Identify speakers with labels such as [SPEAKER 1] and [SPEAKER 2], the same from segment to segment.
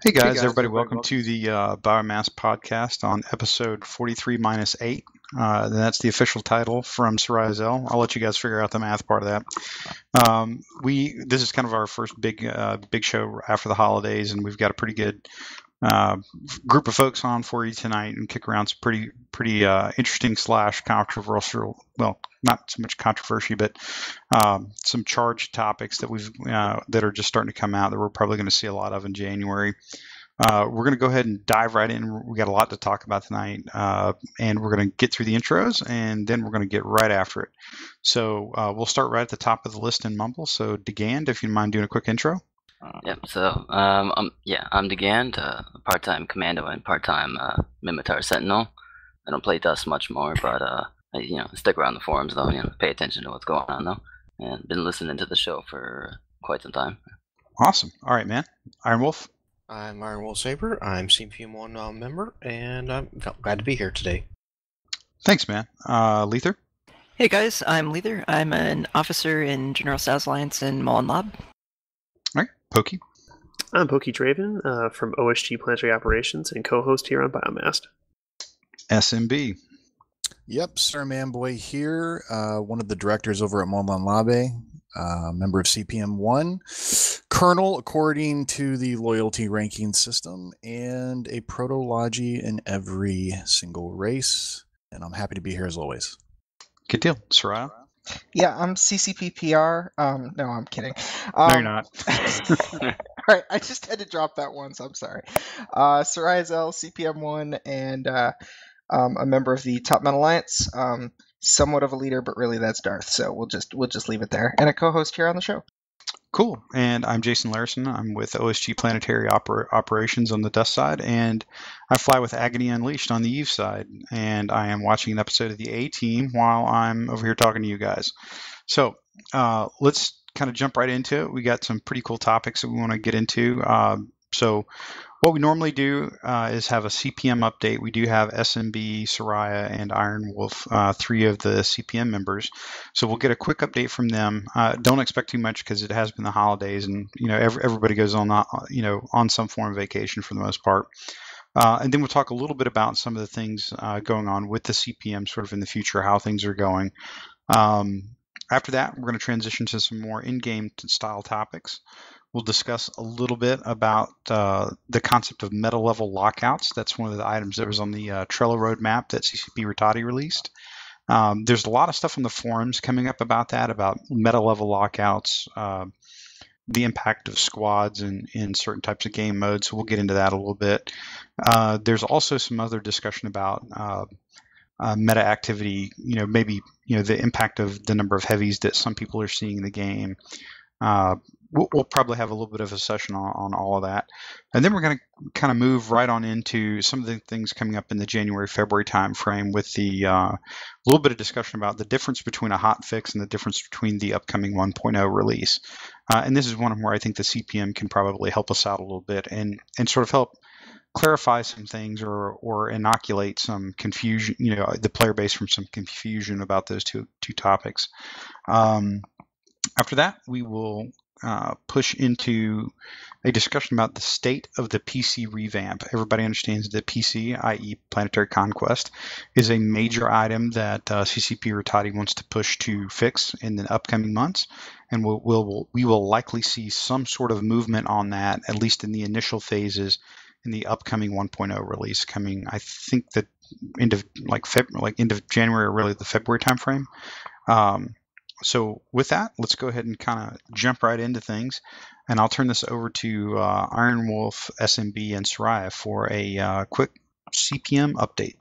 [SPEAKER 1] Hey guys, everybody, welcome to the Biomassed podcast on episode 43 minus 8. That's the official title from SirManBoy. I'll let you guys figure out the math part of that. This is kind of our first big show after the holidays, and we've got a pretty good group of folks on for you tonight and kick around some pretty interesting / controversial, well, not so much controversy, but some charged topics that are just starting to come out that we're probably going to see a lot of in January. We're going to go ahead and dive right in. We got a lot to talk about tonight, and we're going to get through the intros, and then we're going to get right after it. So we'll start right at the top of the list in Mumble. So Gand, if you mind doing a quick intro.
[SPEAKER 2] Yep. So, I'm Gand, part-time commando and part-time Mimitar Sentinel. I don't play Dust much more, but I stick around the forums though. Pay attention to what's going on though, and been listening to the show for quite some time.
[SPEAKER 1] Awesome. All right, man. Iron Wolf.
[SPEAKER 3] I'm Wolf Saber. I'm CPM1 member, and I'm glad to be here today.
[SPEAKER 1] Thanks, man. Leither.
[SPEAKER 4] Hey guys, I'm Leither. I'm an officer in General Saz Alliance in Mullen Lab.
[SPEAKER 1] All right, Pokey.
[SPEAKER 5] I'm Pokey Draven from OSG Planetary Operations and co-host here on Biomassed.
[SPEAKER 1] SMB.
[SPEAKER 6] Yep, SirManBoy here, one of the directors over at Mullen Lab, member of CPM1, colonel according to the loyalty ranking system, and a proto-logi in every single race. And I'm happy to be here as always.
[SPEAKER 1] Good deal. Soraya?
[SPEAKER 7] Yeah, I'm CCPPR. No, I'm kidding.
[SPEAKER 1] No, you're not.
[SPEAKER 7] All right, I just had to drop that once. I'm sorry. Siraizel, CPM1, and a member of the Top Men Alliance. Somewhat of a leader, but really that's Darth. So we'll just leave it there. And a co-host here on the show.
[SPEAKER 1] Cool. And I'm Jason Larson. I'm with OSG Planetary Operations on the Dust side, and I fly with Agony Unleashed on the Eve side. And I am watching an episode of the A-Team while I'm over here talking to you guys. So let's kind of jump right into it. We got some pretty cool topics that we want to get into. So what we normally do is have a CPM update. We do have SMB, Soraya, and Iron Wolf, 3 of the CPM members. So we'll get a quick update from them. Don't expect too much because it has been the holidays, and everybody goes on on some form of vacation for the most part. And then we'll talk a little bit about some of the things going on with the CPM sort of in the future, how things are going. After that, we're going to transition to some more in-game style topics. We'll discuss a little bit about the concept of metalevel lockouts. That's one of the items that was on the Trello roadmap that CCP Rattati released. There's a lot of stuff on the forums coming up about that, about metalevel lockouts, the impact of squads in certain types of game modes. So we'll get into that a little bit. There's also some other discussion about meta activity, maybe the impact of the number of heavies that some people are seeing in the game. We'll probably have a little bit of a session on all of that. And then we're going to kind of move right on into some of the things coming up in the January-February timeframe with the little bit of discussion about the difference between a hot fix and the difference between the upcoming 1.0 release. And this is one where I think the CPM can probably help us out a little bit and sort of help clarify some things or inoculate some confusion, the player base from some confusion about those two topics. After that, we will push into a discussion about the state of the PC revamp. Everybody understands that PC, i.e. Planetary Conquest, is a major item that CCP Rattati wants to push to fix in the upcoming months, and we will likely see some sort of movement on that, at least in the initial phases, in the upcoming 1.0 release coming, I think, the end of end of January or really the February timeframe. So with that, let's go ahead and kind of jump right into things, and I'll turn this over to Iron Wolf, SMB, and Soraya for a quick CPM update.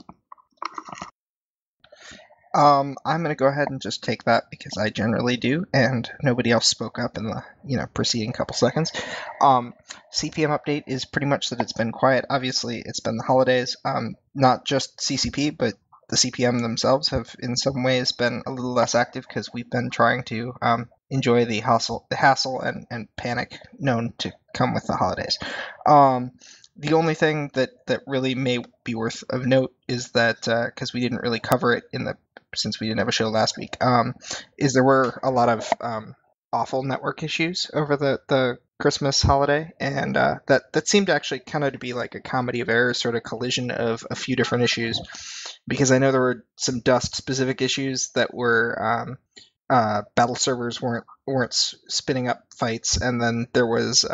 [SPEAKER 7] I'm going to go ahead and just take that because I generally do, and nobody else spoke up in the preceding couple seconds. CPM update is pretty much that it's been quiet. Obviously, it's been the holidays. Not just CCP, but the CPM themselves have in some ways been a little less active because we've been trying to enjoy the hassle and panic known to come with the holidays. The only thing that really may be worth of note is that because we didn't really cover it since we didn't have a show last week, is there were a lot of awful network issues over the Christmas holiday, and that seemed actually kind of to be like a comedy of errors, sort of collision of a few different issues, because I know there were some Dust specific issues that were battle servers weren't spinning up fights, and then there was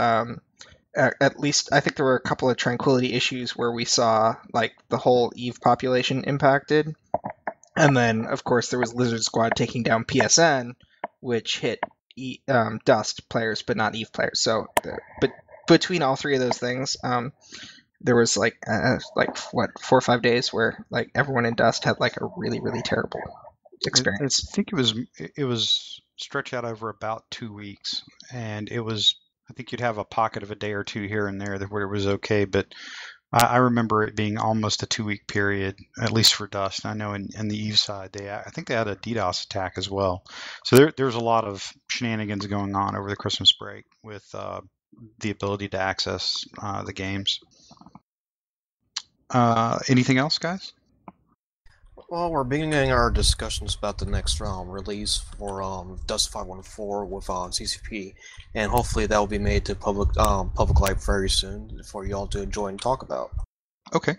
[SPEAKER 7] at least I think there were a couple of Tranquility issues where we saw like the whole Eve population impacted, and then of course there was Lizard Squad taking down PSN, which hit Dust players but not Eve players. So, but between all three of those things, there was like 4 or 5 days where like everyone in Dust had like a really terrible experience.
[SPEAKER 1] I think it was stretched out over about 2 weeks, and it was. I think you'd have a pocket of a day or two here and there where it was okay, but I remember it being almost a 2-week period, at least for Dust. I know in the Eve side, I think they had a DDoS attack as well. So there's a lot of shenanigans going on over the Christmas break with the ability to access the games. Anything else, guys?
[SPEAKER 3] Well, we're beginning our discussions about the next release for Dust 514 with CCP, and hopefully that will be made to public life very soon for you all to enjoy and talk about.
[SPEAKER 1] Okay,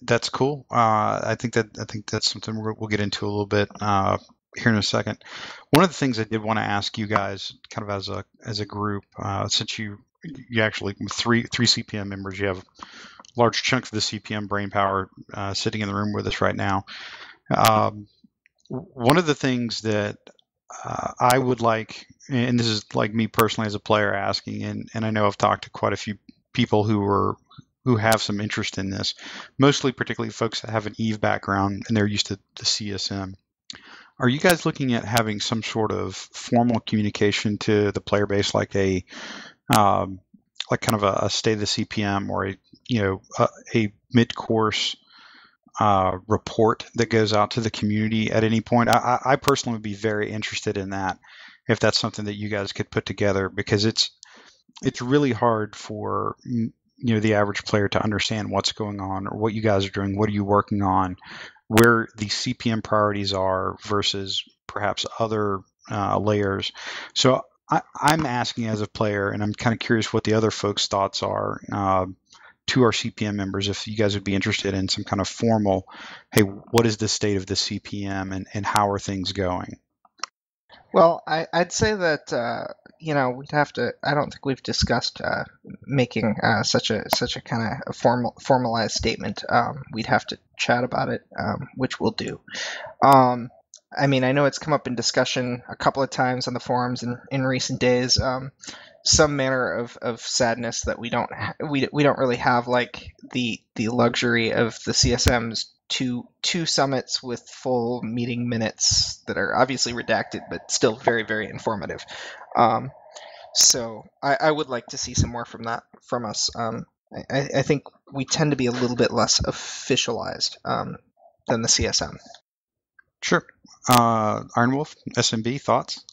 [SPEAKER 1] that's cool. I think that's something we'll get into a little bit here in a second. One of the things I did want to ask you guys, kind of as a group, since you actually three CPM members, you have a large chunk of the CPM brain power sitting in the room with us right now. One of the things that I would like, and this is like me personally as a player asking, and I know I've talked to quite a few people who have some interest in this, mostly particularly folks that have an Eve background and they're used to the CSM. Are you guys looking at having some sort of formal communication to the player base, like a like kind of a state of the CPM or a mid-course report that goes out to the community at any point? I personally would be very interested in that, if that's something that you guys could put together, because it's really hard for the average player to understand what's going on or what you guys are doing, what are you working on, where the CPM priorities are versus perhaps other layers. So I'm asking as a player, and I'm kind of curious what the other folks' thoughts are to our CPM members, if you guys would be interested in some kind of formal, hey, what is the state of the CPM and how are things going?
[SPEAKER 7] Well, I'd say that we'd have to. I don't think we've discussed making such a kind of formalized statement. We'd have to chat about it, which we'll do. I mean, I know it's come up in discussion a couple of times on the forums in recent days. Some manner of sadness that we don't really have like the luxury of the CSM's two summits with full meeting minutes that are obviously redacted but still very informative. So I would like to see some more from us. I think we tend to be a little bit less officialized than the CSM.
[SPEAKER 1] Sure. Iron Wolf, SMB, thoughts?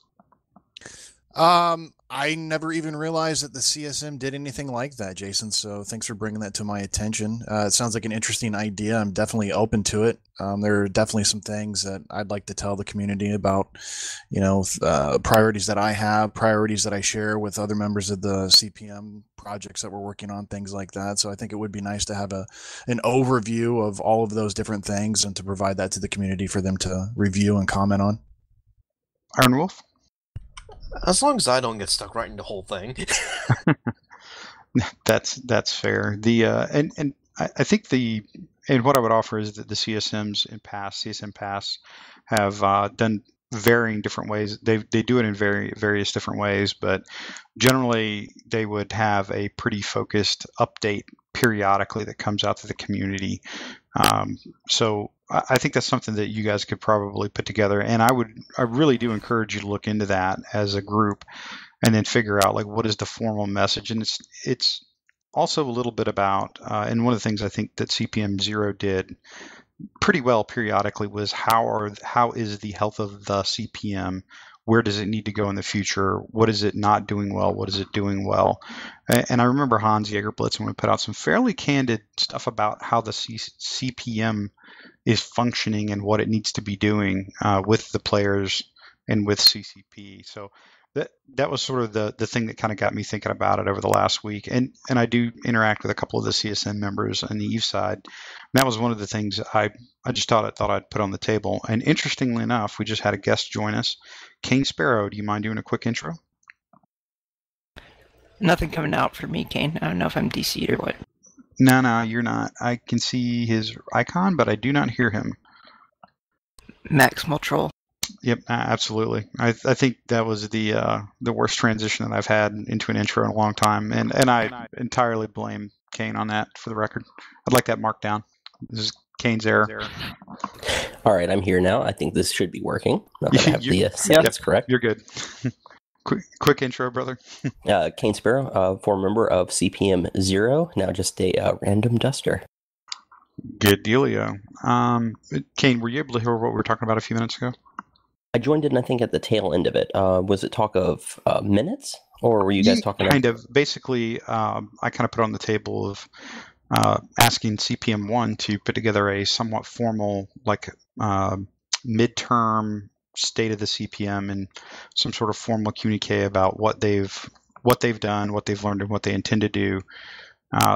[SPEAKER 6] I never even realized that the CSM did anything like that, Jason. So thanks for bringing that to my attention. It sounds like an interesting idea. I'm definitely open to it. There are definitely some things that I'd like to tell the community about, priorities that I have, priorities that I share with other members of the CPM projects that we're working on, things like that. So I think it would be nice to have an overview of all of those different things and to provide that to the community for them to review and comment on.
[SPEAKER 1] Iron Wolf?
[SPEAKER 3] As long as I don't get stuck writing the whole thing.
[SPEAKER 1] That's fair. And I think what I would offer is that the CSM Pass have done varying different ways. They do it in various different ways, but generally they would have a pretty focused update periodically that comes out to the community. So I think that's something that you guys could probably put together, and I really do encourage you to look into that as a group, and then figure out like what is the formal message. And it's also a little bit about, and one of the things I think that CPM 0 did pretty well periodically was how is the health of the CPM? Where does it need to go in the future? What is it not doing well? What is it doing well? And I remember Hans Jagerblitzen would put out some fairly candid stuff about how the CPM is functioning and what it needs to be doing with the players and with CCP. So that was sort of the thing that kind of got me thinking about it over the last week. And I do interact with a couple of the CSM members on the Eve side. And that was one of the things I just thought I'd put on the table. And interestingly enough, we just had a guest join us, Kane Spero. Do you mind doing a quick intro?
[SPEAKER 4] Nothing coming out for me, Kane. I don't know if I'm DC'd or what.
[SPEAKER 1] No, you're not. I can see his icon, but I do not hear him.
[SPEAKER 4] Maximal troll.
[SPEAKER 1] Yep, absolutely. I think that was the worst transition that I've had into an intro in a long time, and I entirely blame Kane on that. For the record, I'd like that marked down. This is Kane's error.
[SPEAKER 8] All right, I'm here now. I think this should be working. Now that I have the settings correct.
[SPEAKER 1] You're good. Quick intro, brother.
[SPEAKER 8] Kane Spero, former member of CPM 0, now just a random duster.
[SPEAKER 1] Good dealio. Kane, were you able to hear what we were talking about a few minutes ago?
[SPEAKER 8] I joined in, I think, at the tail end of it. Was it talk of minutes, or were you guys talking
[SPEAKER 1] kind of? Basically, I kind of put on the table of asking CPM1 to put together a somewhat formal, midterm state of the CPM and some sort of formal communique about what they've done, what they've learned, and what they intend to do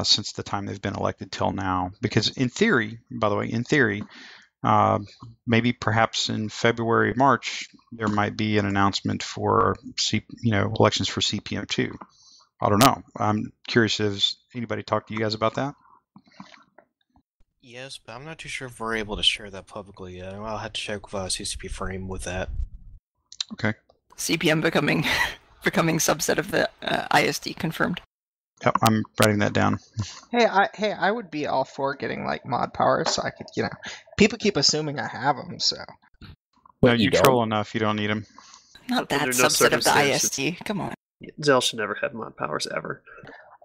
[SPEAKER 1] since the time they've been elected till now. Because in theory, maybe perhaps in February, March, there might be an announcement for elections for CPM2. I don't know. I'm curious if anybody talked to you guys about that.
[SPEAKER 3] Yes, but I'm not too sure if we're able to share that publicly yet. I'll have to check with CCP Frame with that.
[SPEAKER 1] Okay.
[SPEAKER 4] CPM becoming subset of the ISD confirmed.
[SPEAKER 1] Yep, I'm writing that down.
[SPEAKER 7] Hey, I would be all for getting mod powers, so I could, people keep assuming I have them, so.
[SPEAKER 1] No, you troll enough. You don't need them.
[SPEAKER 4] Not that subset of the ISD. Come on.
[SPEAKER 5] Zell should never have mod powers ever.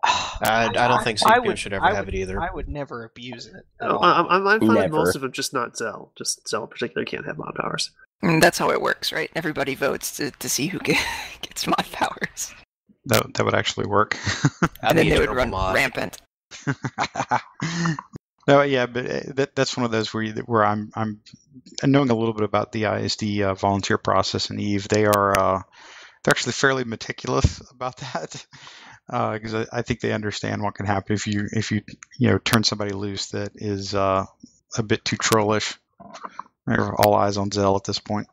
[SPEAKER 3] I don't think CPM should ever have it either.
[SPEAKER 7] I would never abuse it.
[SPEAKER 5] I'm fine with most of them, just not Zell. Just Zell in particular can't have mod powers.
[SPEAKER 4] That's how it works, right? Everybody votes to see who gets mod powers.
[SPEAKER 1] That would actually work.
[SPEAKER 4] And then they would run rampant.
[SPEAKER 1] No, yeah, but that's one of those where I'm knowing a little bit about the ISD volunteer process in Eve. They're actually fairly meticulous about that. Because I think they understand what can happen if you turn somebody loose that is a bit too trollish. They're all eyes on Zell at this point.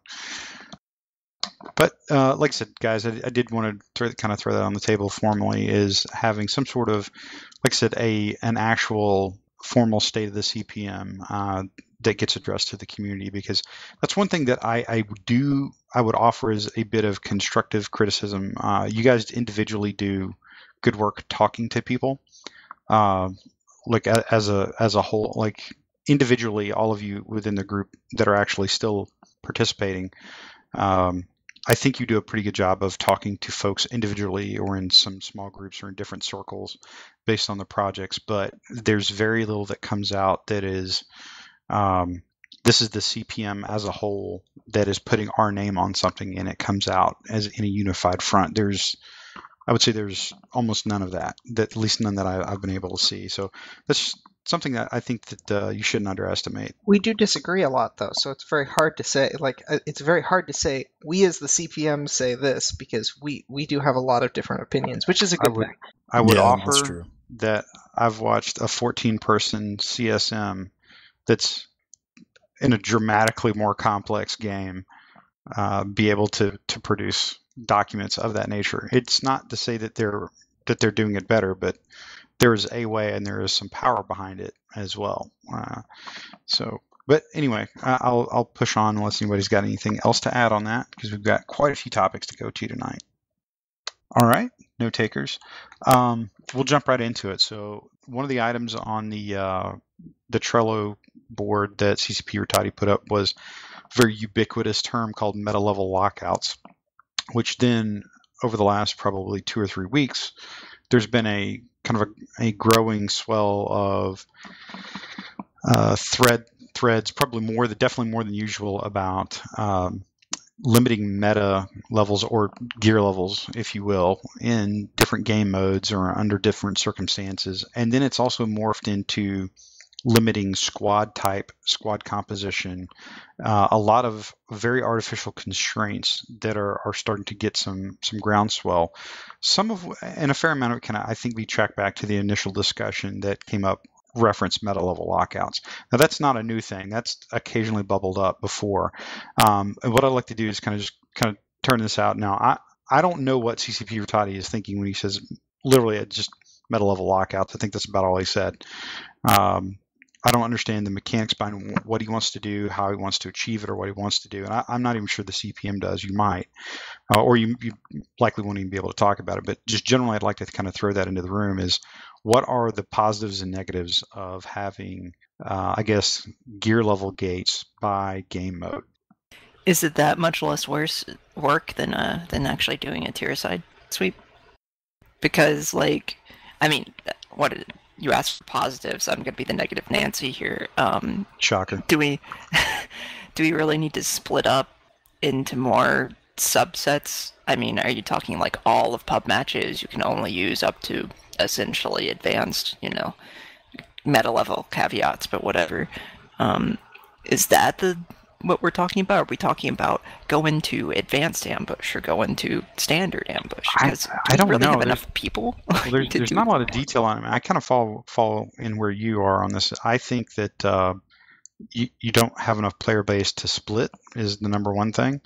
[SPEAKER 1] But like I said, guys, I did want to throw that on the table formally, is having some sort of, like I said, an actual formal state of the CPM that gets addressed to the community, because that's one thing that I would offer as a bit of constructive criticism. You guys individually do good work talking to people, like as a whole, like individually, all of you within the group that are actually still participating. I think you do a pretty good job of talking to folks individually or in some small groups or in different circles based on the projects, but there's very little that comes out that is this is the CPM as a whole that is putting our name on something and it comes out as in a unified front. I would say there's almost none of that, at least none that I've been able to see. So that's something that I think that you shouldn't underestimate.
[SPEAKER 7] We do disagree a lot, though, so it's very hard to say. It's very hard to say we as the CPM say this, because we do have a lot of different opinions, which is a good thing.
[SPEAKER 1] I would offer that I've watched a 14-person CSM that's in a dramatically more complex game be able to produce documents of that nature. It's not to say that they're doing it better, but there is a way and there is some power behind it as well. But anyway, I'll push on unless anybody's got anything else to add on that, because we've got quite a few topics to go to tonight. All right, no takers. We'll jump right into it. So one of the items on the Trello board that CCP Rotati put up was a very ubiquitous term called metalevel lockouts, which then over the last probably 2 or 3 weeks, there's been a kind of a growing swell of threads, definitely more than usual, about limiting meta levels or gear levels, if you will, in different game modes or under different circumstances. And then it's also morphed into limiting squad composition, a lot of very artificial constraints that are starting to get some groundswell. And a fair amount of it can, I think, be tracked back to the initial discussion that came up, reference meta level lockouts. Now that's not a new thing. That's occasionally bubbled up before. And what I'd like to do is kind of turn this out now. I don't know what CCP Rattati is thinking when he says literally just meta level lockouts. I think that's about all he said. I don't understand the mechanics behind what he wants to do, how he wants to achieve it, or what he wants to do. And I'm not even sure the CPM does. You might, or you likely won't even be able to talk about it. But just generally, I'd like to kind of throw that into the room is what are the positives and negatives of having, I guess, gear level gates by game mode?
[SPEAKER 4] Is it that much less work than actually doing a tier side sweep? Because, like, I mean, you asked for positives. I'm going to be the negative Nancy here.
[SPEAKER 1] Shocker.
[SPEAKER 4] Do we really need to split up into more subsets? I mean, are you talking like all of pub matches you can only use up to essentially advanced, meta level caveats, but whatever. Is that what we're talking about? Are we talking about go into advanced ambush or go into standard ambush? Because
[SPEAKER 1] I don't
[SPEAKER 4] really
[SPEAKER 1] know.
[SPEAKER 4] Have enough people.
[SPEAKER 1] There's not a lot of detail on it. I kind of follow in where you are on this. I think that you don't have enough player base to split is the number one thing.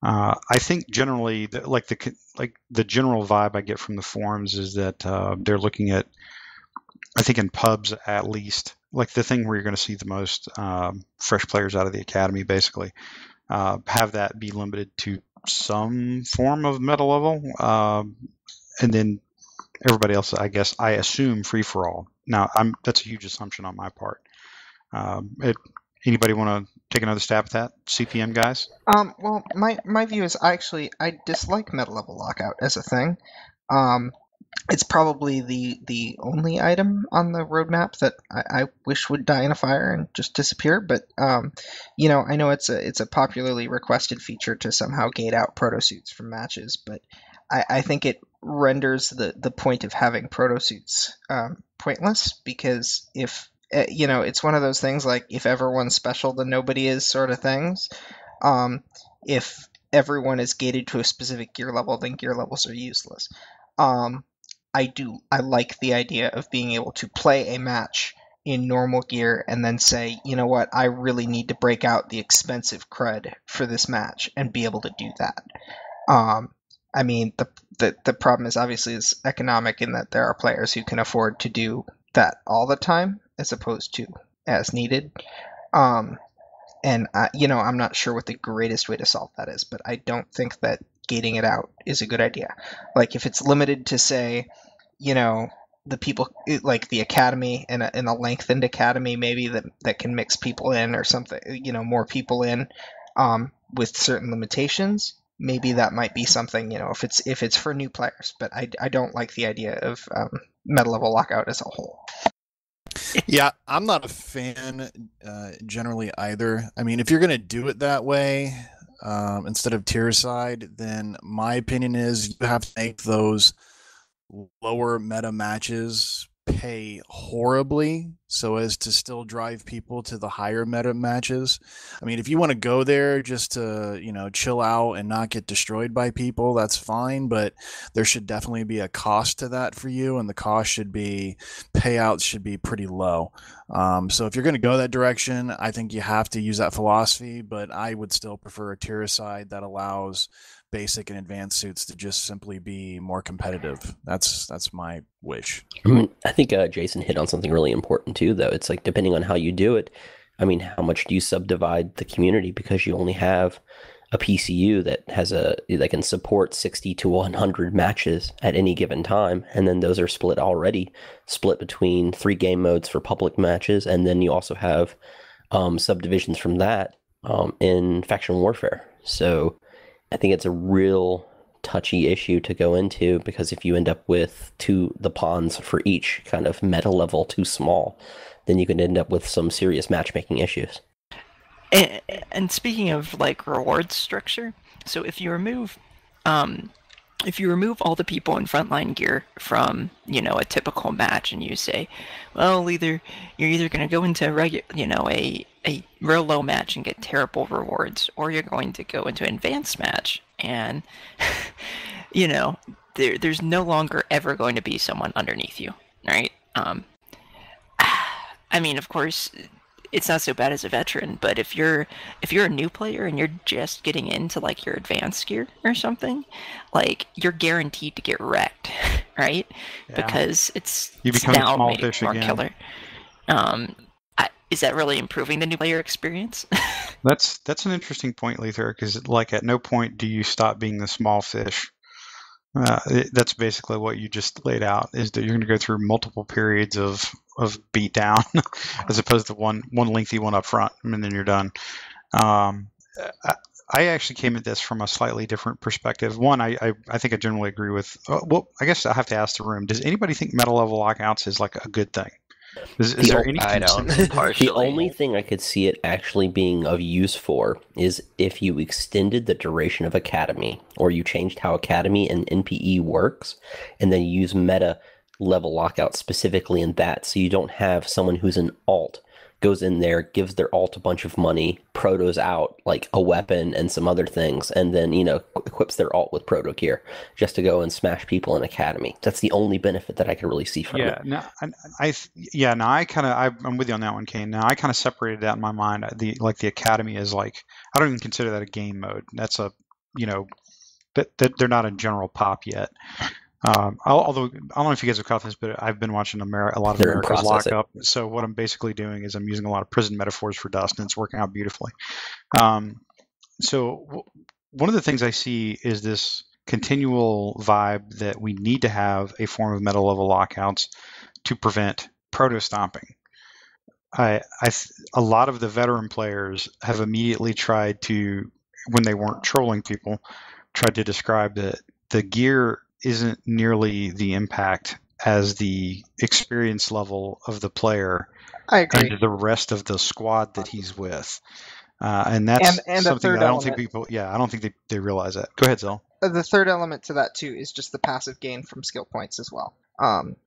[SPEAKER 1] I think generally, the general vibe I get from the forums is that they're looking at, I think in pubs at least, like the thing where you're going to see the most fresh players out of the academy, basically, have that be limited to some form of meta level, and then everybody else, I assume free for all. Now, that's a huge assumption on my part. Anybody want to take another stab at that, CPM guys?
[SPEAKER 7] Well, my view is I dislike meta level lockout as a thing. It's probably the only item on the roadmap that I wish would die in a fire and just disappear. But I know it's a popularly requested feature to somehow gate out proto-suits from matches. But I think it renders the point of having proto-suits pointless, because if it's one of those things like if everyone's special then nobody is sort of things. If everyone is gated to a specific gear level, then gear levels are useless. I like the idea of being able to play a match in normal gear and then say, you know what, I really need to break out the expensive crud for this match and be able to do that. I mean, the problem is obviously is economic in that there are players who can afford to do that all the time as opposed to as needed. And I'm not sure what the greatest way to solve that is, but I don't think that gating it out is a good idea. Like if it's limited to, say, the people like the academy and a lengthened academy, maybe that can mix people in or something, more people in with certain limitations, maybe that might be something, if it's for new players. But I don't like the idea of meta level lockout as a whole.
[SPEAKER 6] Yeah, I'm not a fan generally either. I mean, if you're going to do it that way, instead of tier side, then my opinion is you have to make those lower meta matches pay horribly so as to still drive people to the higher meta matches. I mean, if you want to go there just to, chill out and not get destroyed by people, that's fine, but there should definitely be a cost to that for you, and the cost should be, payouts should be pretty low. So if you're going to go that direction, I think you have to use that philosophy, but I would still prefer a tier side that allows basic and advanced suits to just simply be more competitive. That's my wish.
[SPEAKER 8] I think Jason hit on something really important too, though. It's like, depending on how you do it, I mean, how much do you subdivide the community? Because you only have a PCU that can support 60 to 100 matches at any given time, and then those are split between 3 game modes for public matches, and then you also have subdivisions from that in faction warfare. So I think it's a real touchy issue to go into, because if you end up with the pawns for each kind of meta level too small, then you can end up with some serious matchmaking issues.
[SPEAKER 4] And speaking of like reward structure, so if you remove if you remove all the people in frontline gear from, a typical match, and you say, well, you're either going to go into a real low match and get terrible rewards, or you're going to go into an advanced match and, there's no longer ever going to be someone underneath you, right? I mean, of course, it's not so bad as a veteran, but if you're a new player and you're just getting into like your advanced gear or something, like you're guaranteed to get wrecked, right?
[SPEAKER 1] Yeah.
[SPEAKER 4] Because
[SPEAKER 1] You become
[SPEAKER 4] now
[SPEAKER 1] small
[SPEAKER 4] made it
[SPEAKER 1] fish
[SPEAKER 4] more
[SPEAKER 1] again.
[SPEAKER 4] killer. Is that really improving the new player experience?
[SPEAKER 1] That's an interesting point, Leither, because like at no point do you stop being the small fish. That's basically what you just laid out, is that you're going to go through multiple periods of beat down as opposed to one lengthy one up front, and then you're done. I actually came at this from a slightly different perspective. One, I think I generally agree with. Well, I guess I have to ask the room. Does anybody think meta level lockouts is like a good thing? Is there any
[SPEAKER 3] I don't.
[SPEAKER 2] Partially.
[SPEAKER 8] The only thing I could see it actually being of use for is if you extended the duration of Academy, or you changed how Academy and NPE works, and then you use meta level lockout specifically in that, so you don't have someone who's an alt goes in there, gives their alt a bunch of money, protos out like a weapon and some other things, and then, equips their alt with proto gear just to go and smash people in Academy. That's the only benefit that I could really see from it.
[SPEAKER 1] I'm with you on that one, Kane. Now I kind of separated that in my mind. The Academy is like, I don't even consider that a game mode. That's a, that they're not a general pop yet. Although I don't know if you guys have caught this, but I've been watching a lot of
[SPEAKER 8] They're in
[SPEAKER 1] America's Lock
[SPEAKER 8] processing.
[SPEAKER 1] Up. So what I'm basically doing is I'm using a lot of prison metaphors for Dust, and it's working out beautifully. So one of the things I see is this continual vibe that we need to have a form of meta level lockouts to prevent proto stomping. A lot of the veteran players have immediately tried to, when they weren't trolling people, tried to describe that the gear isn't nearly the impact as the experience level of the player
[SPEAKER 7] I agree.
[SPEAKER 1] and the rest of the squad that he's with. And that's
[SPEAKER 7] And
[SPEAKER 1] something
[SPEAKER 7] the third
[SPEAKER 1] that I don't think
[SPEAKER 7] element.
[SPEAKER 1] I don't think they realize that. Go ahead, Zell.
[SPEAKER 7] The third element to that too is just the passive gain from skill points as well.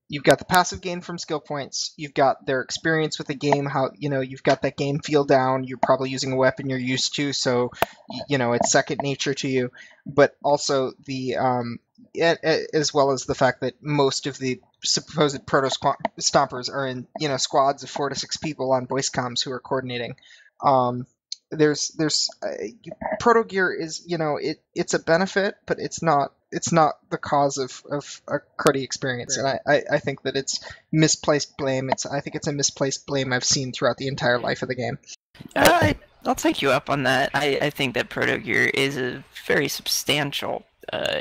[SPEAKER 7] You've got the passive gain from skill points. You've got their experience with the game. How you've got that game feel down. You're probably using a weapon you're used to, so it's second nature to you. But also the as well as the fact that most of the supposed proto stompers are in squads of 4 to 6 people on voice comms who are coordinating. There's proto gear is it's a benefit, but it's not the cause of a cruddy experience.
[SPEAKER 3] Right.
[SPEAKER 7] And I think that it's misplaced blame. I think it's a misplaced blame I've seen throughout the entire life of the game.
[SPEAKER 4] I'll take you up on that. I think that proto gear is a very substantial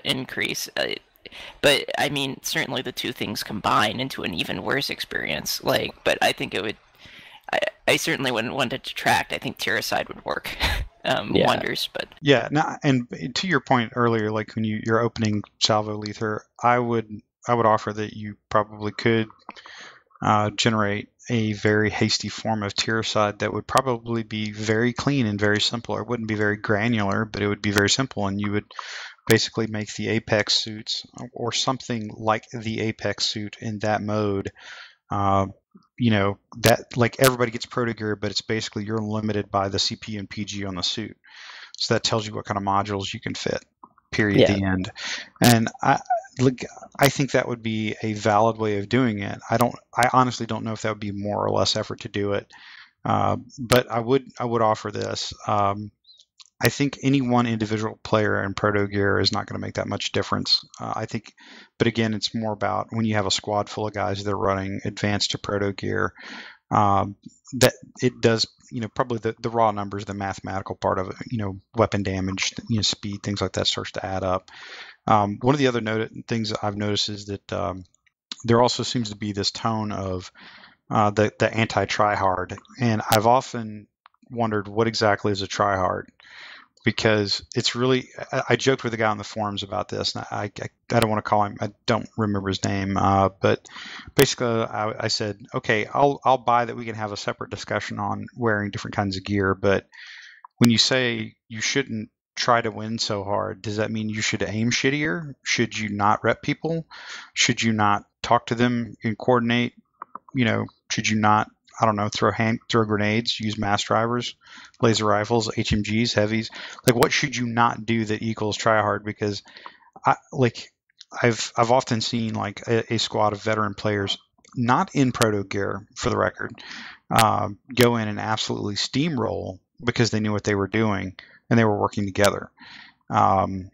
[SPEAKER 4] increase. But I mean, certainly the two things combine into an even worse experience. But I think it would. I certainly wouldn't want it to detract. I think Terracide would work wonders. But
[SPEAKER 1] yeah, and to your point earlier, like when you're opening Salvo Leither, I would offer that you probably could generate a very hasty form of Terracide that would probably be very clean and very simple. It wouldn't be very granular, but it would be very simple, and you would basically make the Apex suits or something like the Apex suit in that mode. That like everybody gets proto gear, but it's basically you're limited by the CP and PG on the suit. So that tells you what kind of modules you can fit, period, the end. And I think that would be a valid way of doing it. I honestly don't know if that would be more or less effort to do it. But I would offer this. I think any one individual player in proto gear is not going to make that much difference. I think, but again, it's more about when you have a squad full of guys that are running advanced to proto gear, that it does, probably the raw numbers, the mathematical part of it, weapon damage, speed, things like that starts to add up. One of the other things that I've noticed is that there also seems to be this tone of the anti-tryhard, and I've often wondered what exactly is a tryhard. Because it's really, I joked with the guy on the forums about this, and I don't want to call him, I don't remember his name, but basically I said, okay, I'll buy that we can have a separate discussion on wearing different kinds of gear, but when you say you shouldn't try to win so hard, does that mean you should aim shittier? Should you not rep people? Should you not talk to them and coordinate? Should you not, I don't know, throw grenades, use mass drivers, laser rifles, HMGs, heavies? Like, what should you not do that equals try hard? Because I've often seen like a squad of veteran players, not in proto gear for the record, go in and absolutely steamroll because they knew what they were doing and they were working together. And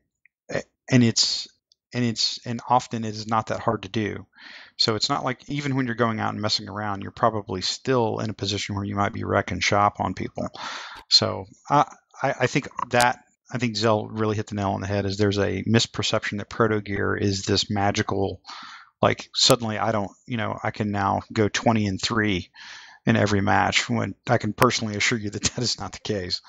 [SPEAKER 1] often it is not that hard to do. So it's not like even when you're going out and messing around, you're probably still in a position where you might be wrecking shop on people. So I think Zell really hit the nail on the head. Is there's a misperception that proto gear is this magical, like suddenly I can now go 20-3 in every match, when I can personally assure you that is not the case.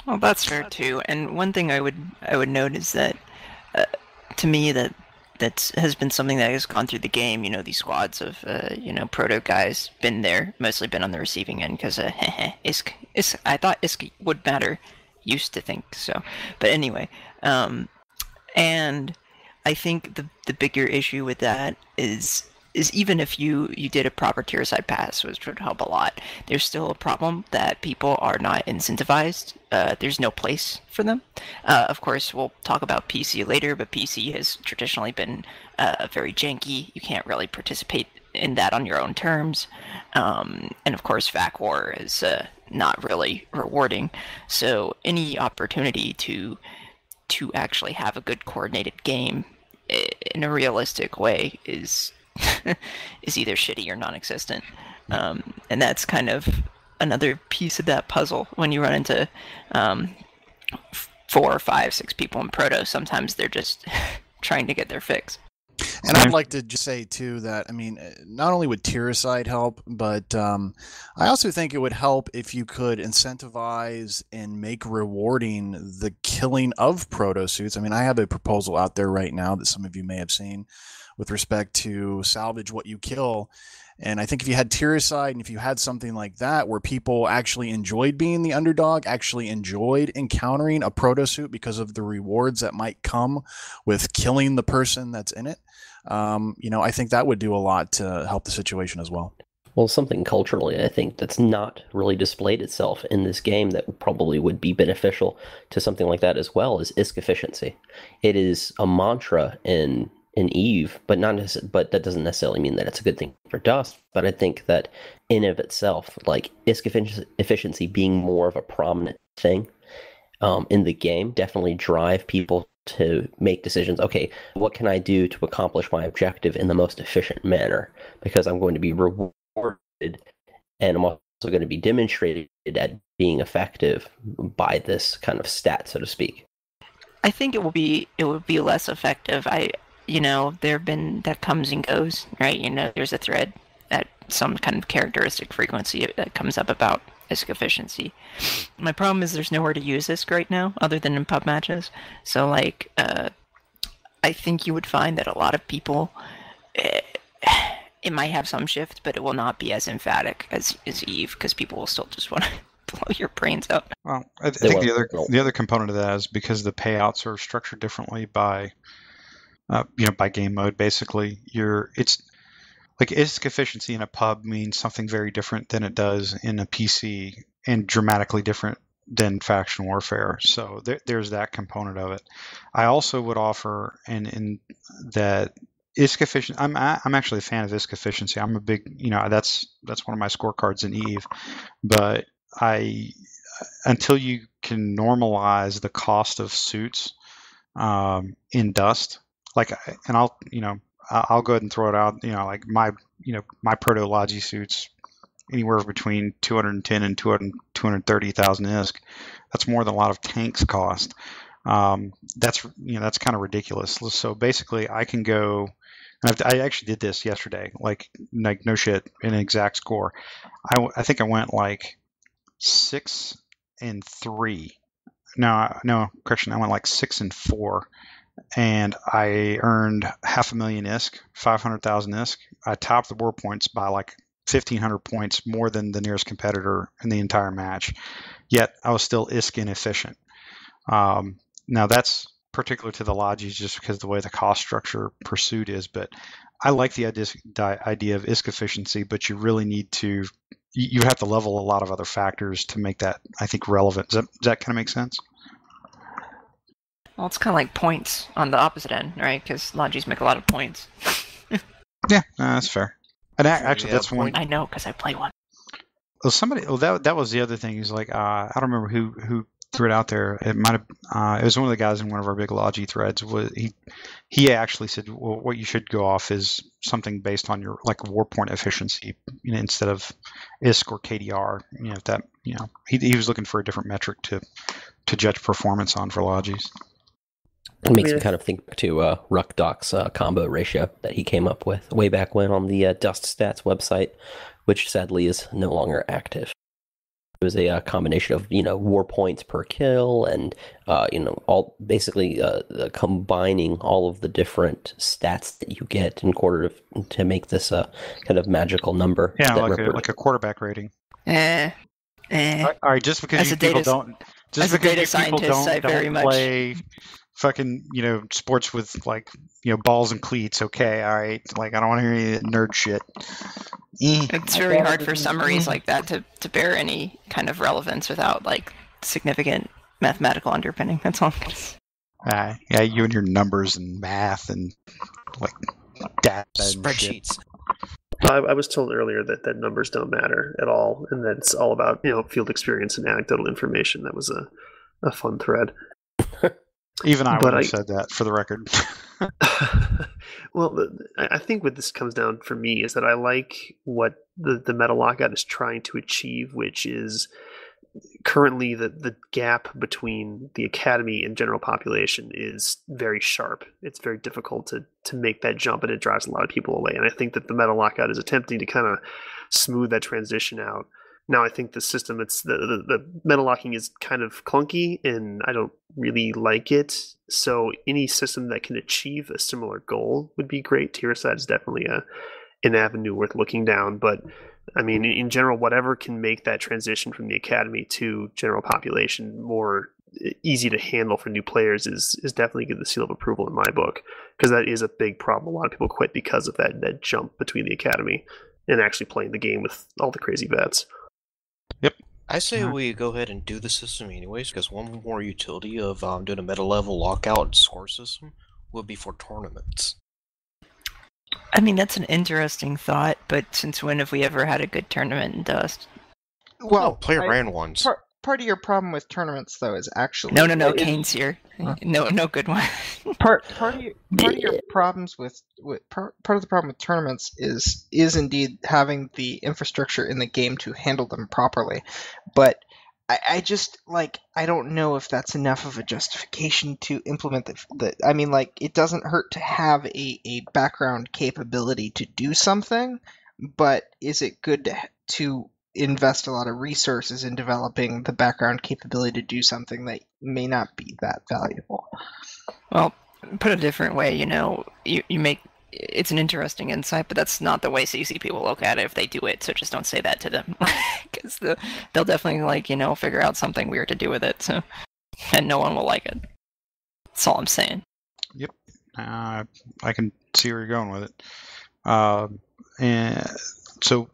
[SPEAKER 4] Well, that's fair too. And one thing I would note is that to me that has been something that has gone through the game. These squads of proto guys been there, mostly been on the receiving end because ISK. I thought ISK would matter. Used to think so, but anyway, and I think the bigger issue with that is even if you did a proper tier side pass, which would help a lot, there's still a problem that people are not incentivized. There's no place for them. Of course, we'll talk about PC later, but PC has traditionally been very janky. You can't really participate in that on your own terms. And of course, VAC War is not really rewarding. So any opportunity to actually have a good coordinated game in a realistic way is either shitty or non-existent. And that's kind of another piece of that puzzle. When you run into 4, 5, 6 people in Proto, sometimes they're just trying to get their fix.
[SPEAKER 6] And I'd like to just say, too, that, not only would Tiericide help, but I also think it would help if you could incentivize and make rewarding the killing of proto suits. I have a proposal out there right now that some of you may have seen with respect to salvage what you kill. And I think if you had Tiericide and if you had something like that where people actually enjoyed being the underdog, actually enjoyed encountering a proto suit because of the rewards that might come with killing the person that's in it, I think that would do a lot to help the situation as well.
[SPEAKER 8] Well, something culturally, I think, that's not really displayed itself in this game that probably would be beneficial to something like that as well is ISK efficiency. It is a mantra in Eve, but that doesn't necessarily mean that it's a good thing for Dust. But I think that in of itself, like ISK efficiency being more of a prominent thing in the game, definitely drive people to make decisions. Okay, what can I do to accomplish my objective in the most efficient manner? Because I'm going to be rewarded, and I'm also going to be demonstrated at being effective by this kind of stat, so to speak.
[SPEAKER 4] I think it would be less effective. There have been that comes and goes, right? There's a thread at some kind of characteristic frequency that comes up about ISK efficiency. My problem is there's nowhere to use ISK right now other than in pub matches. So, I think you would find that a lot of people, it might have some shift, but it will not be as emphatic as Eve, because people will still just want to blow your brains out.
[SPEAKER 1] Well, I think the other component of that is because the payouts are structured differently by game mode. Basically, it's like ISK efficiency in a pub means something very different than it does in a PC, and dramatically different than faction warfare. So there's that component of it. I also would offer in that ISK efficiency. I'm actually a fan of ISK efficiency. I'm a big, that's one of my scorecards in Eve. But until you can normalize the cost of suits in Dust, and I'll go ahead and throw it out. My proto Logi suits anywhere between 210 and 230,000 ISK. That's more than a lot of tanks cost. That's kind of ridiculous. So basically, I can go. I actually did this yesterday. Like no shit, an exact score. I think I went 6-3. No, correction. I went 6-4. And I earned 500,000 ISK, 500,000 ISK. I topped the war points by 1,500 points more than the nearest competitor in the entire match. Yet I was still ISK inefficient. Now that's particular to the Logis just because of the way the cost structure pursued is, but I like the idea of ISK efficiency, but you really need to, you have to level a lot of other factors to make that, I think, relevant. Does that kind of make sense?
[SPEAKER 4] Well, it's kind of like points on the opposite end, right? Because Logis make a lot of points.
[SPEAKER 1] Yeah, that's fair. And actually, that's one.
[SPEAKER 4] I know, because I play one.
[SPEAKER 1] Oh, somebody. Oh, that was the other thing. Is like I don't remember who threw it out there. It might have. It was one of the guys in one of our big Logi threads. Was he actually said, well, what you should go off is something based on your like war point efficiency, instead of ISK or KDR. If that, he was looking for a different metric to judge performance on for Logis.
[SPEAKER 8] It makes me kind of think back to Ruckdoc's combo ratio that he came up with way back when on the Dust Stats website, which sadly is no longer active. It was a combination of war points per kill and all basically combining all of the different stats that you get in order to make this kind of magical number.
[SPEAKER 1] Yeah, like a quarterback rating. All right, just because people don't play fucking sports with like balls and cleats, okay, all right, like I don't want to hear any nerd shit.
[SPEAKER 4] It's very hard for summaries like that to bear any kind of relevance without like significant mathematical underpinning. That's all.
[SPEAKER 1] Yeah, you and your numbers and math and like data
[SPEAKER 3] spreadsheets.
[SPEAKER 5] I was told earlier that numbers don't matter at all, and that it's all about field experience and anecdotal information. That was a fun thread.
[SPEAKER 1] Even I would have said that, for the record.
[SPEAKER 5] Well, I think what this comes down for me is that I like what the meta lockout is trying to achieve, which is currently the gap between the academy and general population is very sharp. It's very difficult to make that jump, and it drives a lot of people away. And I think that the meta lockout is attempting to kind of smooth that transition out. Now, I think the system, the meta locking is kind of clunky, and I don't really like it. So any system that can achieve a similar goal would be great. Tier side is definitely an avenue worth looking down. But I mean, in general, whatever can make that transition from the academy to general population more easy to handle for new players is definitely get the seal of approval in my book, because that is a big problem. A lot of people quit because of that jump between the academy and actually playing the game with all the crazy vets.
[SPEAKER 1] Yep.
[SPEAKER 3] I say we go ahead and do the system anyways, because one more utility of doing a meta-level lockout score system would be for tournaments.
[SPEAKER 4] I mean, that's an interesting thought, but since when have we ever had a good tournament in Dust?
[SPEAKER 7] Well,
[SPEAKER 3] player ran ones.
[SPEAKER 7] Part of your problem with tournaments, though, is actually
[SPEAKER 4] no. Kane's here. No good one.
[SPEAKER 7] Part of your problems with part of the problem with tournaments is indeed having the infrastructure in the game to handle them properly, but I just I don't know if that's enough of a justification to implement the I mean, it doesn't hurt to have a background capability to do something, but is it good to invest a lot of resources in developing the background capability to do something that may not be that valuable?
[SPEAKER 4] Well, put it a different way, you make it's an interesting insight, but that's not the way CCP will look at it if they do it. So just don't say that to them, because they'll definitely figure out something weird to do with it. So, and no one will like it. That's all I'm saying.
[SPEAKER 1] Yep, I can see where you're going with it. And so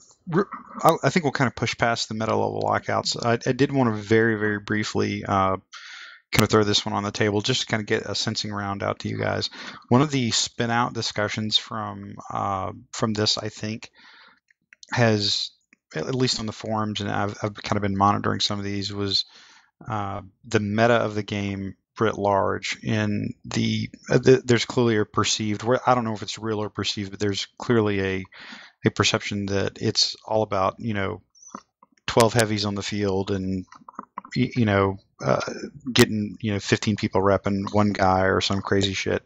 [SPEAKER 1] I think we'll kind of push past the meta level lockouts. I did want to very, very briefly kind of throw this one on the table just to kind of get a sensing round out to you guys. One of the spin out discussions from this, I think, has, at least on the forums, and I've kind of been monitoring some of these, was the meta of the game writ large. In there's clearly a perceived, I don't know if it's real or perceived, but there's clearly a perception that it's all about 12 heavies on the field and getting 15 people repping one guy or some crazy shit.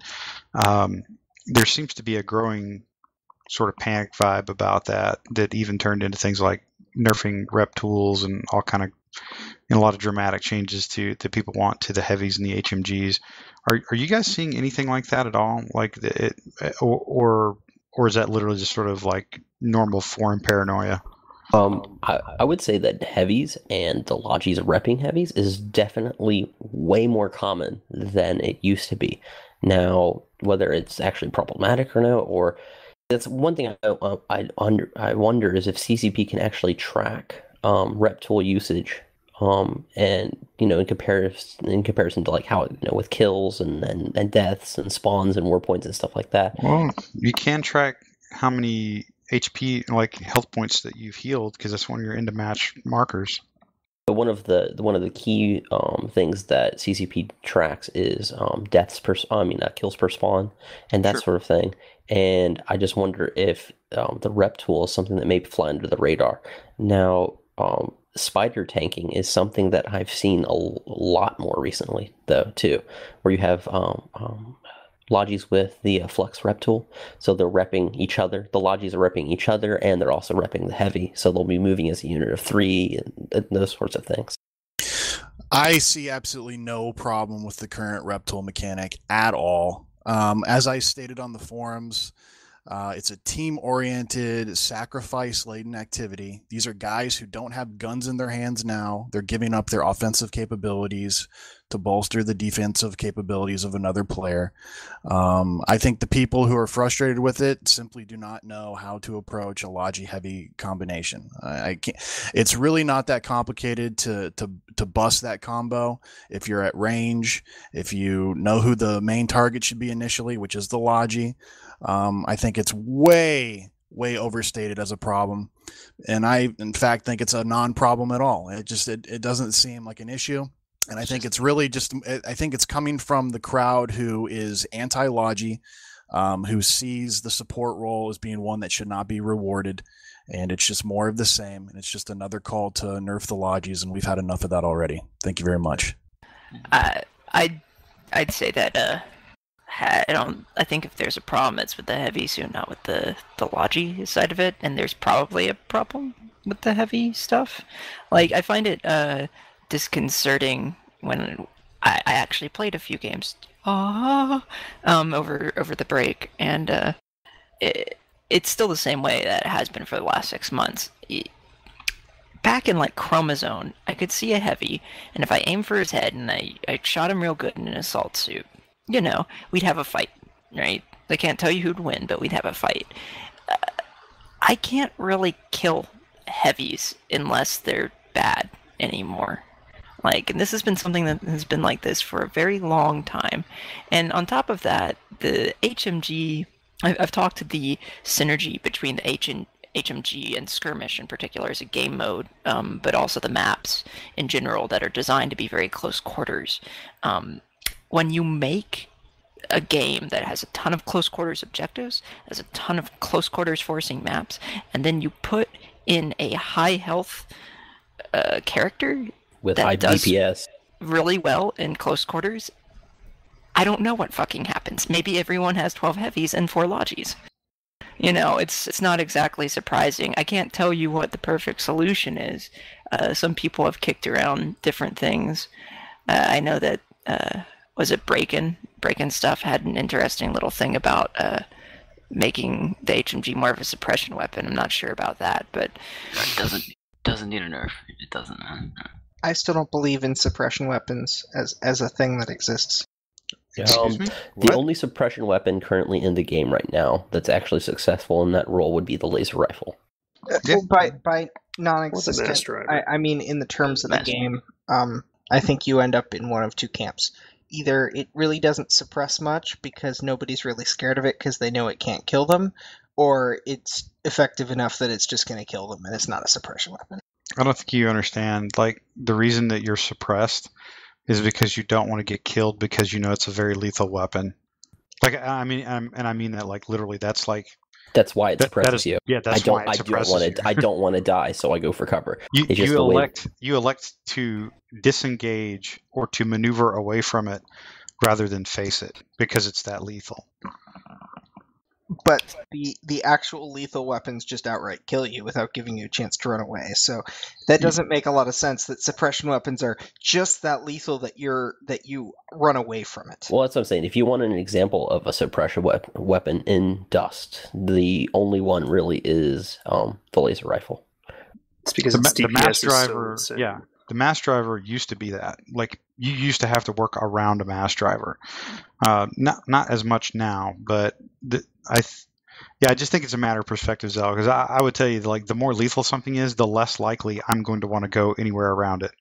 [SPEAKER 1] There seems to be a growing sort of panic vibe about that even turned into things like nerfing rep tools and all kind of a lot of dramatic changes that people want to the heavies and the HMGs. Are you guys seeing anything like that at all? Or is that literally just sort of like normal foreign paranoia?
[SPEAKER 8] I would say that heavies and the Logis repping heavies is definitely way more common than it used to be. Now, whether it's actually problematic or no, or that's one thing I wonder is if CCP can actually track rep tool usage, and in comparison to like how with kills and deaths and spawns and war points and stuff like that.
[SPEAKER 1] Well, you can track how many HP, like health points that you've healed, because that's one of your end of match markers.
[SPEAKER 8] But one of the key things that CCP tracks is kills per spawn and that sort of thing. And I just wonder if the rep tool is something that may fly under the radar. Now, spider tanking is something that I've seen a lot more recently, though, too, where you have Logis with the Flux rep tool. So they're repping each other. The Logis are repping each other, and they're also repping the heavy. So they'll be moving as a unit of 3 and those sorts of things.
[SPEAKER 6] I see absolutely no problem with the current rep tool mechanic at all. As I stated on the forums, it's a team-oriented, sacrifice-laden activity. These are guys who don't have guns in their hands now. They're giving up their offensive capabilities to bolster the defensive capabilities of another player. I think the people who are frustrated with it simply do not know how to approach a Logi-heavy combination. It's really not that complicated to bust that combo if you're at range, if you know who the main target should be initially, which is the Logi. I think it's way overstated as a problem, and I in fact think it's a non-problem at all. It doesn't seem like an issue, and I think it's really I think it's coming from the crowd who is anti-Logi, who sees the support role as being one that should not be rewarded, and it's just more of the same, and it's just another call to nerf the Logis, and we've had enough of that already. Thank you very much.
[SPEAKER 4] I'd say that I think if there's a problem, it's with the heavy suit, not with the Logi side of it. And there's probably a problem with the heavy stuff. Like, I find it disconcerting when I actually played a few games over the break, and it's still the same way that it has been for the last 6 months. Back in like Chromazone, I could see a heavy, and if I aimed for his head and I shot him real good in an assault suit, we'd have a fight, right? I can't tell you who'd win, but we'd have a fight. I can't really kill heavies unless they're bad anymore. And this has been something that has been like this for a very long time. And on top of that, the HMG, I've talked to the synergy between the HMG and Skirmish in particular as a game mode, but also the maps in general that are designed to be very close quarters. When you make a game that has a ton of close quarters objectives, has a ton of close quarters forcing maps, and then you put in a high health character
[SPEAKER 8] with high DPS
[SPEAKER 4] really well in close quarters, I don't know what fucking happens. Maybe everyone has 12 heavies and 4 Logis. It's not exactly surprising. I can't tell you what the perfect solution is. Some people have kicked around different things. I know that was it Breakin' Stuff had an interesting little thing about making the HMG more of a suppression weapon. I'm not sure about that, but
[SPEAKER 2] it doesn't need a nerf. It doesn't.
[SPEAKER 7] I still don't believe in suppression weapons as a thing that exists.
[SPEAKER 8] The only suppression weapon currently in the game right now that's actually successful in that role would be the laser rifle.
[SPEAKER 7] Well, by non-existent, I mean in the terms of the game, I think you end up in one of two camps. Either it really doesn't suppress much because nobody's really scared of it because they know it can't kill them, or it's effective enough that it's just going to kill them and it's not a suppression weapon.
[SPEAKER 1] I don't think you understand. The reason that you're suppressed is because you don't want to get killed because it's a very lethal weapon. I mean that literally. That's
[SPEAKER 8] why it suppresses you.
[SPEAKER 1] Yeah, that's why it suppresses you.
[SPEAKER 8] I don't want to die, so I go for cover.
[SPEAKER 1] You elect to disengage or to maneuver away from it rather than face it because it's that lethal.
[SPEAKER 7] But the actual lethal weapons just outright kill you without giving you a chance to run away. So that doesn't make a lot of sense that suppression weapons are just that lethal that you run away from it.
[SPEAKER 8] Well, that's what I'm saying. If you want an example of a suppression weapon in Dust, the only one really is the laser rifle.
[SPEAKER 5] It's because
[SPEAKER 1] The,
[SPEAKER 5] its
[SPEAKER 1] the mass
[SPEAKER 5] DPS
[SPEAKER 1] driver,
[SPEAKER 5] is so
[SPEAKER 1] yeah,
[SPEAKER 5] insane.
[SPEAKER 1] the mass driver used to be that. Like you used to have to work around a mass driver. Not as much now, but I just think it's a matter of perspective, Zell. Because I would tell you, like the more lethal something is, the less likely I'm going to want to go anywhere around it.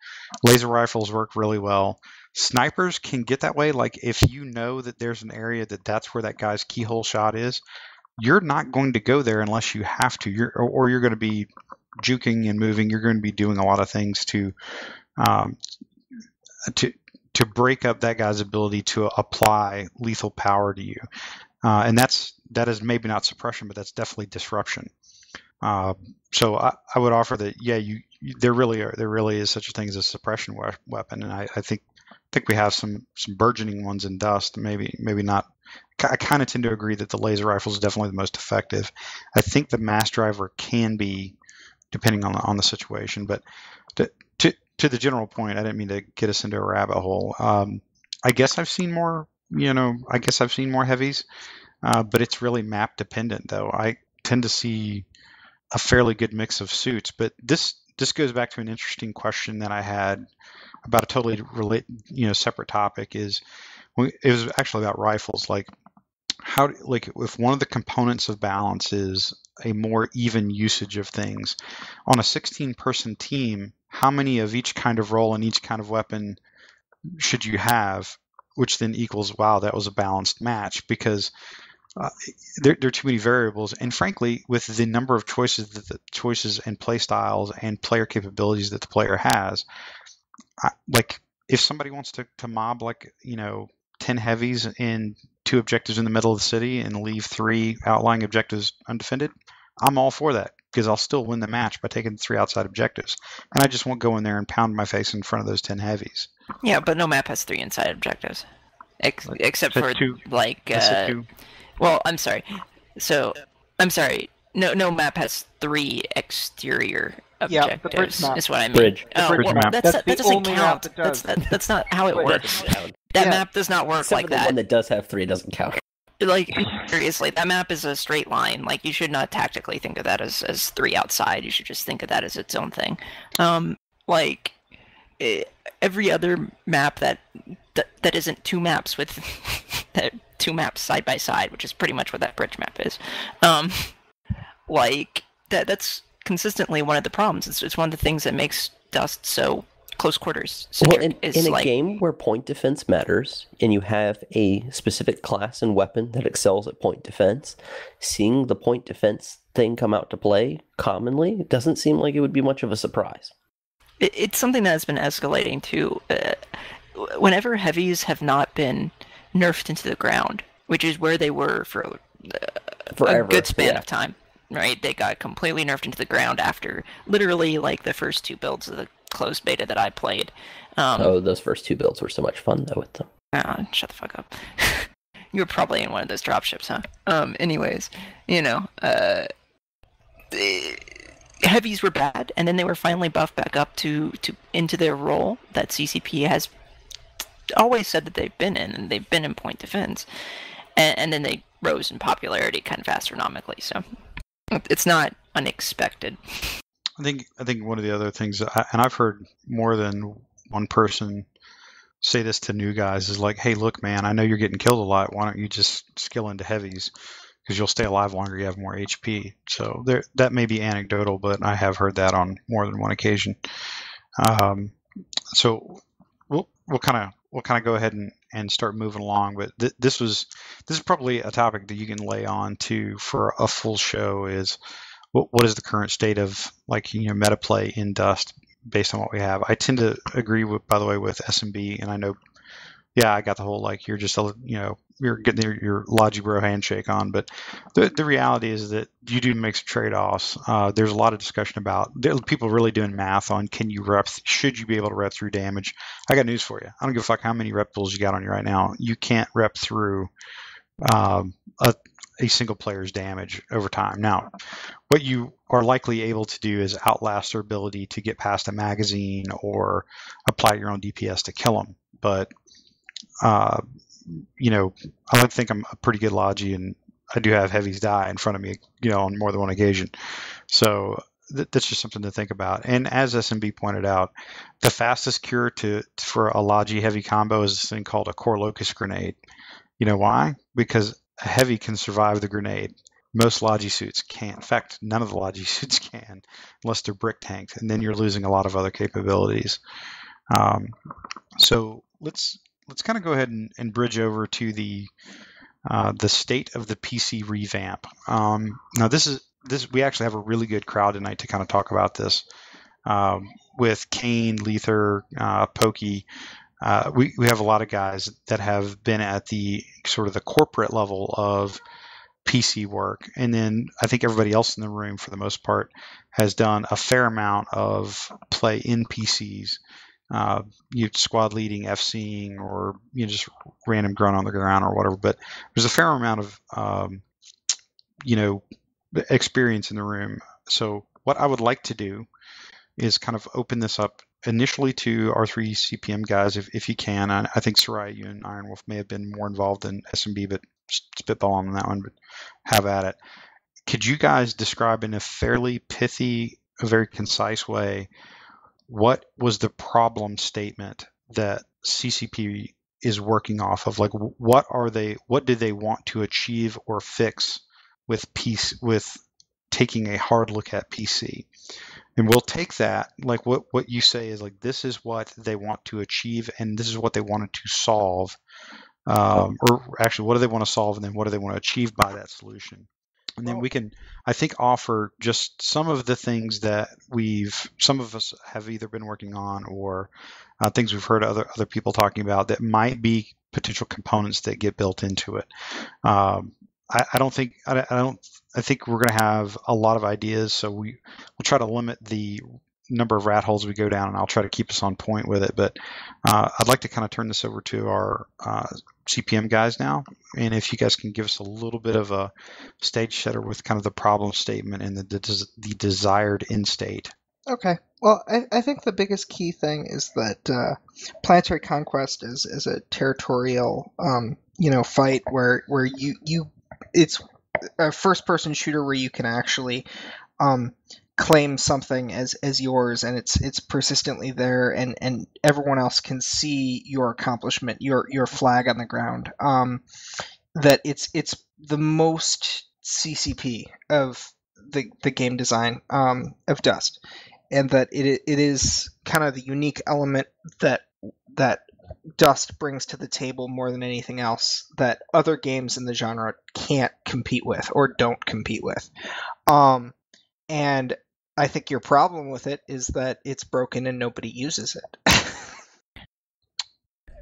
[SPEAKER 1] Laser rifles work really well. Snipers can get that way. Like if you know that there's an area that's where that guy's keyhole shot is, you're not going to go there unless you have to. Or you're going to be juking and moving. You're going to be doing a lot of things um, to break up that guy's ability to apply lethal power to you. And that is maybe not suppression, but that's definitely disruption. So I would offer that, yeah, there really is such a thing as a suppression weapon, and I think we have some burgeoning ones in Dust. Maybe not. I kind of tend to agree that the laser rifle is definitely the most effective. I think the mass driver can be, depending on the situation. But to the general point, I didn't mean to get us into a rabbit hole. I guess I've seen more. I guess I've seen more heavies, but it's really map dependent, though. I tend to see a fairly good mix of suits. But this goes back to an interesting question that I had about a totally separate topic. It was actually about rifles. Like if one of the components of balance is a more even usage of things on a 16-person team, how many of each kind of role and each kind of weapon should you have, which then equals, wow, that was a balanced match? Because there are too many variables, and frankly, with the number of choices and play styles and player capabilities that the player has, like if somebody wants to mob 10 heavies in 2 objectives in the middle of the city and leave 3 outlying objectives undefended, I'm all for that, because I'll still win the match by taking 3 outside objectives, and I just won't go in there and pound my face in front of those 10 heavies.
[SPEAKER 4] Yeah, but no map has 3 inside objectives, except for
[SPEAKER 1] 2.
[SPEAKER 4] like. Well, I'm sorry. So, I'm sorry. No map has 3 exterior objectives.
[SPEAKER 9] the bridge map.
[SPEAKER 4] Is what I mean.
[SPEAKER 8] Bridge.
[SPEAKER 4] Oh,
[SPEAKER 1] bridge
[SPEAKER 4] well,
[SPEAKER 1] map.
[SPEAKER 4] that
[SPEAKER 9] That's the
[SPEAKER 4] doesn't
[SPEAKER 9] only
[SPEAKER 4] count.
[SPEAKER 9] map that does.
[SPEAKER 4] That's not how it works. That
[SPEAKER 9] Yeah.
[SPEAKER 4] map does not work
[SPEAKER 8] Except
[SPEAKER 4] like
[SPEAKER 8] for the
[SPEAKER 4] that.
[SPEAKER 8] one that does have 3 doesn't count.
[SPEAKER 4] Like, seriously, that map is a straight line. Like, you should not tactically think of that as 3 outside. You should just think of that as its own thing. Every other map that isn't 2 maps with 2 maps side by side, which is pretty much what that bridge map is. That's consistently one of the problems. It's one of the things that makes Dust so close quarters centric.
[SPEAKER 8] Well, in a game where point defense matters, and you have a specific class and weapon that excels at point defense, seeing the point defense thing come out to play commonly doesn't seem like it would be much of a surprise.
[SPEAKER 4] It's something that has been escalating too. Whenever heavies have not been nerfed into the ground, which is where they were for
[SPEAKER 8] Forever,
[SPEAKER 4] a good span
[SPEAKER 8] yeah.
[SPEAKER 4] of time, right? They got completely nerfed into the ground after literally like the first 2 builds of the closed beta that I played.
[SPEAKER 8] Those first 2 builds were so much fun, though, with them.
[SPEAKER 4] Shut the fuck up. You were probably in one of those dropships, huh? Anyways, heavies were bad, and then they were finally buffed back up to into their role that CCP has always said that they've been in, and they've been in point defense, and then they rose in popularity kind of astronomically. So it's not unexpected.
[SPEAKER 1] I think one of the other things, and I've heard more than one person say this to new guys, is like, hey, look, man, I know you're getting killed a lot. Why don't you just skill into heavies? Because you'll stay alive longer, you have more HP. So that may be anecdotal, but I have heard that on more than one occasion. So we'll kind of go ahead and start moving along. But this is probably a topic that you can lay on to for a full show. Is what is the current state of meta play in Dust based on what we have? I tend to agree by the way, with SMB, and I know, yeah, I got the whole you're just you're getting your Logi Bro handshake on, but the reality is that you do make some trade-offs. There's a lot of discussion about people really doing math on should you be able to rep through damage. I got news for you. I don't give a fuck how many rep pools you got on you right now. You can't rep through a single player's damage over time. Now, what you are likely able to do is outlast their ability to get past a magazine or apply your own DPS to kill them. But I like to think I'm a pretty good Logi, and I do have heavies die in front of me, on more than one occasion. So that's just something to think about. And as SMB pointed out, the fastest cure for a Logi heavy combo is this thing called a core locus grenade. You know why? Because a heavy can survive the grenade. Most Logi suits can't. In fact, none of the Logi suits can, unless they're brick tanked, and then you're losing a lot of other capabilities. So let's kind of go ahead and bridge over to the state of the PC revamp. Now this we actually have a really good crowd tonight to kind of talk about this with Kane, Leither, Pokey. We have a lot of guys that have been at the sort of the corporate level of PC work, and then I think everybody else in the room, for the most part, has done a fair amount of play in PCs. You squad leading, FCing, or just random grunt on the ground or whatever. But there's a fair amount of experience in the room. So what I would like to do is kind of open this up initially to our three CPM guys, if you can. I think Soraya, you and Iron Wolf may have been more involved than SMB, but spitball on that one, but have at it. Could you guys describe in a fairly pithy, a very concise way, what was the problem statement that CCP is working off of? Like, what did they want to achieve or fix with taking a hard look at PC? And we'll take that, like what you say is like, this is what they want to achieve, and this is what they wanted to solve. Or actually, what do they want to solve, and then what do they want to achieve by that solution? And then we can, I think, offer just some of the things that some of us have either been working on, or things we've heard other people talking about that might be potential components that get built into it. I think we're going to have a lot of ideas, so we'll try to limit the number of rat holes we go down, and I'll try to keep us on point with it. But I'd like to kind of turn this over to our CPM guys now, and if you guys can give us a little bit of a stage setter with kind of the problem statement and the desired end state.
[SPEAKER 7] Okay. Well, I think the biggest key thing is that Planetary Conquest is a territorial fight where you it's a first-person shooter where you can actually claim something as yours, and it's persistently there, and everyone else can see your accomplishment, your flag on the ground. That it's the most CCP of the game design of Dust, and that it is kind of the unique element that Dust brings to the table more than anything else that other games in the genre can't compete with or don't compete with. And I think your problem with it is that it's broken and nobody uses it.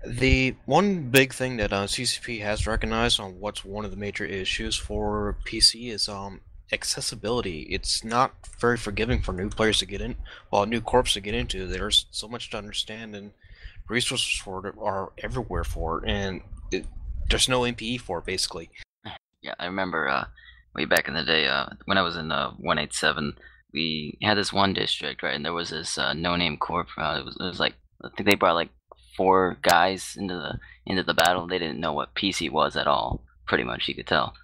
[SPEAKER 3] The one big thing that CCP has recognized on what's one of the major issues for PC is accessibility. It's not very forgiving for new players to get in, new corps to get into. There's so much to understand, and resources for it are everywhere for it, and there's no MPE for it, basically.
[SPEAKER 2] Yeah, I remember way back in the day when I was in 187, we had this one district, right, and there was this no-name corp. It was like, I think they brought like 4 guys into the battle. They didn't know what PC was at all, pretty much, you could tell.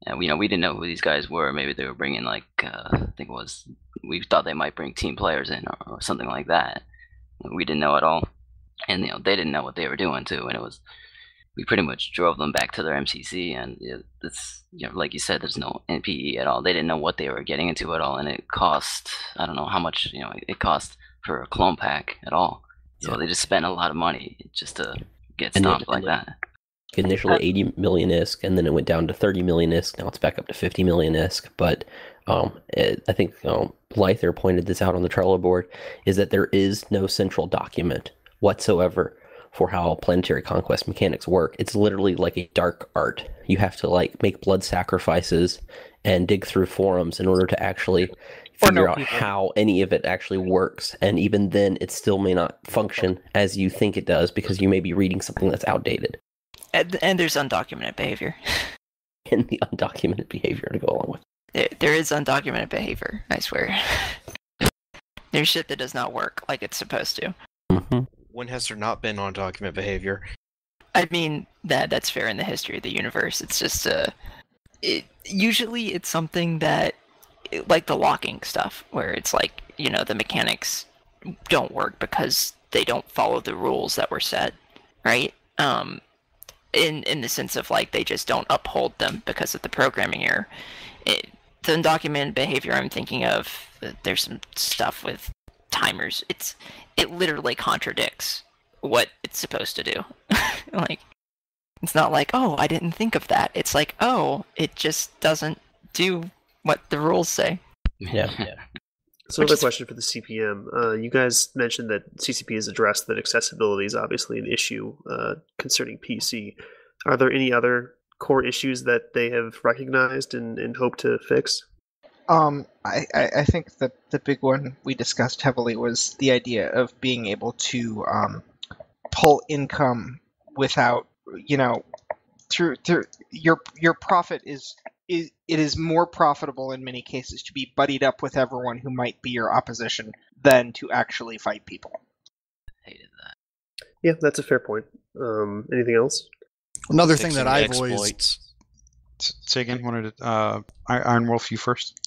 [SPEAKER 2] And we didn't know who these guys were. Maybe they were bringing like I think it was, we thought they might bring team players in or something like that. We didn't know at all, and they didn't know what they were doing too. And we pretty much drove them back to their MCC, and it's like you said, there's no NPE at all. They didn't know what they were getting into at all, and it cost, I don't know how much it cost for a clone pack at all. So they just spent a lot of money just to get stomped like that.
[SPEAKER 8] Initially 80 million ISK, and then it went down to 30 million ISK. Now it's back up to 50 million ISK. But I think Leither pointed this out on the Trello board, is that there is no central document whatsoever for how Planetary Conquest mechanics work. It's literally like a dark art. You have to like make blood sacrifices and dig through forums in order to actually figure out how any of it actually works. And even then, it still may not function as you think it does, because you may be reading something that's outdated.
[SPEAKER 4] And there's undocumented behavior.
[SPEAKER 8] And the undocumented behavior to go along with
[SPEAKER 4] it. There is undocumented behavior, I swear. There's shit that does not work like it's supposed to.
[SPEAKER 8] Mm-hmm.
[SPEAKER 3] When has there not been undocumented behavior?
[SPEAKER 4] I mean, that's fair in the history of the universe. It's just usually it's something that like the locking stuff, where it's like, the mechanics don't work because they don't follow the rules that were set, right? In the sense of like they just don't uphold them because of the programming error. The undocumented behavior I'm thinking of, there's some stuff with timers. It literally contradicts what it's supposed to do. Like, it's not like, oh, I didn't think of that. It's like, oh, it just doesn't do what the rules say.
[SPEAKER 8] Yeah.
[SPEAKER 5] So another question for the CPM. You guys mentioned that CCP has addressed that accessibility is obviously an issue concerning PC. Are there any other core issues that they have recognized and hope to fix?
[SPEAKER 7] I think the big one we discussed heavily was the idea of being able to pull income without, through your profit it is more profitable in many cases to be buddied up with everyone who might be your opposition than to actually fight people.
[SPEAKER 2] Hated that.
[SPEAKER 5] Yeah, that's a fair point. Anything else?
[SPEAKER 6] Another thing
[SPEAKER 9] Fixing
[SPEAKER 6] that I've
[SPEAKER 9] exploits.
[SPEAKER 6] always
[SPEAKER 1] Say again. Wanted to, Iron Wolf, you first.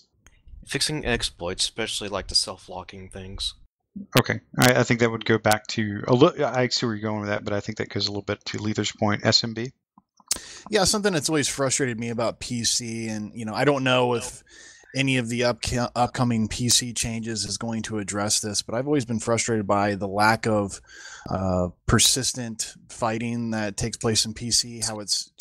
[SPEAKER 9] Fixing exploits, especially like the self-locking things.
[SPEAKER 1] Okay, I think that would go back to a little. I see where you're going with that, but I think that goes a little bit to Leither's point. SMB.
[SPEAKER 6] Yeah, something that's always frustrated me about PC, and I don't know if any of the upcoming PC changes is going to address this, but I've always been frustrated by the lack of persistent fighting that takes place in PC. How it's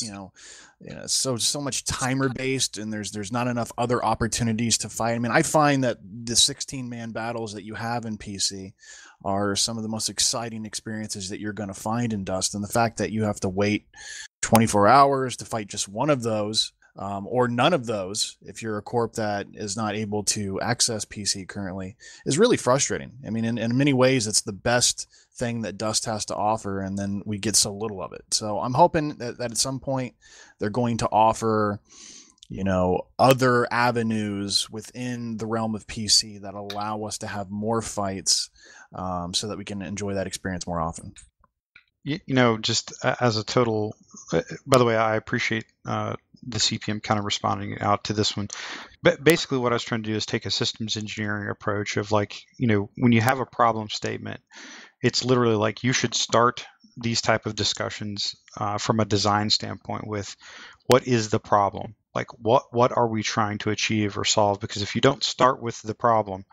[SPEAKER 6] so much timer based, and there's not enough other opportunities to fight. I mean, I find that the 16-man battles that you have in PC are some of the most exciting experiences that you're going to find in Dust, and the fact that you have to wait 24 hours to fight just one of those, or none of those, if you're a corp that is not able to access PC currently, is really frustrating. I mean, in many ways, it's the best thing that Dust has to offer, and then we get so little of it. So I'm hoping that at some point they're going to offer, other avenues within the realm of PC that allow us to have more fights, so that we can enjoy that experience more often.
[SPEAKER 1] Just as a total, by the way, I appreciate the CPM kind of responding out to this one. But basically what I was trying to do is take a systems engineering approach of like, when you have a problem statement, it's literally like you should start these type of discussions from a design standpoint with what is the problem? Like what are we trying to achieve or solve? Because if you don't start with the problem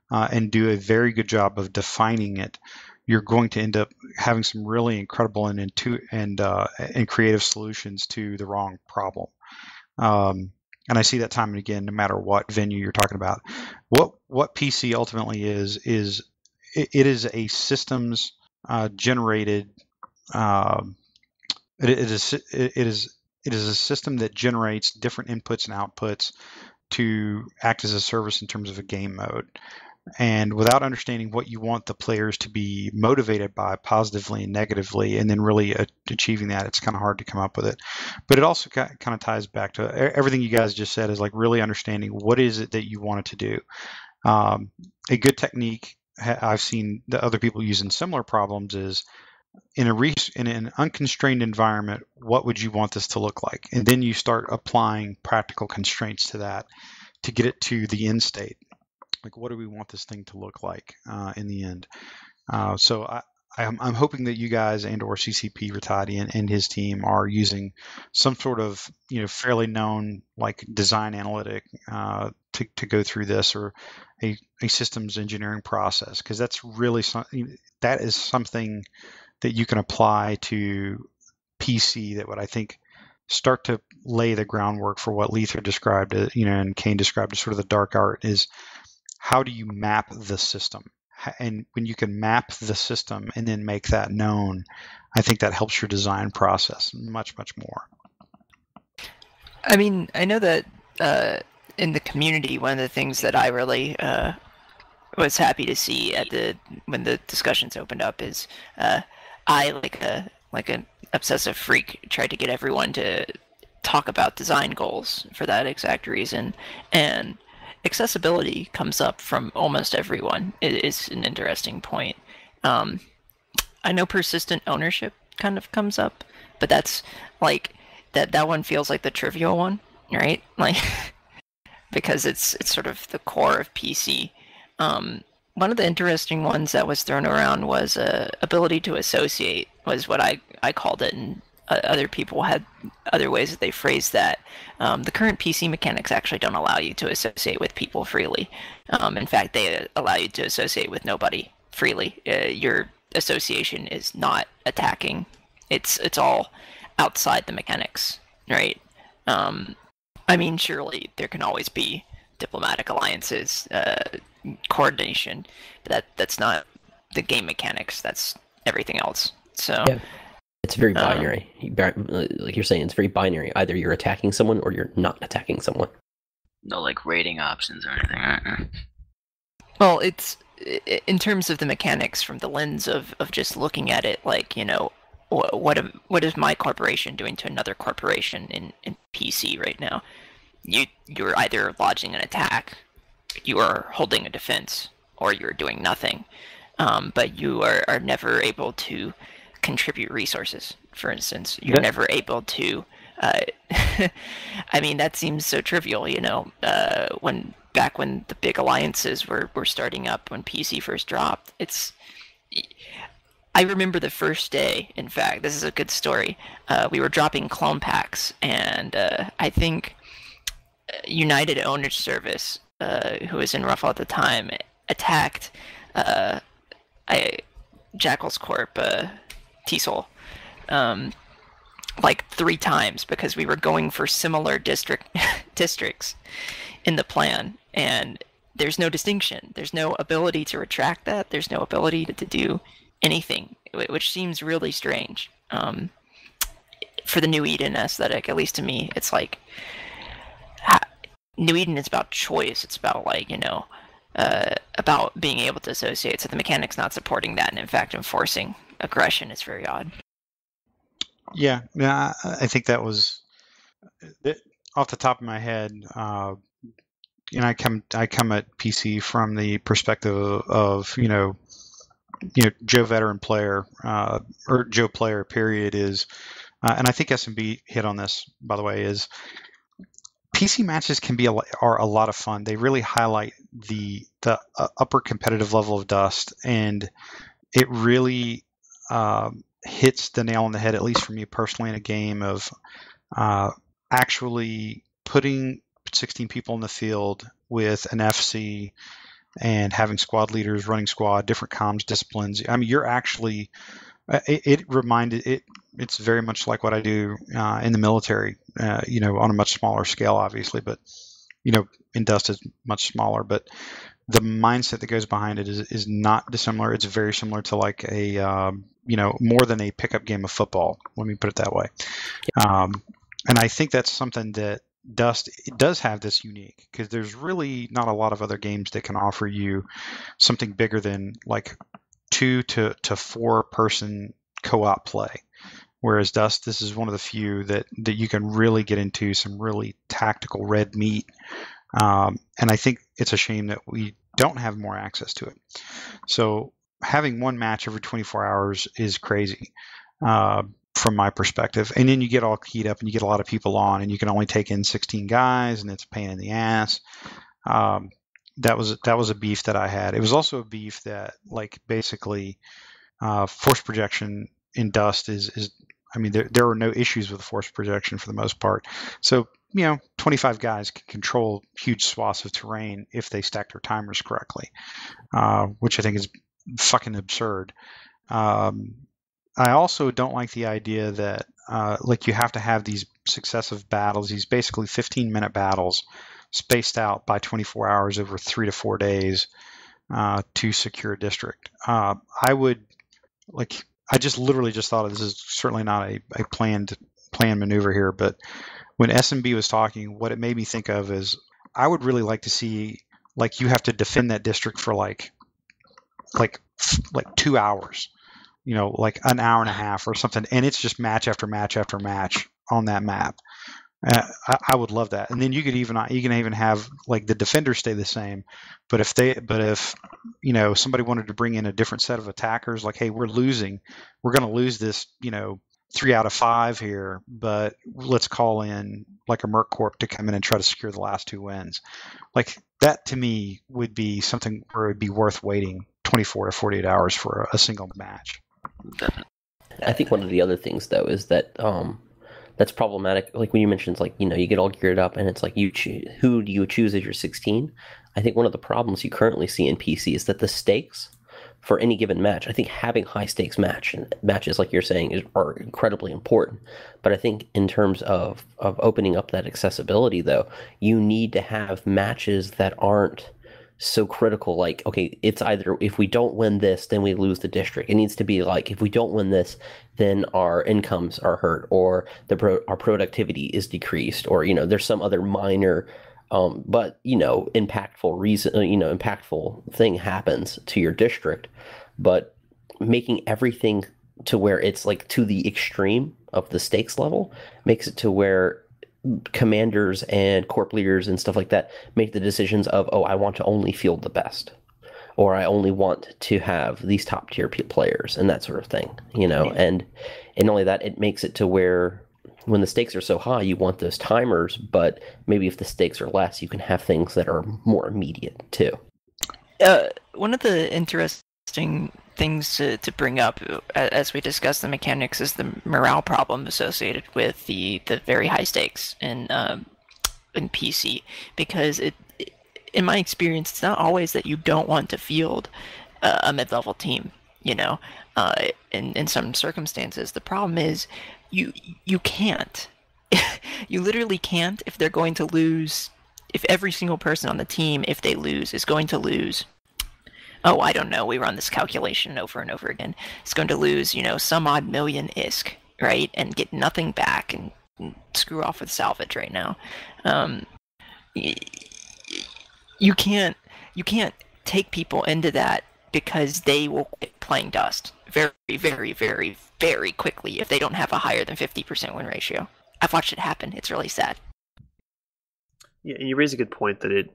[SPEAKER 1] and do a very good job of defining it, you're going to end up having some really incredible and creative solutions to the wrong problem. And I see that time and again, no matter what venue you're talking about. What PC ultimately is it is a systems generated. It is a system that generates different inputs and outputs to act as a service in terms of a game mode. And without understanding what you want the players to be motivated by positively and negatively, and then really achieving that, it's kind of hard to come up with it. But it also kind of ties back to everything you guys just said, is like really understanding what is it that you want it to do. A good technique I've seen that other people use in similar problems is in an unconstrained environment, what would you want this to look like? And then you start applying practical constraints to that to get it to the end state. Like, what do we want this thing to look like in the end? So I'm hoping that you guys and/or CCP Ratati and his team are using some sort of fairly known like design analytic to go through this, or a systems engineering process, because that's really that is something that you can apply to PC that would, I think, start to lay the groundwork for what Leither described, and Kane described as sort of the dark art, is how do you map the system? And when you can map the system and then make that known, I think that helps your design process much, much more.
[SPEAKER 4] I mean, I know that in the community, one of the things that I really was happy to see when the discussions opened up is I, like an obsessive freak, tried to get everyone to talk about design goals for that exact reason, and accessibility comes up from almost everyone. It is an interesting point. I know persistent ownership kind of comes up, but that's like that one feels like the trivial one, right? Like because it's sort of the core of PC. One of the interesting ones that was thrown around was ability to associate, was what I called it, and other people had other ways that they phrased that. The current PC mechanics actually don't allow you to associate with people freely. In fact, they allow you to associate with nobody freely. Your association is not attacking. It's all outside the mechanics, right? I mean, surely there can always be diplomatic alliances, coordination, but that's not the game mechanics. That's everything else. So
[SPEAKER 8] yeah. It's very binary. Like you're saying, it's very binary. Either you're attacking someone or you're not attacking someone.
[SPEAKER 2] No, like rating options or anything, right?
[SPEAKER 4] Well, it's in terms of the mechanics from the lens of just looking at it, like, you know, what is my corporation doing to another corporation in PC right now? You're either lodging an attack, you are holding a defense, or you're doing nothing. But you are never able to contribute resources, for instance. You're never able to I mean, that seems so trivial, you know, back when the big alliances were starting up, when PC first dropped. I remember the first day, in fact, this is a good story. We were dropping clone packs, and I think United Owners Service, who was in Ruffle at the time, attacked Jackal's Corp, TESOL, like 3 times, because we were going for similar districts in the plan, and there's no distinction. There's no ability to retract that. There's no ability to do anything, which seems really strange. For the New Eden aesthetic, at least to me, it's like New Eden is about choice. It's about, like, you know, about being able to associate. So the mechanic's not supporting that, and in fact enforcing aggression is very odd.
[SPEAKER 1] Yeah, I think that was off the top of my head. And I come at PC from the perspective of you know Joe veteran player or Joe player period is, and I think SMB hit on this, by the way, is PC matches are a lot of fun. They really highlight the upper competitive level of Dust, and it really hits the nail on the head, at least for me personally, in a game of actually putting 16 people in the field with an FC and having squad leaders running squad, different comms disciplines. I mean, you're actually it's very much like what I do in the military, you know, on a much smaller scale, obviously, but you know, in Dust is much smaller, but the mindset that goes behind it is not dissimilar. It's very similar to like a you know, more than a pickup game of football. Let me put it that way. And I think that's something that Dust does have this unique, because there's really not a lot of other games that can offer you something bigger than like 2 to 4 person co-op play. Whereas Dust, this is one of the few that you can really get into some really tactical red meat. And I think it's a shame that we don't have more access to it. So having one match every 24 hours is crazy from my perspective. And then you get all keyed up and you get a lot of people on, and you can only take in 16 guys, and it's a pain in the ass. That was a beef that I had. It was also a beef that, like, basically force projection in Dust is I mean, there are no issues with force projection for the most part. So, you know, 25 guys can control huge swaths of terrain if they stack their timers correctly, which I think is fucking absurd. I also don't like the idea that like you have to have these successive battles, these basically 15-minute battles spaced out by 24 hours over 3 to 4 days to secure a district. I just literally just thought of this. Is certainly not a planned maneuver here, but when SMB was talking, what it made me think of is I would really like to see, like, you have to defend that district for like 2 hours, you know, like an hour and a half or something, and it's just match after match after match on that map. I would love that. And then you can even have like the defenders stay the same, but if you know, somebody wanted to bring in a different set of attackers, like, hey, we're going to lose this, you know, 3 out of 5 here, but let's call in like a Merc Corp to come in and try to secure the last 2 wins. Like that to me would be something where it'd be worth waiting 24 to 48 hours for a single match.
[SPEAKER 2] Definitely.
[SPEAKER 8] I think one of the other things though is that that's problematic. Like when you mentioned, like, you know, you get all geared up and it's like who do you choose as your 16? I think one of the problems you currently see in PC is that the stakes for any given match, I think having high stakes matches, like you're saying, are incredibly important. But I think in terms of opening up that accessibility, though, you need to have matches that aren't so critical. Like, okay, it's either if we don't win this, then we lose the district. It needs to be like, if we don't win this, then our incomes are hurt, or our productivity is decreased, or, you know, there's some other minor but, you know, impactful thing happens to your district. But making everything to where it's like to the extreme of the stakes level makes it to where commanders and corp leaders and stuff like that make the decisions of, oh, I want to only field the best, or I only want to have these top tier players and that sort of thing, you know. And only that, it makes it to where when the stakes are so high, you want those timers, but maybe if the stakes are less, you can have things that are more immediate too.
[SPEAKER 4] One of the interesting things to bring up as we discuss the mechanics is the morale problem associated with the very high stakes in PC, because in my experience, it's not always that you don't want to field a mid-level team, you know. In some circumstances, the problem is you can't. You literally can't if they're going to lose. If every single person on the team, if they lose, is going to lose. Oh, I don't know. We run this calculation over and over again. It's going to lose, you know, some odd million ISK, right, and get nothing back and screw off with salvage right now. You can't take people into that, because they will quit playing Dust very, very, very, very quickly if they don't have a higher than 50% win ratio. I've watched it happen. It's really sad.
[SPEAKER 5] Yeah, and you raise a good point that it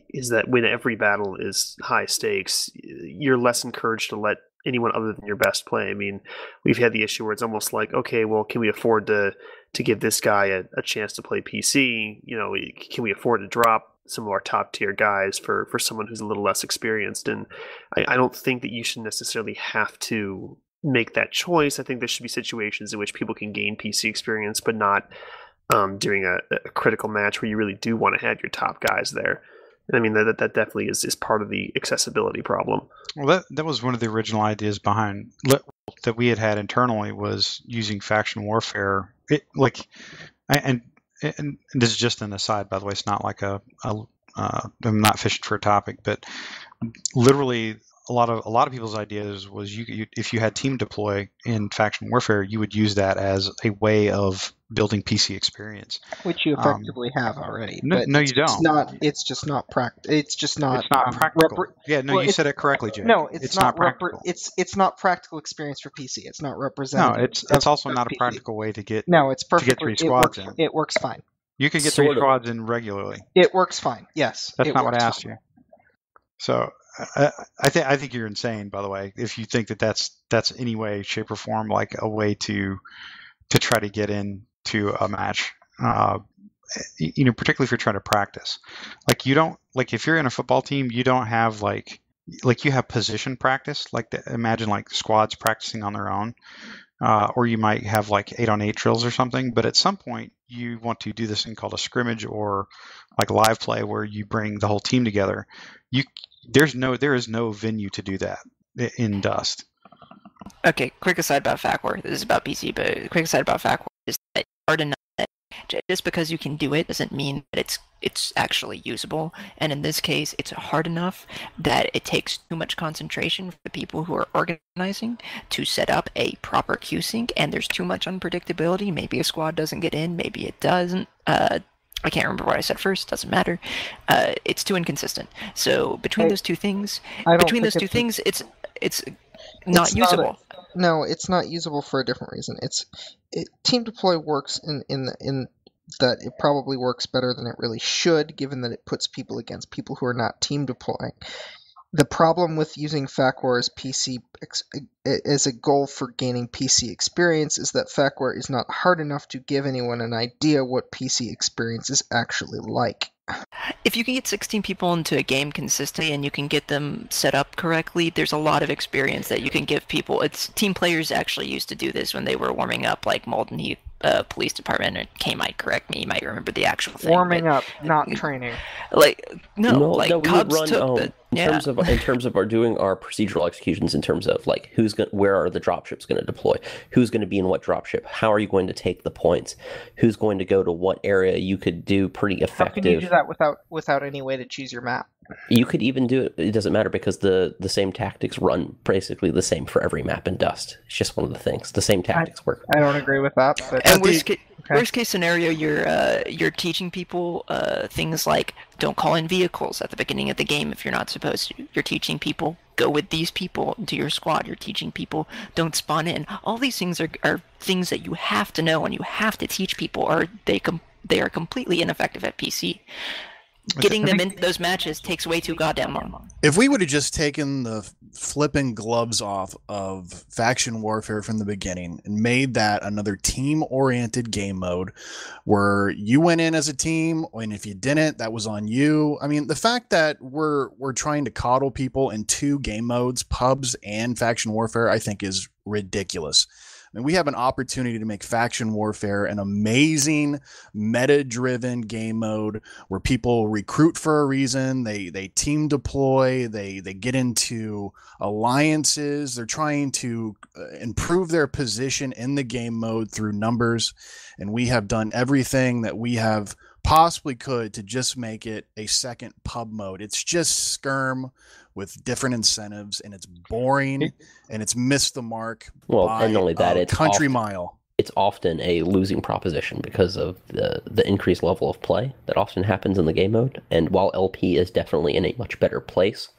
[SPEAKER 5] is that when every battle is high stakes, you're less encouraged to let anyone other than your best play. I mean, we've had the issue where it's almost like, okay, well, can we afford to give this guy a chance to play PC? You know, can we afford to drop some of our top tier guys for someone who's a little less experienced? And I don't think that you should necessarily have to make that choice. I think there should be situations in which people can gain PC experience, but not during a critical match where you really do want to have your top guys there. And I mean, that definitely is part of the accessibility problem.
[SPEAKER 1] Well, that was one of the original ideas behind that we had internally, was using faction warfare. And this is just an aside, by the way. It's not like I'm not fishing for a topic, but literally a lot of people's ideas was you if you had team deploy in faction warfare, you would use that as a way of building PC experience,
[SPEAKER 7] which you effectively have already.
[SPEAKER 1] No, you don't.
[SPEAKER 7] It's just not practical. It's just not.
[SPEAKER 1] It's not practical. You said it correctly, Jay.
[SPEAKER 7] No, it's not
[SPEAKER 1] practical.
[SPEAKER 7] It's not practical experience for PC. It's not representative.
[SPEAKER 1] No, it's also not a practical way to get.
[SPEAKER 7] No, it's perfect.
[SPEAKER 1] To get 3 squads in.
[SPEAKER 7] It works fine.
[SPEAKER 1] You can get 3 squads in regularly.
[SPEAKER 7] It works fine. Yes.
[SPEAKER 1] That's not what I asked you. So I think you're insane, by the way, if you think that that's any way, shape, or form like a way to try to get into a match. You know, particularly if you're trying to practice. Like you don't, like if you're in a football team, you don't have like you have position practice. Like imagine like squads practicing on their own. Or you might have like 8-on-8 drills or something, but at some point you want to do this thing called a scrimmage or like live play where you bring the whole team together. There is no venue to do that in Dust.
[SPEAKER 4] Okay, quick aside about FAC War. This is about PC, but quick aside about FAC War is that it's hard enough that just because you can do it doesn't mean that it's actually usable. And in this case, it's hard enough that it takes too much concentration for the people who are organizing to set up a proper queue sync, and there's too much unpredictability. Maybe a squad doesn't get in, maybe it doesn't. I can't remember what I said first. Doesn't matter. It's too inconsistent. So between those two things, it's not usable.
[SPEAKER 7] No, it's not usable for a different reason. Team deploy works in that it probably works better than it really should, given that it puts people against people who are not team deploying. The problem with using FacWar as a goal for gaining PC experience is that FacWar is not hard enough to give anyone an idea what PC experience is actually like.
[SPEAKER 4] If you can get 16 people into a game consistently and you can get them set up correctly, there's a lot of experience that you can give people. Team players actually used to do this when they were warming up, like Malden Heath Police Department, and Kane might correct me, you might remember the actual thing.
[SPEAKER 10] Warming up, not training.
[SPEAKER 4] Cubs
[SPEAKER 8] we run
[SPEAKER 4] took the...
[SPEAKER 8] in terms of our doing our procedural executions, in terms of like where are the dropships going to deploy, who's going to be in what dropship, how are you going to take the points, who's going to go to what area. You could do pretty effective.
[SPEAKER 7] How can you do that without any way to choose your map?
[SPEAKER 8] You could even do it. It doesn't matter because the same tactics run basically the same for every map in Dust. It's just one of the things. The same tactics work.
[SPEAKER 7] I don't agree with that. But
[SPEAKER 4] and worst case scenario, you're teaching people things like don't call in vehicles at the beginning of the game if you're not supposed to. You're teaching people go with these people into your squad. You're teaching people don't spawn in. All these things are things that you have to know and you have to teach people, or they are completely ineffective at PC. Getting them into those matches takes way too goddamn long.
[SPEAKER 6] If we would have just taken the flipping gloves off of faction warfare from the beginning and made that another team-oriented game mode where you went in as a team, and if you didn't, that was on you. I mean, the fact that we're trying to coddle people in two game modes, pubs and faction warfare, I think is ridiculous. I mean, we have an opportunity to make faction warfare an amazing meta-driven game mode where people recruit for a reason. They team deploy. They get into alliances. They're trying to improve their position in the game mode through numbers. And we have done everything that we have possibly could to just make it a second pub mode. It's just skirm with different incentives, and it's boring, and it's missed the mark.
[SPEAKER 8] Well, and not only that, it's
[SPEAKER 6] mile.
[SPEAKER 8] It's often a losing proposition because of the increased level of play that often happens in the game mode. And while LP is definitely in a much better place,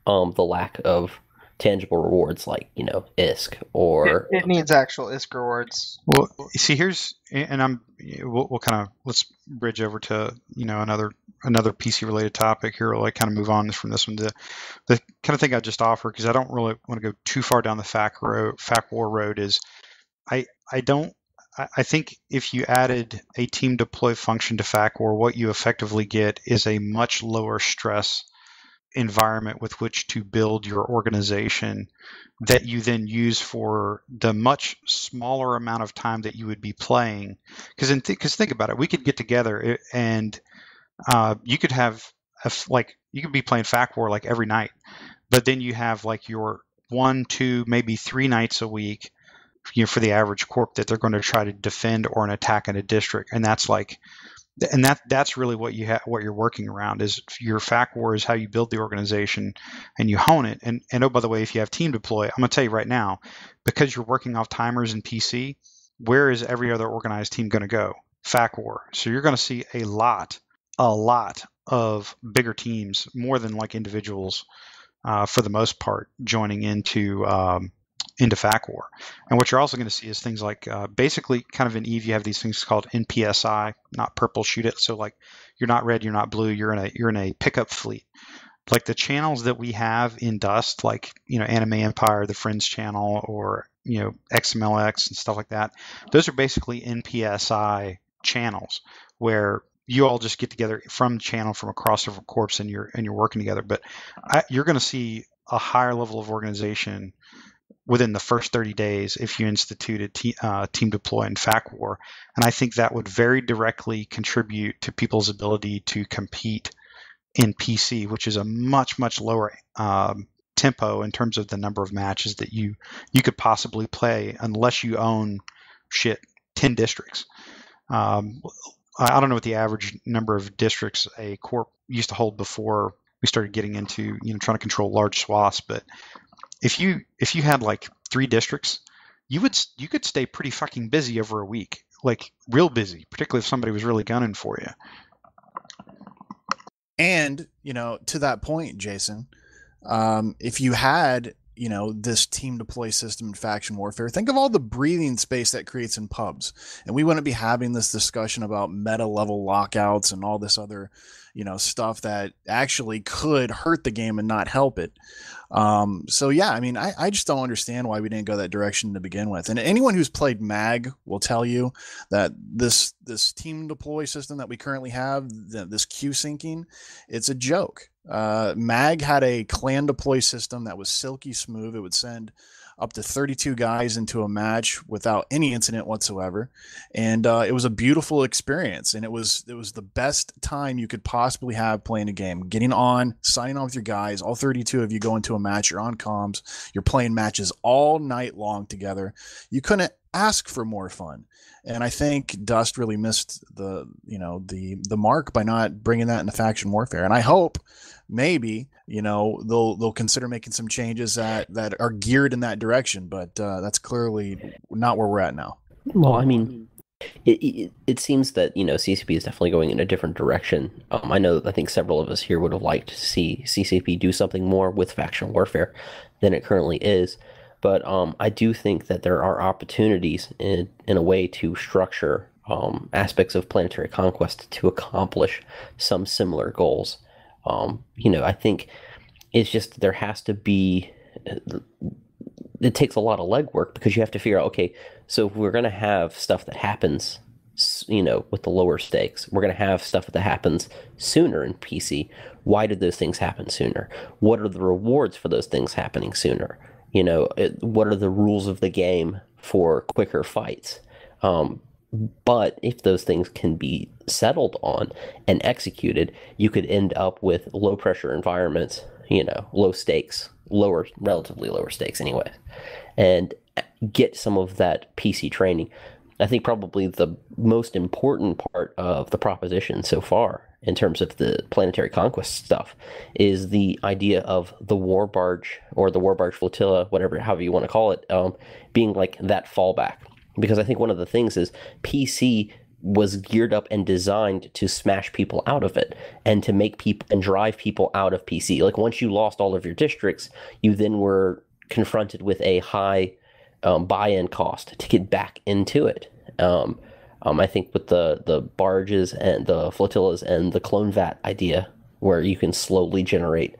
[SPEAKER 8] the lack of tangible rewards like ISK or
[SPEAKER 7] it needs actual ISK rewards.
[SPEAKER 1] Well, see, we'll kind of let's bridge over to another PC related topic here. We'll kind of move on from this one to the kind of thing I just offered, because I don't really want to go too far down the fact war road. Is I think if you added a team deploy function to fact war, what you effectively get is a much lower stress environment with which to build your organization that you then use for the much smaller amount of time that you would be playing. Because think about it, we could get together and you could have you could be playing fact war like every night, but then you have like your 1, 2, maybe 3 nights a week for the average corp that they're going to try to defend or an attack in a district, and that's really what you're working around. Is your fact war is how you build the organization and you hone it. And oh, by the way, if you have team deploy, I'm going to tell you right now, because you're working off timers in PC, where is every other organized team going to go? Fact war. So you're going to see a lot of bigger teams, more than like individuals, for the most part, joining into fact war. And what you're also going to see is things like basically kind of in EVE, you have these things called NPSI, not purple shoot it. So like you're not red, you're not blue, you're in a pickup fleet. Like the channels that we have in Dust, like Anime Empire, the Friends channel, or XMLX and stuff like that. Those are basically NPSI channels where you all just get together from the channel from across different corps and you're working together. But you're going to see a higher level of organization within the first 30 days if you instituted team deploy and fact war. And I think that would very directly contribute to people's ability to compete in PC, which is a much, much lower tempo in terms of the number of matches that you could possibly play unless you own 10 districts. I don't know what the average number of districts a corp used to hold before we started getting into trying to control large swaths, but if you had like 3 districts, you could stay pretty fucking busy over a week, like real busy, particularly if somebody was really gunning for you.
[SPEAKER 6] And to that point, Jason, if you had this team deploy system in faction warfare, think of all the breathing space that creates in pubs, and we wouldn't be having this discussion about meta level lockouts and all this other stuff that actually could hurt the game and not help it. So yeah, I mean, I just don't understand why we didn't go that direction to begin with. And anyone who's played MAG will tell you that this team deploy system that we currently have, this queue syncing, it's a joke. MAG had a clan deploy system that was silky smooth. It would send up to 32 guys into a match without any incident whatsoever, and it was a beautiful experience. And it was the best time you could possibly have playing a game. Getting on, signing on with your guys, all 32 of you go into a match. You're on comms. You're playing matches all night long together. You couldn't ask for more fun. And I think Dust really missed the mark by not bringing that into faction warfare. And I hope maybe they'll consider making some changes that are geared in that direction. But that's clearly not where we're at now.
[SPEAKER 8] Well, I mean, it seems that CCP is definitely going in a different direction. I think several of us here would have liked to see CCP do something more with faction warfare than it currently is. But I do think that there are opportunities in a way to structure aspects of planetary conquest to accomplish some similar goals. I think it's just there has to be. It takes a lot of legwork because you have to figure out, okay, so if we're going to have stuff that happens, with the lower stakes, we're going to have stuff that happens sooner in PC. Why did those things happen sooner? What are the rewards for those things happening sooner? What are the rules of the game for quicker fights? But if those things can be settled on and executed, you could end up with low pressure environments, low stakes, relatively lower stakes anyway, and get some of that PC training. I think probably the most important part of the proposition so far in terms of the planetary conquest stuff is the idea of the war barge or the war barge flotilla, however you want to call it, being like that fallback. Because I think one of the things is PC was geared up and designed to smash people out of it and to make people and drive people out of PC. Like once you lost all of your districts, you then were confronted with a high buy-in cost to get back into it. I think with the barges and the flotillas and the clone vat idea, where you can slowly generate,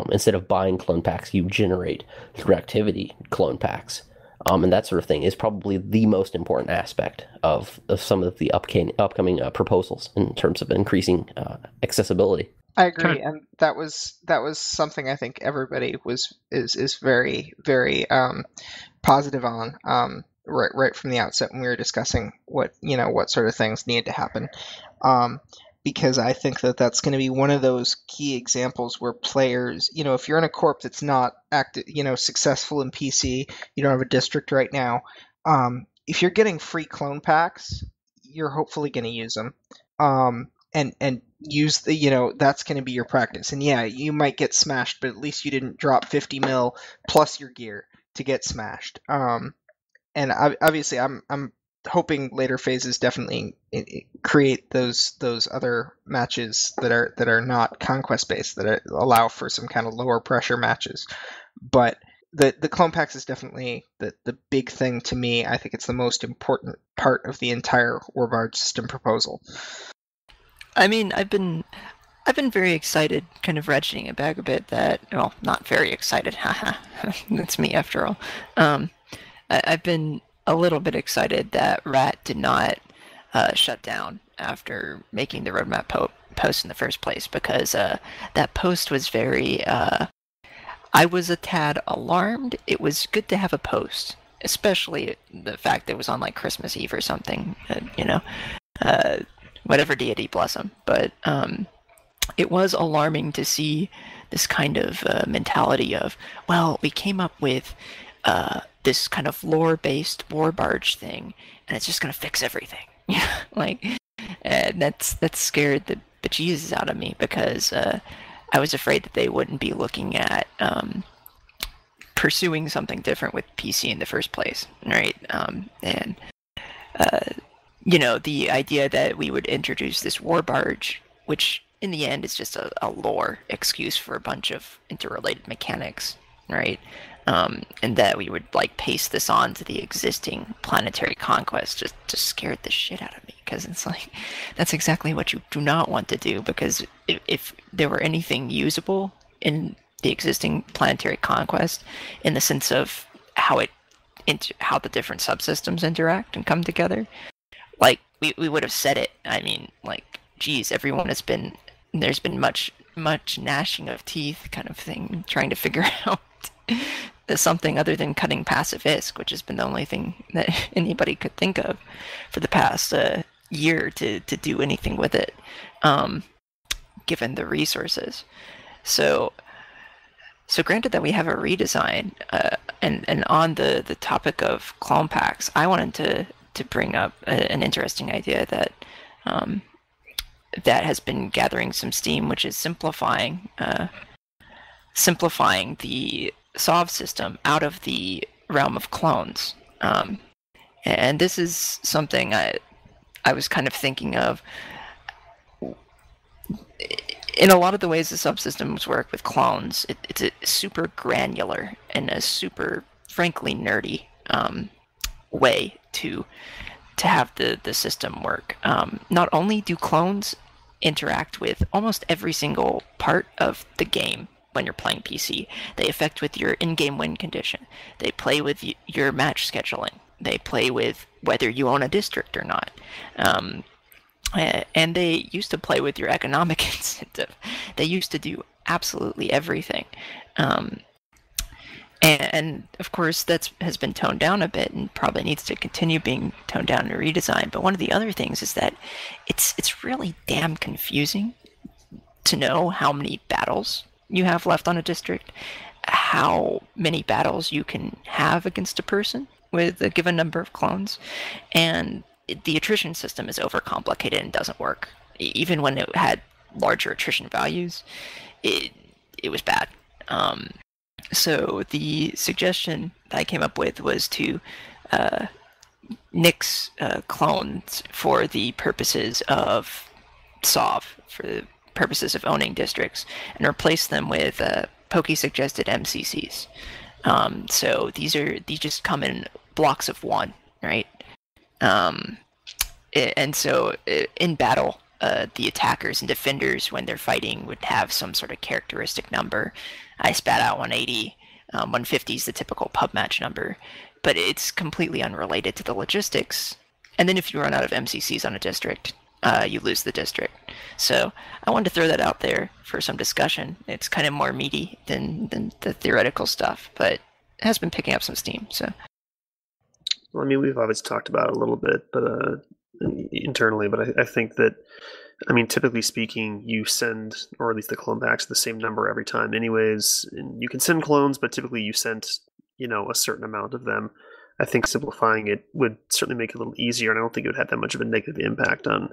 [SPEAKER 8] instead of buying clone packs, you generate through activity clone packs, and that sort of thing is probably the most important aspect of some of the upcoming proposals in terms of increasing accessibility.
[SPEAKER 7] I agree, and that was something I think everybody is very, very positive on. Right from the outset when we were discussing what sort of things need to happen, because I think that's going to be one of those key examples where players, if you're in a corp that's not active, successful in PC, you don't have a district right now, if you're getting free clone packs, you're hopefully going to use them, and use the that's going to be your practice. And yeah, you might get smashed, but at least you didn't drop 50 mil plus your gear to get smashed. And obviously, I'm hoping later phases definitely create those other matches that are not conquest based, that allow for some kind of lower pressure matches. But the clone packs is definitely the big thing to me. I think it's the most important part of the entire warbarge system proposal.
[SPEAKER 4] I mean, I've been very excited, kind of ratcheting it back a bit. Not very excited. Haha, that's me after all. I've been a little bit excited that Rat did not shut down after making the roadmap post in the first place, because that post was very... I was a tad alarmed. It was good to have a post, especially the fact that it was on like Christmas Eve or something, whatever deity bless him. But it was alarming to see this kind of mentality of, well, we came up with... this kind of lore-based war barge thing, and it's just gonna fix everything. And that's scared the bejesus out of me, because I was afraid that they wouldn't be looking at pursuing something different with PC in the first place, right? The idea that we would introduce this war barge, which in the end is just a lore excuse for a bunch of interrelated mechanics. right? And that we would like paste this on to the existing planetary conquest just scared the shit out of me, because it's like that's exactly what you do not want to do, because if there were anything usable in the existing planetary conquest in the sense of how the different subsystems interact and come together, like we would have said it. I mean, like, geez, there's been much gnashing of teeth kind of thing trying to figure out something other than cutting passive ISK, which has been the only thing that anybody could think of for the past year to do anything with it, given the resources. So granted that we have a redesign, and on the topic of clone packs, I wanted to bring up an interesting idea that that has been gathering some steam, which is simplifying the SOV system out of the realm of clones. And this is something I was kind of thinking of. In a lot of the ways the subsystems work with clones, it's a super granular and a super, frankly, nerdy way to have the system work. Not only do clones interact with almost every single part of the game when you're playing PC, they affect with your in-game win condition. They play with your match scheduling. They play with whether you own a district or not. And they used to play with your economic incentive. They used to do absolutely everything. And of course, that has been toned down a bit and probably needs to continue being toned down and redesigned. But one of the other things is that it's really damn confusing to know how many battles you have left on a district, how many battles you can have against a person with a given number of clones, and the attrition system is overcomplicated and doesn't work. Even when it had larger attrition values, it was bad. So the suggestion that I came up with was to nix clones for the purposes of SOV, for the purposes of owning districts, and replace them with Poke-suggested MCCs. So these just come in blocks of 1, right? And so in battle, the attackers and defenders, when they're fighting, would have some sort of characteristic number. I spat out 180. 150 is the typical pub match number, but it's completely unrelated to the logistics. And then if you run out of MCCs on a district, you lose the district. So I wanted to throw that out there for some discussion. It's kind of more meaty than the theoretical stuff, but it has been picking up some steam. So,
[SPEAKER 5] well, I mean, we've always talked about it a little bit, but internally. But I think that, I mean, typically speaking, you send, or at least the clone packs, the same number every time, anyways. And you can send clones, but typically you send, a certain amount of them. I think simplifying it would certainly make it a little easier, and I don't think it would have that much of a negative impact on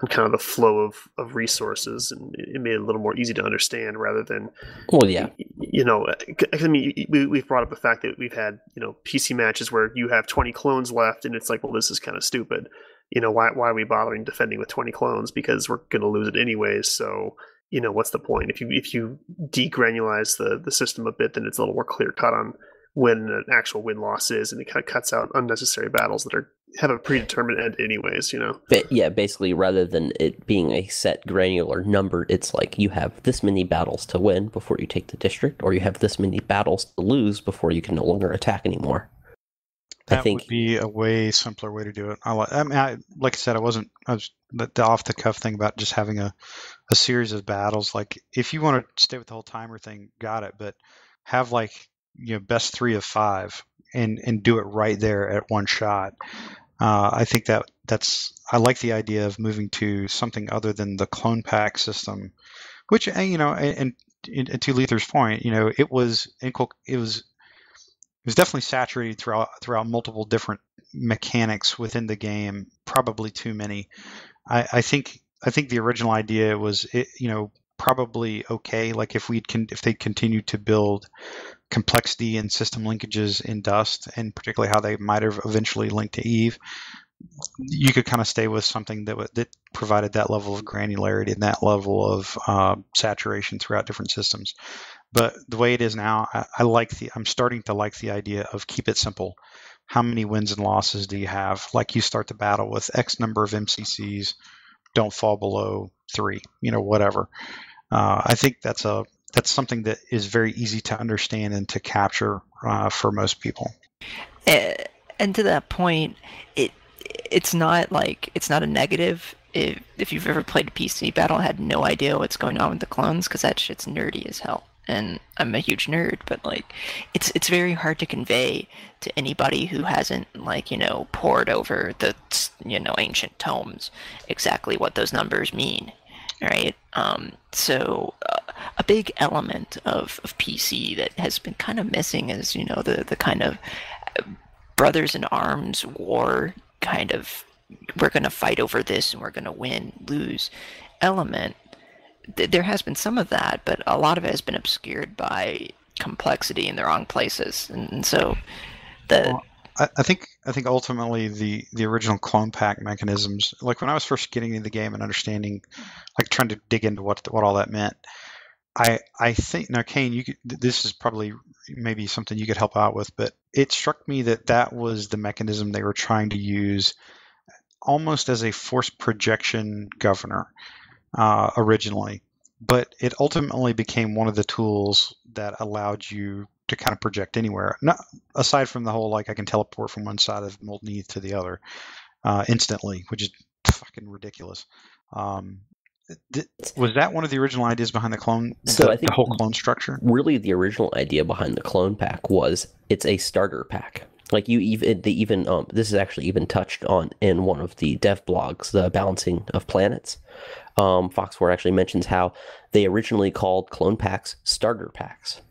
[SPEAKER 5] kind of the flow of resources, and it made it a little more easy to understand rather than,
[SPEAKER 8] well, yeah,
[SPEAKER 5] I mean, we've brought up the fact that we've had, PC matches where you have 20 clones left, and it's like, well, this is kind of stupid. Why are we bothering defending with 20 clones? Because we're going to lose it anyways. So, what's the point? If you degranulize the system a bit, then it's a little more clear cut on when an actual win-loss is, and it kind of cuts out unnecessary battles that have a predetermined end anyways,
[SPEAKER 8] But yeah, basically, rather than it being a set granular number, it's like you have this many battles to win before you take the district, or you have this many battles to lose before you can no longer attack anymore.
[SPEAKER 1] That would be a way simpler way to do it. Like I said, I was the off the cuff thing about just having a series of battles. Like, if you want to stay with the whole timer thing, got it. But have best 3 of 5 and do it right there at one shot. I think I like the idea of moving to something other than the clone pack system, which and to Leither's point, it was definitely saturated throughout multiple different mechanics within the game. Probably too many. I think the original idea was probably okay. Like if they continued to build complexity and system linkages in Dust, and particularly how they might have eventually linked to Eve, you could kind of stay with something that provided that level of granularity and that level of saturation throughout different systems. But the way it is now, I'm starting to like the idea of keep it simple. How many wins and losses do you have? Like, you start the battle with X number of MCCs, don't fall below 3, whatever. I think that's something that is very easy to understand and to capture for most people.
[SPEAKER 4] And to that point, it's not a negative. If you've ever played a PC battle and had no idea what's going on with the clones, because that shit's nerdy as hell. And I'm a huge nerd, but like, it's very hard to convey to anybody who hasn't pored over the ancient tomes exactly what those numbers mean, right? So a big element of PC that has been kind of missing is the kind of brothers in arms war kind of, we're going to fight over this and we're going to win, lose element. There has been some of that, but a lot of it has been obscured by complexity in the wrong places, and so
[SPEAKER 1] I think ultimately the original clone pack mechanisms, like when I was first getting into the game and understanding, like trying to dig into what all that meant, I think now, Kane, this is probably maybe something you could help out with, but it struck me that was the mechanism they were trying to use almost as a force projection governor. Originally, but it ultimately became one of the tools that allowed you to kind of project anywhere. Not aside from the whole, like, I can teleport from one side of Molten Eve to the other instantly, which is fucking ridiculous. Was that one of the original ideas behind the clone?
[SPEAKER 8] So I think
[SPEAKER 1] the whole clone structure.
[SPEAKER 8] Really, the original idea behind the clone pack was it's a starter pack. Like this is actually even touched on in one of the dev blogs, the balancing of planets. Fox4 actually mentions how they originally called clone packs starter packs.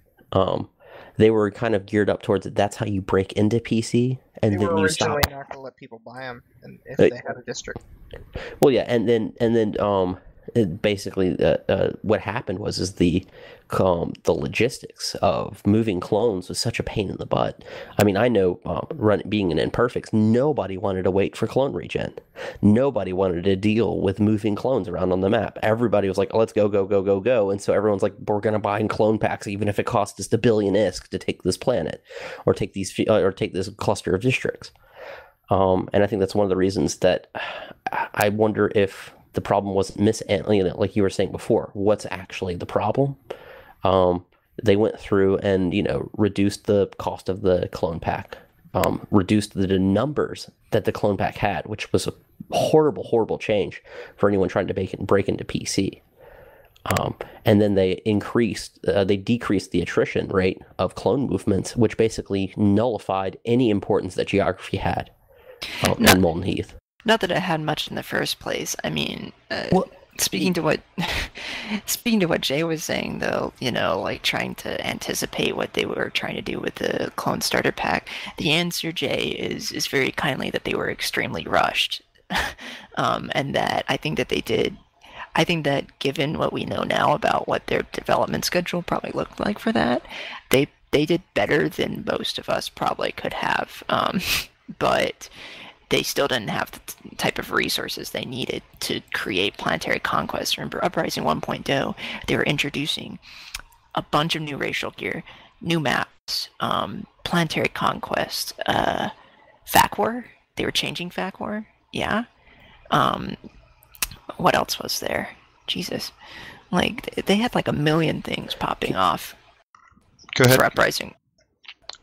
[SPEAKER 8] They were kind of geared up towards it. That's how you break into PC, and
[SPEAKER 7] They
[SPEAKER 8] then
[SPEAKER 7] were
[SPEAKER 8] you
[SPEAKER 7] originally
[SPEAKER 8] stop.
[SPEAKER 7] not going to let people buy them if they had a district.
[SPEAKER 8] Well, yeah, and then basically what happened was the logistics of moving clones was such a pain in the butt. I mean, I know being an Imperfects, nobody wanted to wait for clone regen. Nobody wanted to deal with moving clones around on the map. Everybody was like, oh, let's go. And so everyone's like, we're going to buy clone packs, even if it costs us 1 billion ISK to take this planet or take this cluster of districts. And I think that's one of the reasons that I wonder if the problem was like you were saying before, what's actually the problem? They went through and, reduced the cost of the clone pack, reduced the numbers that the clone pack had, which was a horrible, horrible change for anyone trying to break into PC. And then they decreased the attrition rate of clone movements, which basically nullified any importance that geography had in Molten Heath.
[SPEAKER 4] Not that it had much in the first place. I mean, speaking to what Jay was saying, though, like trying to anticipate what they were trying to do with the clone starter pack, the answer, Jay, is very kindly that they were extremely rushed, and that I think that they did. I think that given what we know now about what their development schedule probably looked like for that, they did better than most of us probably could have, but they still didn't have the type of resources they needed to create Planetary Conquest. Remember, Uprising 1.0, they were introducing a bunch of new racial gear, new maps, Planetary Conquest, FAC War. They were changing FAC War, yeah. What else was there? Jesus. Like, they had like 1 million things popping off.
[SPEAKER 1] Go ahead.
[SPEAKER 4] For Uprising.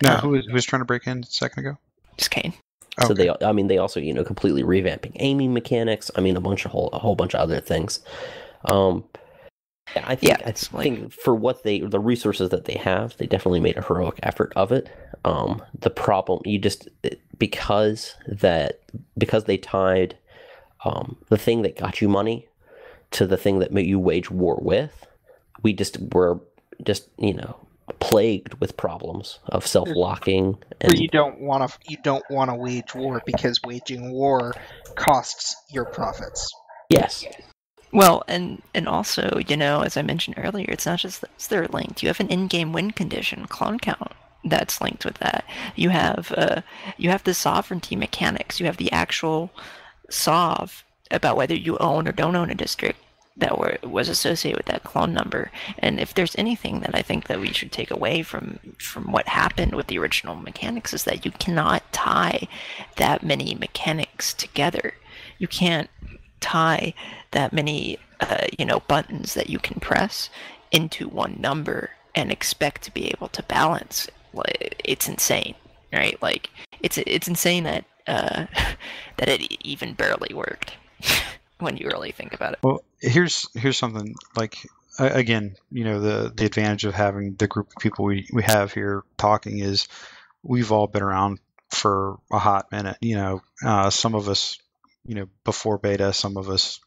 [SPEAKER 1] No, who was trying to break in a second ago?
[SPEAKER 4] Just Kane.
[SPEAKER 8] So they also, completely revamping aiming mechanics. I mean, a whole bunch of other things. I think for the resources that they have, they definitely made a heroic effort of it. The problem, because they tied the thing that got you money to the thing that you wage war with, we were plagued with problems of self-locking, and
[SPEAKER 7] you don't want to wage war because waging war costs your profits.
[SPEAKER 8] Yes.
[SPEAKER 4] Well, and also, as I mentioned earlier, it's not just that they're linked. You have an in-game win condition, clone count. that's linked with that. You have the sovereignty mechanics. You have the actual sov about whether you own or don't own a district that was associated with that clone number. And if there's anything that I think that we should take away from what happened with the original mechanics, is that you cannot tie that many mechanics together. You can't tie that many buttons that you can press into one number and expect to be able to balance. It's insane, right? Like it's insane that that it even barely worked when you really think about it.
[SPEAKER 1] Well, here's something like, again, the advantage of having the group of people we have here talking is we've all been around for a hot minute. Some of us, before beta, some of us,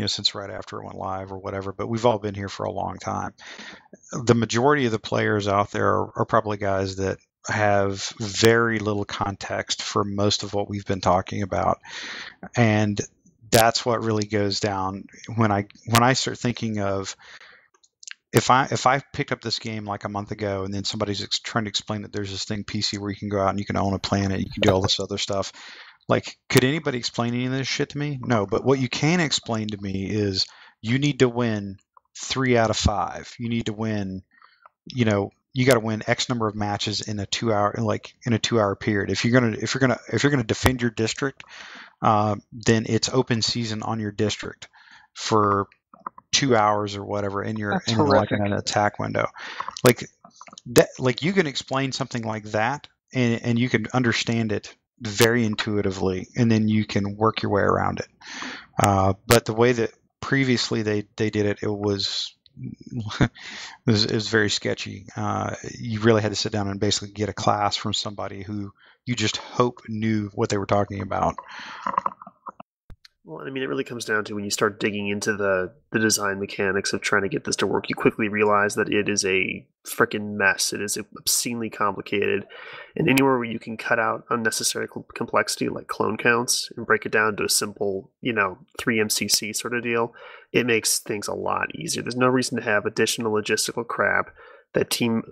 [SPEAKER 1] since right after it went live or whatever, but we've all been here for a long time. The majority of the players out there are probably guys that have very little context for most of what we've been talking about. And that's what really goes down when I start thinking of, if I picked up this game like a month ago and then somebody's trying to explain that there's this thing PC where you can go out and you can own a planet, you can do all this other stuff. Like, could anybody explain any of this shit to me? No, but what you can explain to me is you need to win 3 out of 5. You need to win, you got to win X number of matches in a 2-hour period. If you're gonna defend your district, then it's open season on your district for 2 hours or whatever in an attack window. Like that, like you can explain something like that and you can understand it very intuitively, and then you can work your way around it. But the way that previously they did it, it was very sketchy. You really had to sit down and basically get a class from somebody who you just hope knew what they were talking about.
[SPEAKER 5] Well, I mean, it really comes down to when you start digging into the design mechanics of trying to get this to work, you quickly realize that it is a freaking mess. It is obscenely complicated. And anywhere where you can cut out unnecessary complexity like clone counts and break it down to a simple, 3 MCC sort of deal, it makes things a lot easier. There's no reason to have additional logistical crap that team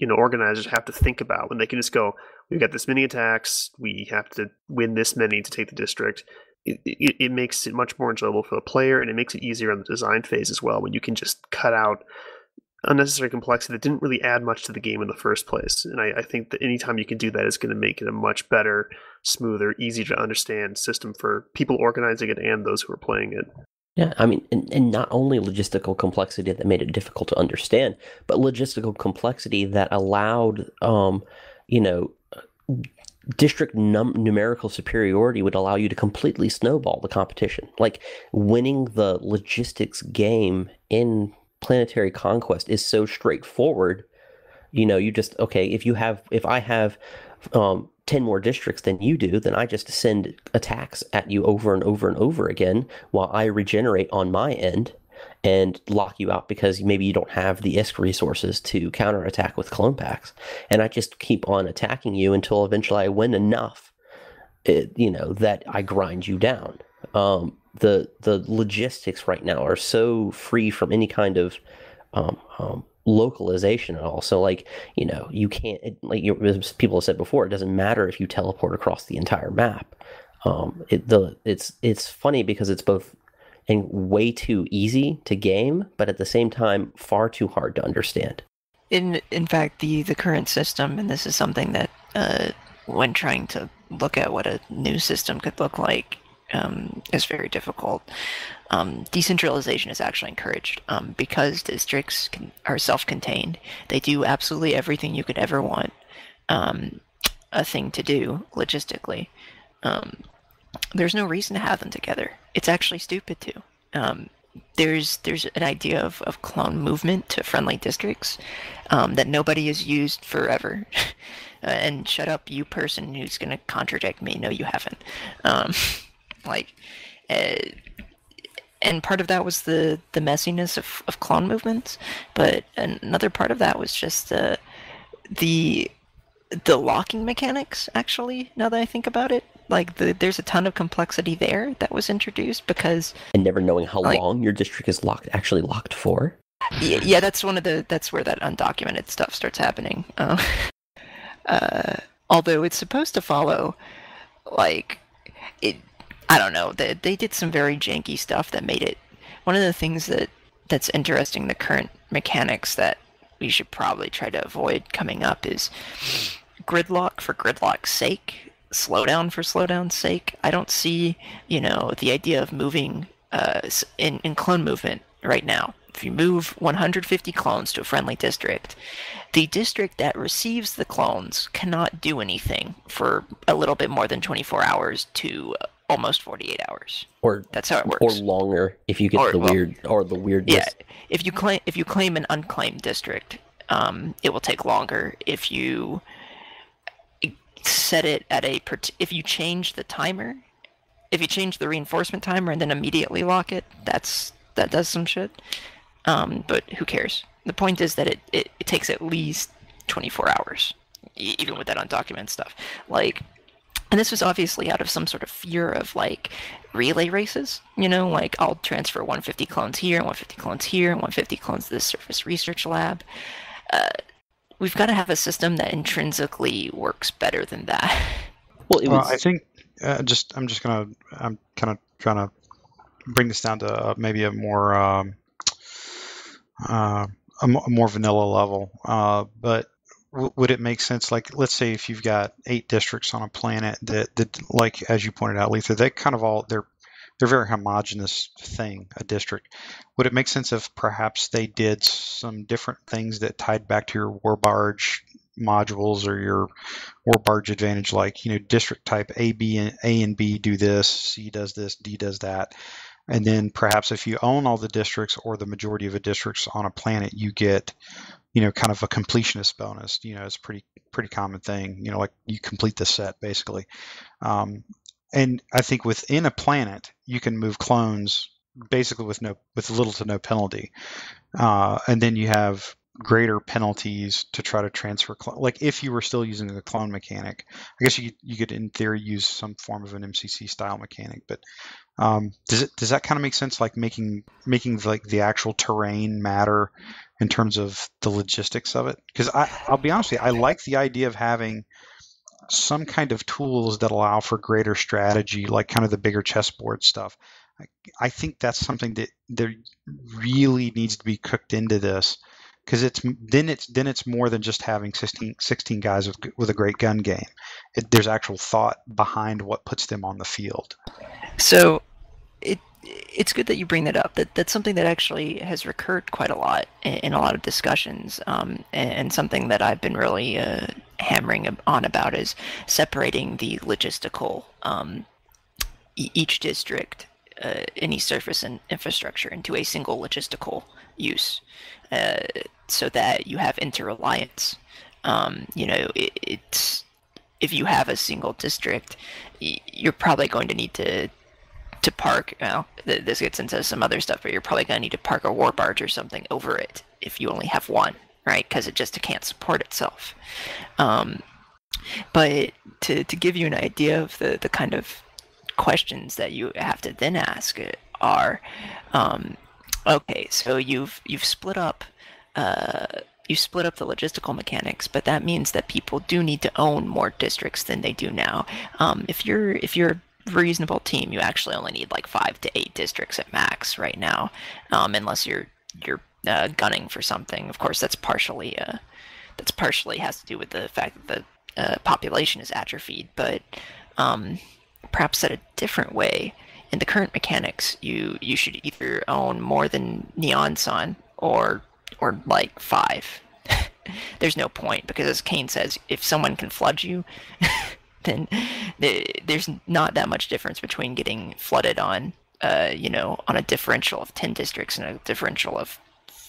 [SPEAKER 5] organizers have to think about when they can just go, we've got this many attacks, we have to win this many to take the district. It makes it much more enjoyable for the player, and it makes it easier on the design phase as well when you can just cut out unnecessary complexity that didn't really add much to the game in the first place. And I think that anytime you can do that, it's going to make it a much better, smoother, easy to understand system for people organizing it and those who are playing it.
[SPEAKER 8] Yeah, I mean, and not only logistical complexity that made it difficult to understand, but logistical complexity that allowed, district numerical superiority would allow you to completely snowball the competition. Like, winning the logistics game in Planetary Conquest is so straightforward. You just, okay, if I have 10 more districts than you do, then I just send attacks at you over and over and over again while I regenerate on my end and lock you out because maybe you don't have the ISK resources to counterattack with clone packs. And I just keep on attacking you until eventually I win enough, that I grind you down. The logistics right now are so free from any kind of localization at all. So, you can't, as people have said before, it doesn't matter if you teleport across the entire map. It's funny because it's both and way too easy to game, but at the same time, far too hard to understand.
[SPEAKER 4] In fact, the current system, and this is something that when trying to look at what a new system could look like, is very difficult. Decentralization is actually encouraged because districts are self-contained. They do absolutely everything you could ever want a thing to do logistically. There's no reason to have them together. It's actually stupid to. There's an idea of clone movement to friendly districts that nobody has used forever. And shut up, you person who's going to contradict me. No, you haven't. And part of that was the messiness of clone movements, but another part of that was just the locking mechanics, actually, now that I think about it. There's a ton of complexity there that was introduced because...
[SPEAKER 8] And never knowing how long your district is actually locked for?
[SPEAKER 4] Yeah, that's where that undocumented stuff starts happening. Although it's supposed to follow, like, it. I don't know. They did some very janky stuff that made it. One of the things that's interesting, the current mechanics that we should probably try to avoid coming up is gridlock for gridlock's sake, slowdown for slowdown's sake. I don't see, the idea of moving in clone movement right now. If you move 150 clones to a friendly district, the district that receives the clones cannot do anything for a little bit more than 24 hours to almost 48 hours.
[SPEAKER 8] Or
[SPEAKER 4] that's how it works.
[SPEAKER 8] Or longer if you get the weirdness.
[SPEAKER 4] Yeah, if you claim an unclaimed district, it will take longer. If you set it at if you change the timer, if you change the reinforcement timer and then immediately lock it, that does some shit. But who cares? The point is that it takes at least 24 hours, even with that undocumented stuff. And this was obviously out of some sort of fear of, relay races. I'll transfer 150 clones here, and 150 clones here, and 150 clones to this surface research lab. We've got to have a system that intrinsically works better than that.
[SPEAKER 8] Well,
[SPEAKER 1] I think I'm kind of trying to bring this down to maybe a more vanilla level. But would it make sense? Let's say if you've got 8 districts on a planet that as you pointed out, Leither, they kind of they're a very homogenous thing, a district. Would it make sense if perhaps they did some different things that tied back to your warbarge modules or your warbarge advantage, district type A and B do this, C does this, D does that. And then perhaps if you own all the districts or the majority of the districts on a planet, you get, kind of a completionist bonus. It's a pretty common thing. You complete the set basically. And I think within a planet, you can move clones basically with little to no penalty. And then you have greater penalties to try to transfer if you were still using the clone mechanic. I guess you could in theory use some form of an MCC style mechanic, but does that kind of make sense, making the actual terrain matter in terms of the logistics of it? Because I'll be honest with you, I like the idea of having some kind of tools that allow for greater strategy, kind of the bigger chessboard stuff. I think that's something that there really needs to be cooked into this, because it's more than just having 16 guys with a great gun game. There's actual thought behind what puts them on the field.
[SPEAKER 4] So it's good that you bring that up. That's something that actually has recurred quite a lot in a lot of discussions, and something that I've been really hammering on about is separating the logistical, each district, any surface and infrastructure into a single logistical use, so that you have interreliance. If you have a single district, you're probably going to need to park, this gets into some other stuff, but you're probably going to need to park a warbarge or something over it if you only have one, right? Because it just can't support itself. But to give you an idea of the kind of questions that you have to then ask are, okay, so you've split up the logistical mechanics, but that means that people do need to own more districts than they do now. If you're a reasonable team, you actually only need 5 to 8 districts at max right now, unless you're gunning for something. Of course, that's partially has to do with the fact that the population is atrophied, but perhaps said a different way, in the current mechanics, you should either own more than Neon Sun or 5. There's no point, because as Kane says, if someone can flood you, then there's not that much difference between getting flooded on a differential of 10 districts and a differential of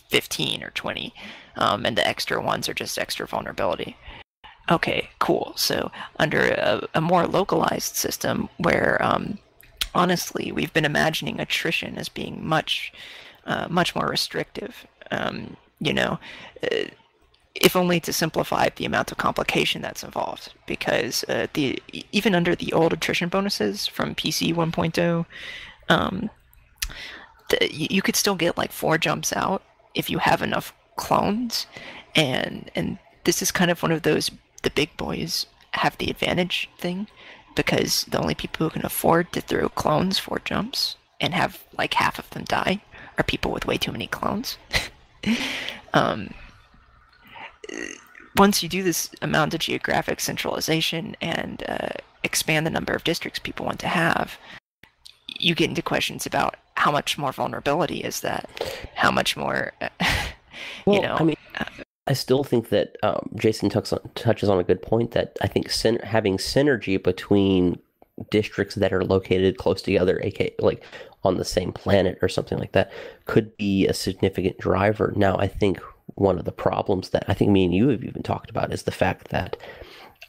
[SPEAKER 4] 15 or 20, and the extra ones are just extra vulnerability. Okay, cool. So under a more localized system where, honestly, we've been imagining attrition as being much more restrictive, if only to simplify the amount of complication that's involved, because even under the old attrition bonuses from PC 1.0, you could still get 4 jumps out if you have enough clones, and this is kind of one of those the big boys have the advantage thing, because the only people who can afford to throw clones 4 jumps and have like half of them die are people with way too many clones. Once you do this amount of geographic centralization and expand the number of districts people want to have, you get into questions about how much more vulnerability is that? How much more,
[SPEAKER 8] well, I mean, I still think that Jason touches on a good point, that I think having synergy between districts that are located close together, aka like on the same planet or something like that, could be a significant driver. Now, I think one of the problems that I think me and you have even talked about is the fact that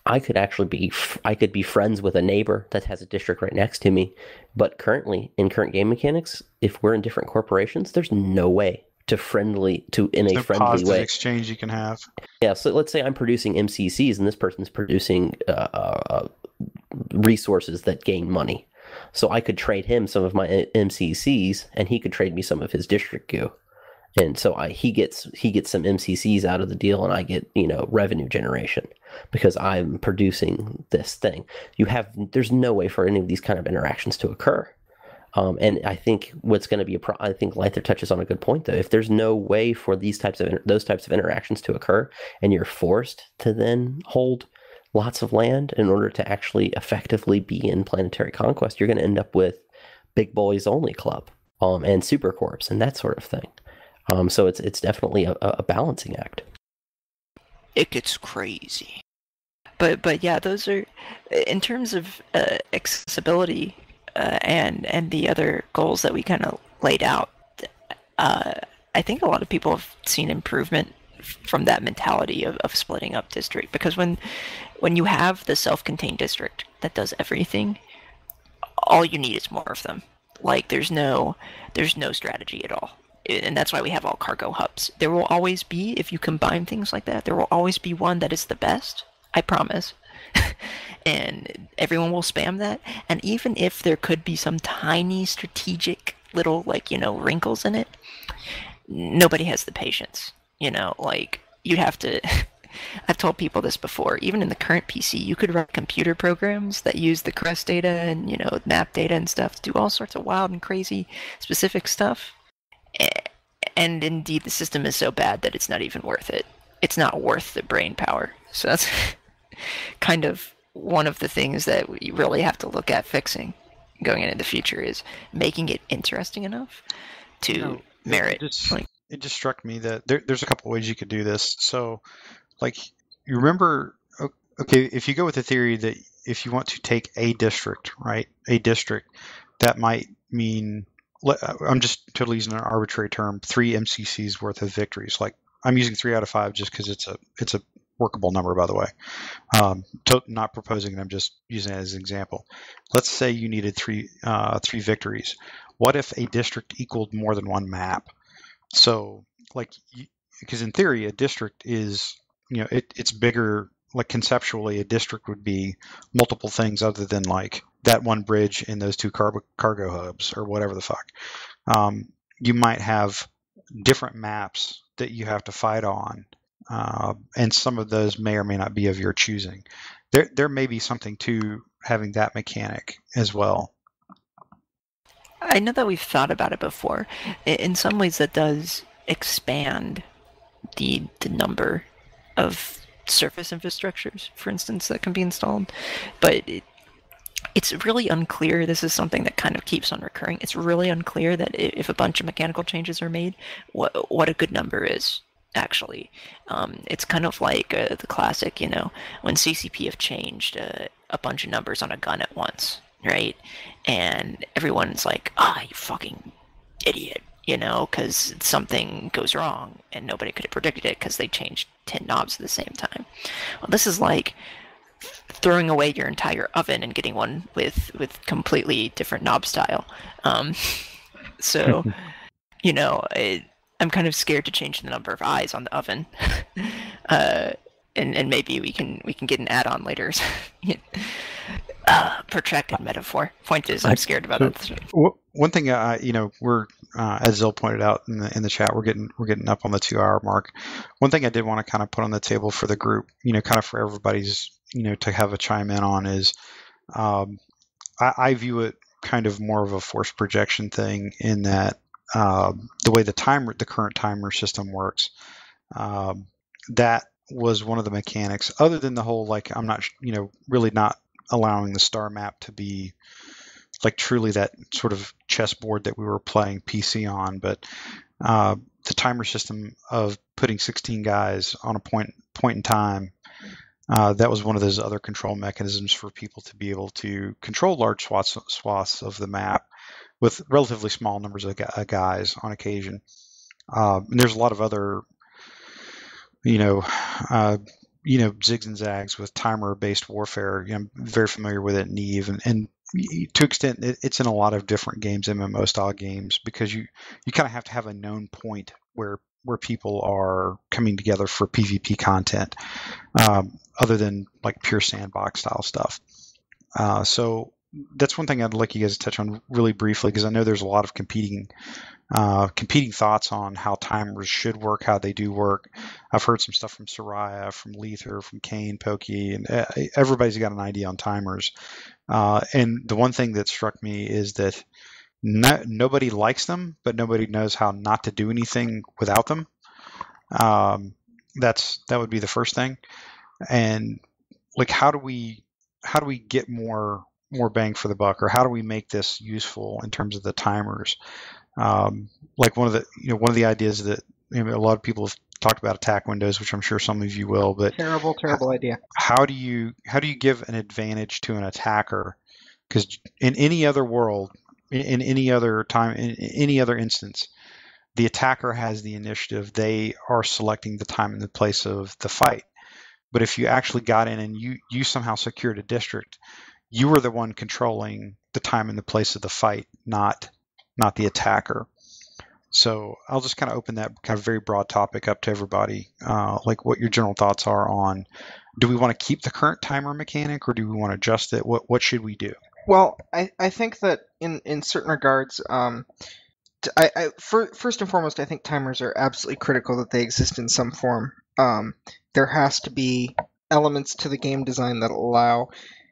[SPEAKER 8] I could be friends with a neighbor that has a district right next to me, but currently in current game mechanics, if we're in different corporations, there's no way in a friendly way
[SPEAKER 1] exchange you can have.
[SPEAKER 8] Yeah, so let's say I'm producing MCCs and this person's producing resources that gain money. So I could trade him some of my MCCs and he could trade me some of his district goo. And so he gets some MCCs out of the deal, and I get, revenue generation because I'm producing this thing. There's no way for any of these kind of interactions to occur. And I think what's going to be I think Leither touches on a good point, though. If there's no way for those types of interactions to occur, and you're forced to then hold lots of land in order to actually effectively be in planetary conquest, you're going to end up with big boys only club, and supercorps and that sort of thing. So it's definitely a balancing act.
[SPEAKER 4] It gets crazy. But yeah, those are, in terms of accessibility and the other goals that we kind of laid out, I think a lot of people have seen improvement from that mentality of splitting up district, because when you have the self-contained district that does everything, all you need is more of them. Like there's no strategy at all. And that's why we have all cargo hubs. There will always be, if you combine things like that, there will always be one that is the best, I promise. And everyone will spam that. And even if there could be some tiny strategic little, wrinkles in it, nobody has the patience. You'd have to... I've told people this before. Even in the current PC, you could run computer programs that use the crest data and, map data and stuff to do all sorts of wild and crazy specific stuff. And indeed, the system is so bad that it's not even worth it. It's not worth the brain power. So that's kind of one of the things that we really have to look at fixing going into the future, is making it interesting enough to merit.
[SPEAKER 1] It just struck me that there's a couple ways you could do this. So, you remember, okay, if you go with the theory that if you want to take a district, right, that might mean, I'm just totally using an arbitrary term, 3 MCCs worth of victories. I'm using 3 out of 5 just because it's a workable number, by the way. Not proposing it, I'm just using it as an example. Let's say you needed 3 victories. What if a district equaled more than one map? So, because in theory, a district is, it's bigger. Conceptually, a district would be multiple things other than that one bridge and those 2 cargo hubs or whatever the fuck. You might have different maps that you have to fight on, and some of those may or may not be of your choosing. There may be something to having that mechanic as well.
[SPEAKER 4] I know that we've thought about it before. In some ways, that does expand the number of surface infrastructures, for instance, that can be installed. But it's really unclear. This is something that kind of keeps on recurring. It's really unclear that if a bunch of mechanical changes are made, what a good number is, actually. It's kind of like the classic, when CCP have changed a bunch of numbers on a gun at once, right? And everyone's like, you fucking idiot, because something goes wrong and nobody could have predicted it because they changed 10 knobs at the same time. Well, this is like throwing away your entire oven and getting one with completely different knob style. So, I'm kind of scared to change the number of eyes on the oven. And maybe we can get an add-on later. Protracted metaphor. Point is, I'm scared about it.
[SPEAKER 1] One thing, we're as Zill pointed out in the chat, we're getting up on the 2-hour mark. One thing I did want to kind of put on the table for the group, kind of for everybody's, to have a chime in on is, I view it kind of more of a force projection thing in that the way the current timer system works, that was one of the mechanics. Other than the whole like I'm not, really not allowing the star map to be like truly that sort of chessboard that we were playing PC on, but the timer system of putting 16 guys on a point in time, that was one of those other control mechanisms for people to be able to control large swaths of the map with relatively small numbers of guys on occasion. And there's a lot of other, zigs and zags with timer-based warfare. I'm very familiar with it in Eve, and to extent it's in a lot of different games, MMO style games, because you kind of have to have a known point where people are coming together for PvP content, other than like pure sandbox style stuff. So that's one thing I'd like you guys to touch on really briefly, because I know there's a lot of competing thoughts on how timers should work, how they do work. I've heard some stuff from Soraya, from Leither, from Kane, Pokey, and everybody's got an idea on timers. And the one thing that struck me is that nobody likes them, but nobody knows how not to do anything without them. That would be the first thing. And like, how do we get more bang for the buck, or how do we make this useful in terms of the timers? Like one of the ideas that a lot of people have talked about attack windows, which I'm sure some of you will, but
[SPEAKER 7] Terrible idea.
[SPEAKER 1] How do you give an advantage to an attacker? Because in any other world, in any other time, in any other instance, the attacker has the initiative. They are selecting the time and the place of the fight. But if you actually got in and you somehow secured a district, you were the one controlling the time and the place of the fight, not the attacker. So I'll just kind of open that kind of very broad topic up to everybody, like what your general thoughts are on, do we want to keep the current timer mechanic, or do we want to adjust it? What should we do?
[SPEAKER 7] Well, I think that in certain regards, first and foremost, I think timers are absolutely critical that they exist in some form. There has to be elements to the game design that allow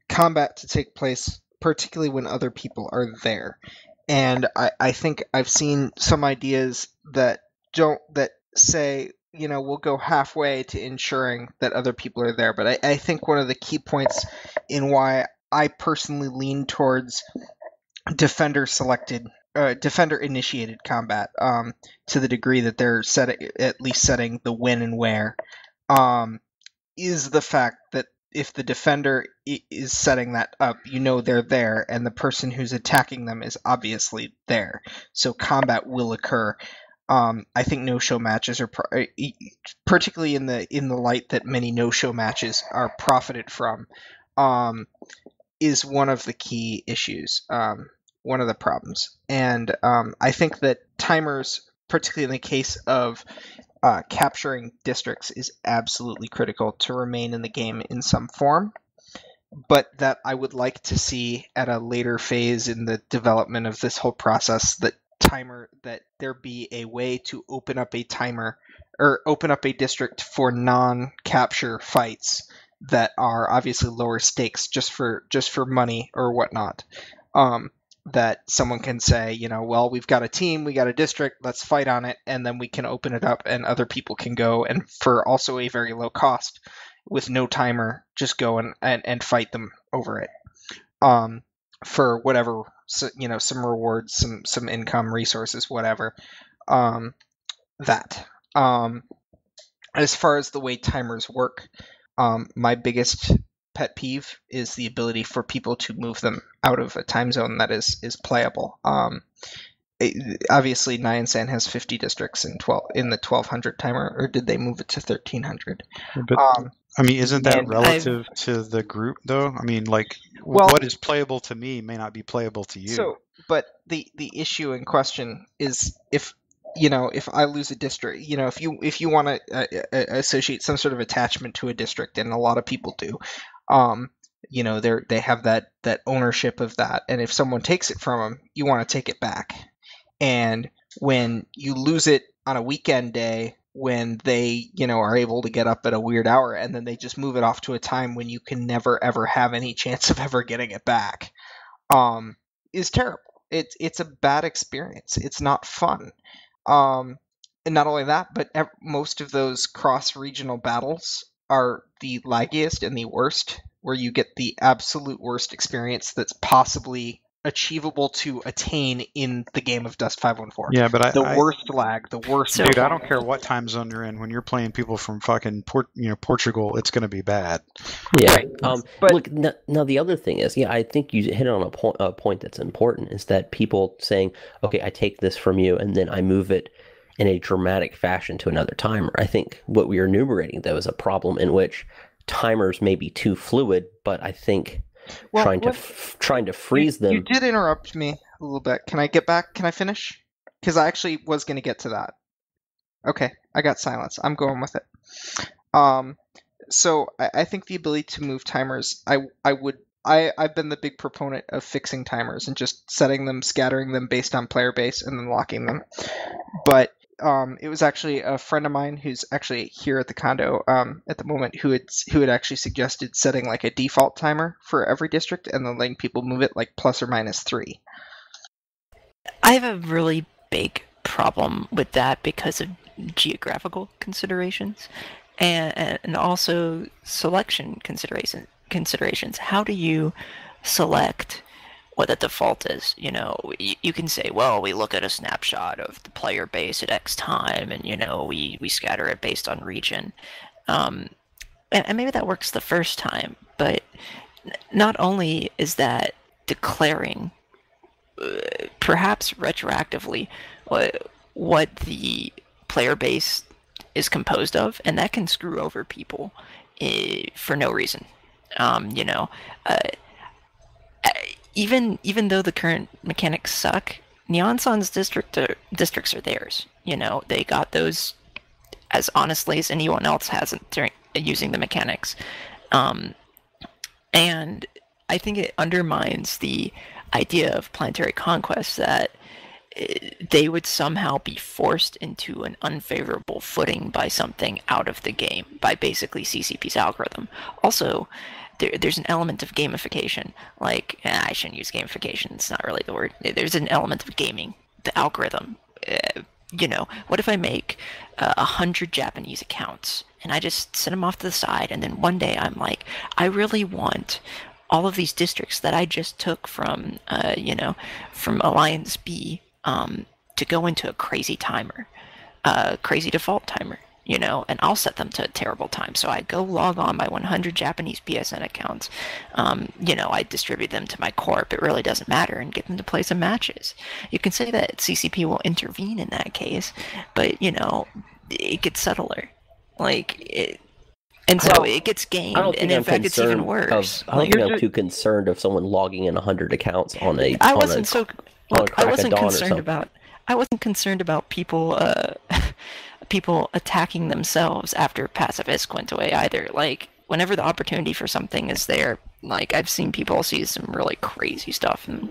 [SPEAKER 7] combat to take place, particularly when other people are there. And I think I've seen some ideas that say, we'll go halfway to ensuring that other people are there. But I think one of the key points in why I personally lean towards defender-initiated combat, to the degree that they're at least setting the when and where, is the fact that if the defender is setting that up, they're there, and the person who's attacking them is obviously there. So combat will occur. I think no-show matches are, particularly in the light that many no-show matches are profited from, is one of the key issues, one of the problems. And I think that timers, particularly in the case of capturing districts, is absolutely critical to remain in the game in some form, but that I would like to see at a later phase in the development of this whole process that there be a way to open up a timer or open up a district for non-capture fights that are obviously lower stakes, just for money or whatnot. That someone can say, well, we've got a team, we got a district, let's fight on it, and then we can open it up and other people can go, and for also a very low cost, with no timer, just go and fight them over it. For whatever, some rewards, some income, resources, whatever. As far as the way timers work, my biggest pet peeve is the ability for people to move them out of a time zone that is playable. Obviously, Nyansan has 50 districts in the 1200 timer, or did they move it to 1300?
[SPEAKER 1] But isn't that relative to the group, though? What is playable to me may not be playable to you.
[SPEAKER 7] So, but the issue in question is if I lose a district, if you want to associate some sort of attachment to a district, and a lot of people do, they have that ownership of that, and if someone takes it from them, you want to take it back. And when you lose it on a weekend day when they, are able to get up at a weird hour, and then they just move it off to a time when you can never ever have any chance of ever getting it back, is terrible. It's a bad experience. It's not fun. And not only that, but most of those cross-regional battles are the laggiest and the worst, where you get the absolute worst experience that's possibly achievable to attain in the game of Dust 514.
[SPEAKER 1] Yeah, but
[SPEAKER 7] the worst lag, the worst.
[SPEAKER 1] Dude, I don't care what time zone you're in. When you're playing people from fucking Portugal, it's going to be bad.
[SPEAKER 8] Yeah.
[SPEAKER 7] Right.
[SPEAKER 8] But look, now the other thing is, I think you hit on a point that's important, is that people saying, okay, I take this from you and then I move it in a dramatic fashion to another timer. I think what we are enumerating, though, is a problem in which timers may be too fluid, but I think trying to freeze them.
[SPEAKER 7] You did interrupt me a little bit. Can I get back? Can I finish? Because I actually was going to get to that. Okay, I got silence. I'm going with it. So I think the ability to move timers, I've been the big proponent of fixing timers and just setting them, scattering them based on player base, and then locking them. But it was actually a friend of mine who's actually here at the condo at the moment who had actually suggested setting like a default timer for every district and then letting people move it like plus or minus 3.
[SPEAKER 4] I have a really big problem with that because of geographical considerations and also selection considerations. How do you select what the default is? You can say, well, we look at a snapshot of the player base at X time, and we scatter it based on region, and maybe that works the first time, but not only is that declaring perhaps retroactively what the player base is composed of, and that can screw over people for no reason. Even though the current mechanics suck, Neonsun's districts are theirs. They got those as honestly as anyone else hasn't during using the mechanics. And I think it undermines the idea of planetary conquest that they would somehow be forced into an unfavorable footing by something out of the game, by basically CCP's algorithm. Also, there's an element of gamification. I shouldn't use gamification, it's not really the word. There's an element of gaming the algorithm. What if I make 100 Japanese accounts and I just set them off to the side, and then one day I'm like, I really want all of these districts that I just took from Alliance B to go into a crazy timer, crazy default timer. And I'll set them to a terrible time. So I go log on my 100 Japanese PSN accounts. I distribute them to my corp. It really doesn't matter, and get them to play some matches. You can say that CCP will intervene in that case, but it gets subtler. And so it gets gamed, and in fact, it's even worse.
[SPEAKER 8] I don't think I'm too concerned of someone logging in 100 accounts on a.
[SPEAKER 4] I wasn't concerned about people. People attacking themselves after pacifist went away either. Whenever the opportunity for something is there, I've seen people see some really crazy stuff. And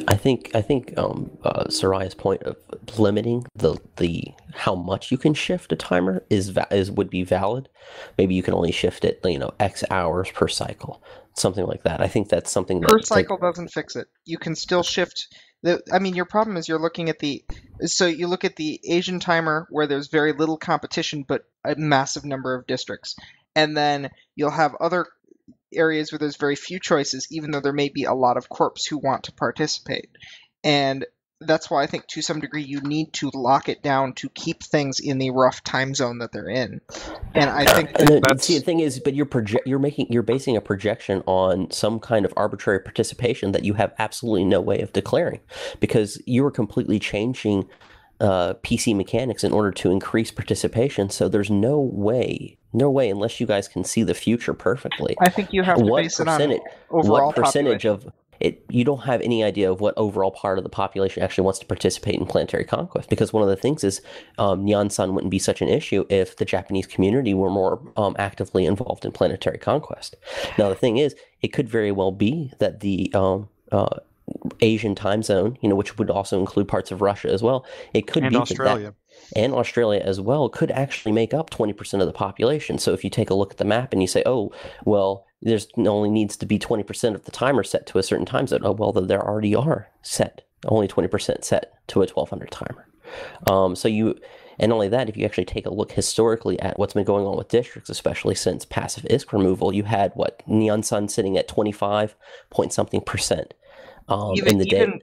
[SPEAKER 8] I think Soraya's point of limiting the how much you can shift a timer would be valid. Maybe you can only shift it X hours per cycle, something like that. I think that's something that
[SPEAKER 7] per cycle doesn't fix it. You can still shift. Your problem is you look at the Asian timer where there's very little competition but a massive number of districts, and then you'll have other areas where there's very few choices, even though there may be a lot of corps who want to participate. And that's why I think to some degree you need to lock it down to keep things in the rough time zone that they're in. And I think
[SPEAKER 8] the thing is, but you're basing a projection on some kind of arbitrary participation that you have absolutely no way of declaring, because you are completely changing PC mechanics in order to increase participation. So there's no way unless you guys can see the future perfectly.
[SPEAKER 7] I think you have to base it on overall
[SPEAKER 8] what percentage population. Of it, you don't have any idea of what overall part of the population actually wants to participate in planetary conquest, because one of the things is Nyan-san wouldn't be such an issue if the Japanese community were more actively involved in planetary conquest. Now the thing is, it could very well be that the Asian time zone, which would also include parts of Russia as well, it could
[SPEAKER 1] And
[SPEAKER 8] be
[SPEAKER 1] Australia.
[SPEAKER 8] and Australia as well could actually make up 20% of the population. So if you take a look at the map and you say, oh, well, there's only needs to be 20% of the timer set to a certain time zone. Oh, well, there already are only 20% set to a 1200 timer. And not only that, if you actually take a look historically at what's been going on with districts, especially since passive ISK removal, you had Neon Sun sitting at 25 point something percent in the day.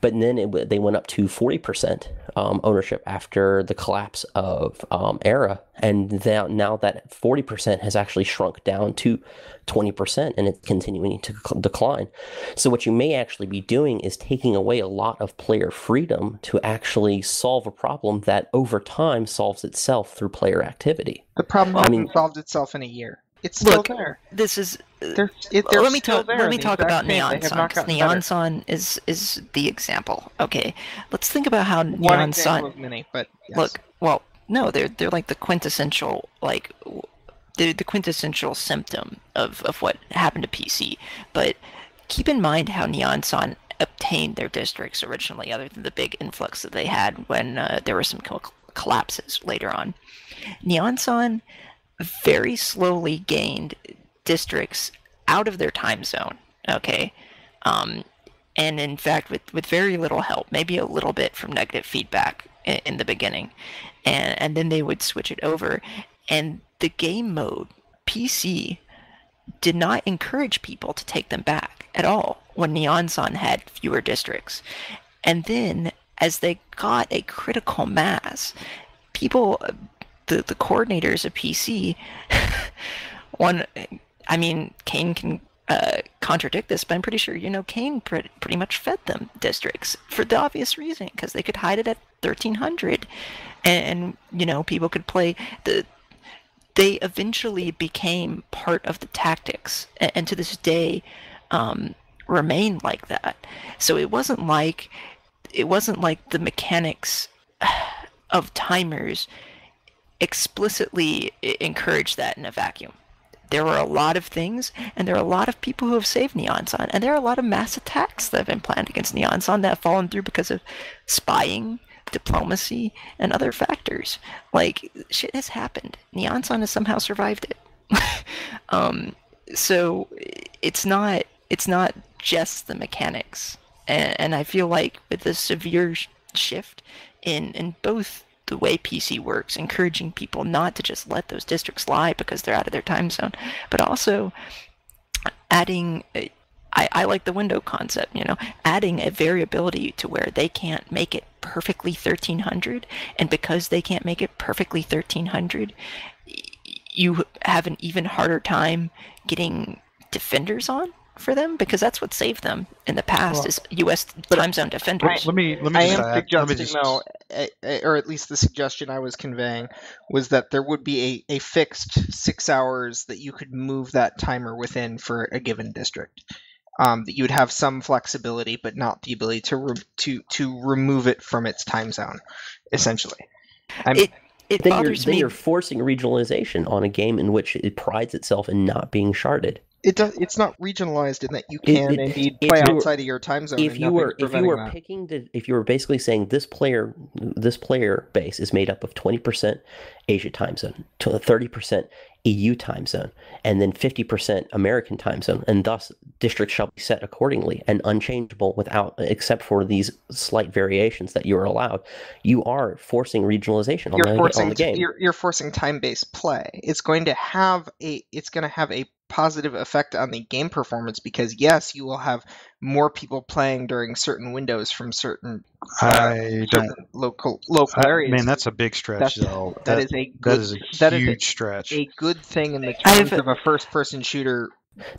[SPEAKER 8] But then they went up to 40% ownership after the collapse of Era, and now that 40% has actually shrunk down to 20%, and it's continuing to decline. So what you may actually be doing is taking away a lot of player freedom to actually solve a problem that over time solves itself through player activity.
[SPEAKER 7] The problem hasn't solved itself in a year. It's still there.
[SPEAKER 4] This is.
[SPEAKER 7] Let
[SPEAKER 4] me talk about Neon Sun. Neon Sun is the example. Okay, let's think about how Neon Sun.
[SPEAKER 7] Of many, but yes.
[SPEAKER 4] Look, well, no, they're like the quintessential the quintessential symptom of what happened to PC. But keep in mind how Neon Sun obtained their districts originally, other than the big influx that they had when there were some collapses later on. Neon Sun very slowly gained districts out of their time zone, okay? And in fact, with very little help, maybe a little bit from negative feedback in the beginning. And then they would switch it over. And the game mode, PC, did not encourage people to take them back at all when Neon Sun had fewer districts. And then, as they got a critical mass, people... The coordinators of PC, Kane can contradict this, but I'm pretty sure, Kane pretty much fed them districts for the obvious reason, because they could hide it at 1300, and people could play. They eventually became part of the tactics, and to this day remain like that. So it wasn't like the mechanics of timers explicitly encourage that in a vacuum. There were a lot of things, and there are a lot of people who have saved Neon Sun, and there are a lot of mass attacks that have been planned against Neon Sun that have fallen through because of spying, diplomacy, and other factors. Shit has happened. Neon Sun has somehow survived it. So it's not just the mechanics, and I feel like with the severe shift in both the way PC works, encouraging people not to just let those districts lie because they're out of their time zone, but also adding, I like the window concept, adding a variability to where they can't make it perfectly 1300, and because they can't make it perfectly 1300, you have an even harder time getting defenders on for them, because that's what saved them in the past, is U.S. time zone defenders.
[SPEAKER 1] Let me
[SPEAKER 7] I am suggesting, though, or at least the suggestion I was conveying, was that there would be a fixed 6 hours that you could move that timer within for a given district. That you would have some flexibility, but not the ability to remove it from its time zone, essentially.
[SPEAKER 4] It bothers me.
[SPEAKER 8] You're forcing regionalization on a game in which it prides itself in not being sharded.
[SPEAKER 7] It's not regionalized in that you can indeed play outside of your time zone.
[SPEAKER 8] If you were basically saying this player base is made up of 20% Asia time zone, to 30% EU time zone, and then 50% American time zone, and thus districts shall be set accordingly and unchangeable except for these slight variations that you are allowed, you are forcing regionalization on the game.
[SPEAKER 7] You're forcing time-based play. It's going to have a positive effect on the game performance, because yes, you will have more people playing during certain windows from certain local areas.
[SPEAKER 1] Man, that's a big stretch, though.
[SPEAKER 7] That is a
[SPEAKER 1] huge stretch.
[SPEAKER 7] A good thing in the terms of a first-person shooter.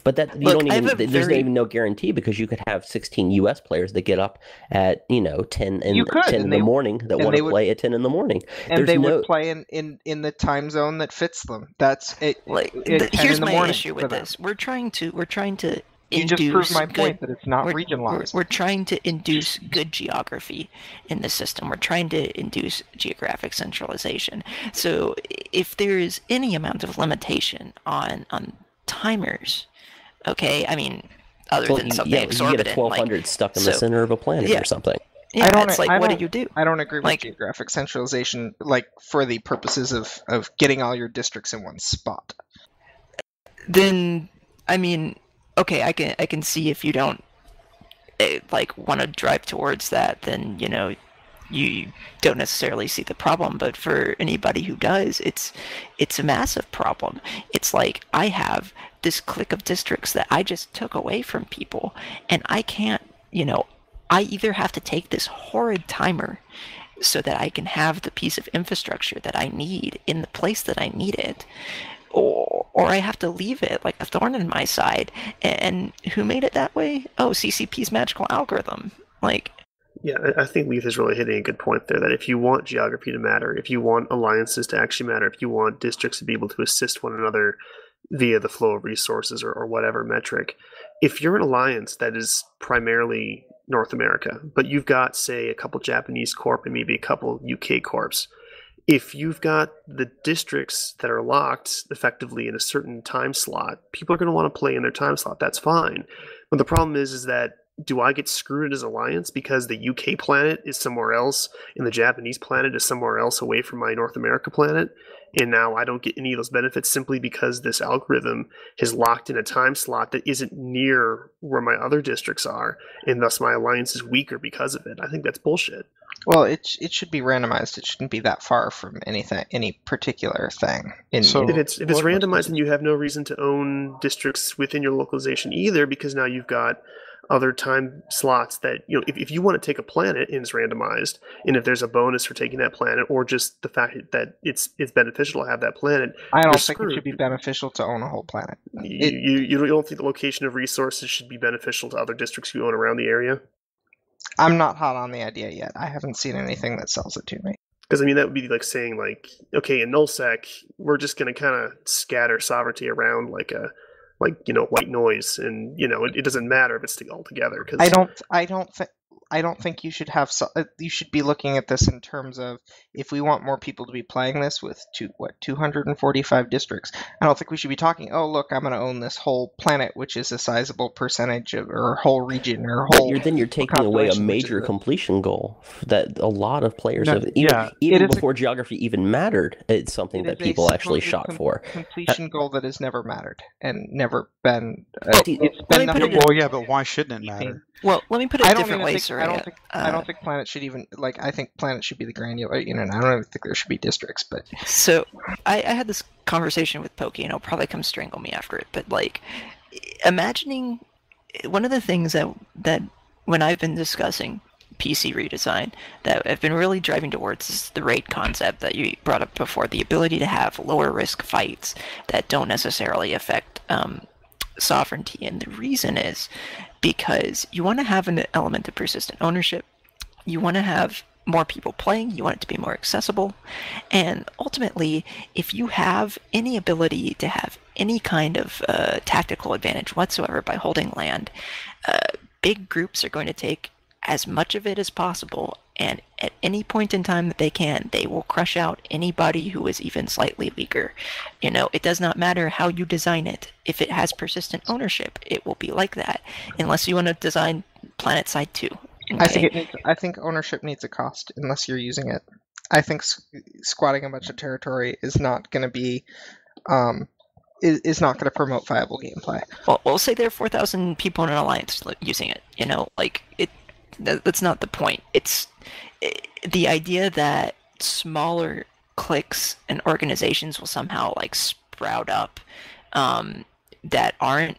[SPEAKER 8] But there's even no guarantee, because you could have 16 U.S. players that get up at 10 in the morning that want to play at 10 in the morning,
[SPEAKER 7] and they would play in the time zone that fits them. That's it.
[SPEAKER 4] Here's my issue with this: we're trying to.
[SPEAKER 7] You just proved my point that it's not regionalized.
[SPEAKER 4] We're trying to induce good geography in the system. We're trying to induce geographic centralization. So if there is any amount of limitation on timers, okay, other
[SPEAKER 8] So
[SPEAKER 4] than something
[SPEAKER 8] you get
[SPEAKER 4] exorbitant.
[SPEAKER 8] a 1200 stuck in the
[SPEAKER 4] so-
[SPEAKER 8] center of a planet
[SPEAKER 4] yeah.
[SPEAKER 8] or something.
[SPEAKER 4] Yeah,
[SPEAKER 7] I don't-
[SPEAKER 4] it's like,
[SPEAKER 7] I
[SPEAKER 4] what do
[SPEAKER 7] don't-
[SPEAKER 4] you do?
[SPEAKER 7] I don't agree with
[SPEAKER 4] Like-
[SPEAKER 7] geographic centralization, like for the purposes of getting all your districts in one spot.
[SPEAKER 4] Then, I mean, okay, I can see if you don't like want to drive towards that, then you don't necessarily see the problem. But for anybody who does, it's a massive problem. It's like I have this clique of districts that I just took away from people, and I can't, I either have to take this horrid timer so that I can have the piece of infrastructure that I need in the place that I need it, or I have to leave it like a thorn in my side. And who made it that way? Oh, CCP's magical algorithm. Like,
[SPEAKER 5] Yeah, I think Leith is really hitting a good point there, that if you want geography to matter, if you want alliances to actually matter, if you want districts to be able to assist one another via the flow of resources or whatever metric, if you're an alliance that is primarily North America, but you've got, say, a couple Japanese corp and maybe a couple UK corps, if you've got the districts that are locked effectively in a certain time slot, people are going to want to play in their time slot. That's fine. But the problem is that, do I get screwed as alliance because the UK planet is somewhere else and the Japanese planet is somewhere else away from my North America planet? And now I don't get any of those benefits simply because this algorithm has locked in a time slot that isn't near where my other districts are, and thus my alliance is weaker because of it. I think that's bullshit.
[SPEAKER 7] Well, it should be randomized. It shouldn't be that far from any particular thing.
[SPEAKER 1] So-
[SPEAKER 5] If it's randomized, then you have no reason to own districts within your localization either, because now you've got other time slots that, if you want to take a planet and it's randomized, and if there's a bonus for taking that planet, or just the fact that it's beneficial to have that planet,
[SPEAKER 7] I don't
[SPEAKER 5] you're
[SPEAKER 7] think
[SPEAKER 5] screwed.
[SPEAKER 7] it should be beneficial to own a whole planet.
[SPEAKER 5] You don't think the location of resources should be beneficial to other districts you own around the area?
[SPEAKER 7] I'm not hot on the idea yet. I haven't seen anything that sells it to me.
[SPEAKER 5] Because, I mean, that would be like saying, like, okay, in nullsec, we're just going to kind of scatter sovereignty around like white noise, and it doesn't matter if it's all together. Cause
[SPEAKER 7] I don't think you should have. You should be looking at this in terms of, if we want more people to be playing this with 245 districts. I don't think we should be talking, oh look, I'm going to own this whole planet, which is a sizable percentage of, or whole region, or whole.
[SPEAKER 8] Then you're taking away a major completion goal that a lot of players have. Even before geography even mattered, it's something that people actually shot for.
[SPEAKER 7] Completion goal that has never mattered and never been.
[SPEAKER 4] It's been nothing.
[SPEAKER 1] Well, yeah, but why shouldn't it matter?
[SPEAKER 4] Well, let me put it a different way, Soraya.
[SPEAKER 7] I don't think planet should even, I think planet should be the granular unit. I don't even think there should be districts, but.
[SPEAKER 4] So, I had this conversation with Pokey, and he'll probably come strangle me after it, but imagining one of the things that when I've been discussing PC redesign that I've been really driving towards is the raid concept that you brought up before, the ability to have lower risk fights that don't necessarily affect sovereignty. And the reason is because you want to have an element of persistent ownership, you want to have more people playing, you want it to be more accessible, and ultimately, if you have any ability to have any kind of tactical advantage whatsoever by holding land, big groups are going to take as much of it as possible, and at any point in time that they can, they will crush out anybody who is even slightly weaker. It does not matter how you design it. If it has persistent ownership, it will be like that, unless you want to design Planet Side 2. Okay?
[SPEAKER 7] I think ownership needs a cost unless you're using it. I think squatting a bunch of territory is not going to be is not going to promote viable gameplay.
[SPEAKER 4] Well, we'll say there are 4,000 people in an alliance using it. That's not the point. It's the idea that smaller cliques and organizations will somehow sprout up that aren't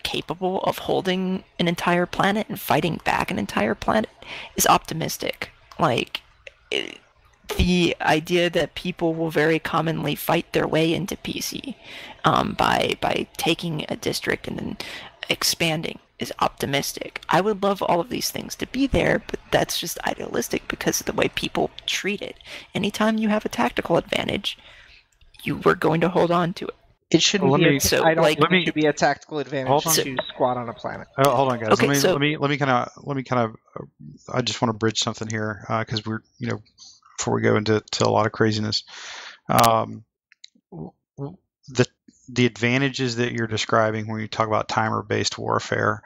[SPEAKER 4] capable of holding an entire planet and fighting back an entire planet is optimistic. The idea that people will very commonly fight their way into PC by taking a district and then expanding is optimistic. I would love all of these things to be there, but that's just idealistic because of the way people treat it. Anytime you have a tactical advantage, you were going to hold on to it.
[SPEAKER 7] It shouldn't be. I don't think it should be a tactical advantage to squat on a planet.
[SPEAKER 1] Hold on, guys.
[SPEAKER 4] Okay,
[SPEAKER 1] let me kind of. I just want to bridge something here because we're before we go into a lot of craziness. the advantages that you're describing when you talk about timer-based warfare,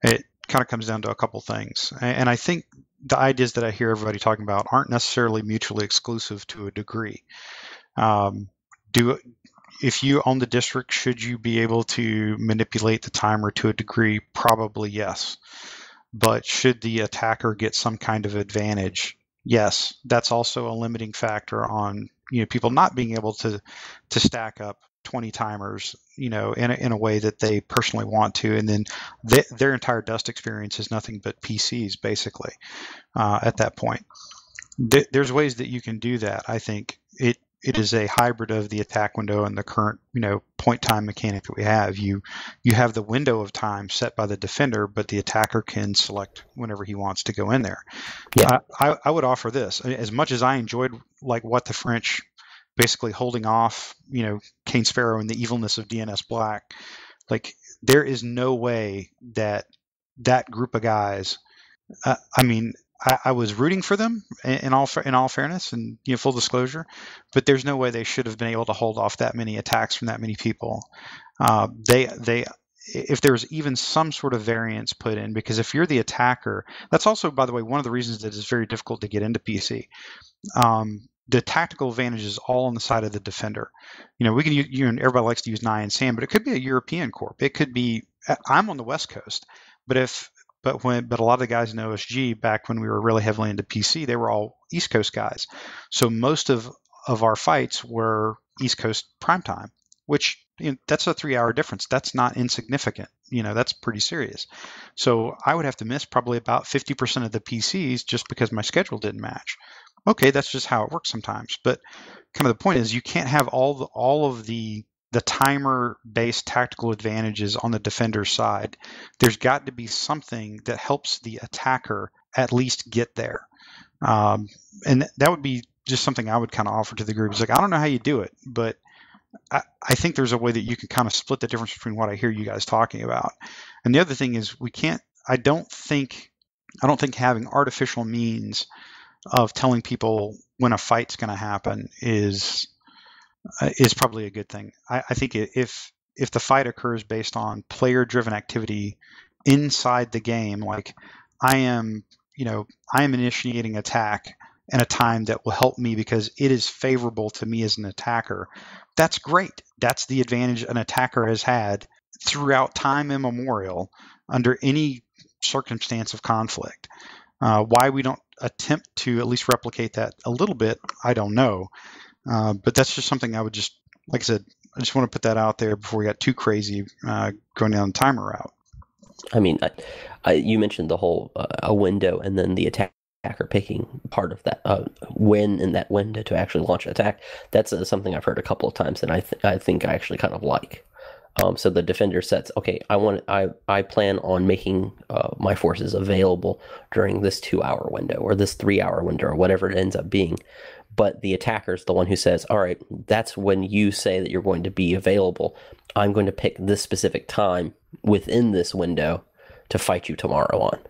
[SPEAKER 1] it kind of comes down to a couple things. And I think the ideas that I hear everybody talking about aren't necessarily mutually exclusive to a degree. If you own the district, should you be able to manipulate the timer to a degree? Probably yes. But should the attacker get some kind of advantage? Yes. That's also a limiting factor on people not being able to stack up 20 timers, in a way that they personally want to, and then their entire dust experience is nothing but PCs basically. At that point, there's ways that you can do that. I think it is a hybrid of the attack window and the current, point time mechanic that we have. You have the window of time set by the defender, but the attacker can select whenever he wants to go in there.
[SPEAKER 8] Yeah.
[SPEAKER 1] I would offer this. As much as I enjoyed what the French basically holding off, Kane Spero and the evilness of DNS Black, there is no way that group of guys, I was rooting for them in all fairness and full disclosure, but there's no way they should have been able to hold off that many attacks from that many people. If there's even some sort of variance put in, because if you're the attacker, that's also, by the way, one of the reasons that it's very difficult to get into PC. The tactical advantage is all on the side of the defender. We can use, everybody likes to use Nye and Sam, but it could be a European corp. It could be, I'm on the West Coast, but a lot of the guys in OSG back when we were really heavily into PC, they were all East Coast guys. So most of our fights were East Coast primetime, which that's a 3-hour difference. That's not insignificant. That's pretty serious. So I would have to miss probably about 50% of the PCs just because my schedule didn't match. Okay, that's just how it works sometimes. But kind of the point is, you can't have all of the timer-based tactical advantages on the defender's side. There's got to be something that helps the attacker at least get there. And that would be just something I would kind of offer to the group. It's I don't know how you do it, but I think there's a way that you can kind of split the difference between what I hear you guys talking about. And the other thing is, I don't think having artificial means of telling people when a fight's going to happen is probably a good thing. I think if the fight occurs based on player-driven activity inside the game, I am initiating attack in a time that will help me because it is favorable to me as an attacker, that's great. That's the advantage an attacker has had throughout time immemorial under any circumstance of conflict. Why we don't attempt to at least replicate that a little bit, I don't know. But that's just something I would just, like I said, I just want to put that out there before we got too crazy going down the timer route.
[SPEAKER 8] You mentioned the whole a window and then the attacker picking part of that when in that window to actually launch an attack. That's something I've heard a couple of times, and I think I actually kind of like. So the defender sets, okay, I plan on making my forces available during this 2-hour window or this 3-hour window or whatever it ends up being. But the attacker's the one who says, all right, that's when you say that you're going to be available. I'm going to pick this specific time within this window to fight you tomorrow on.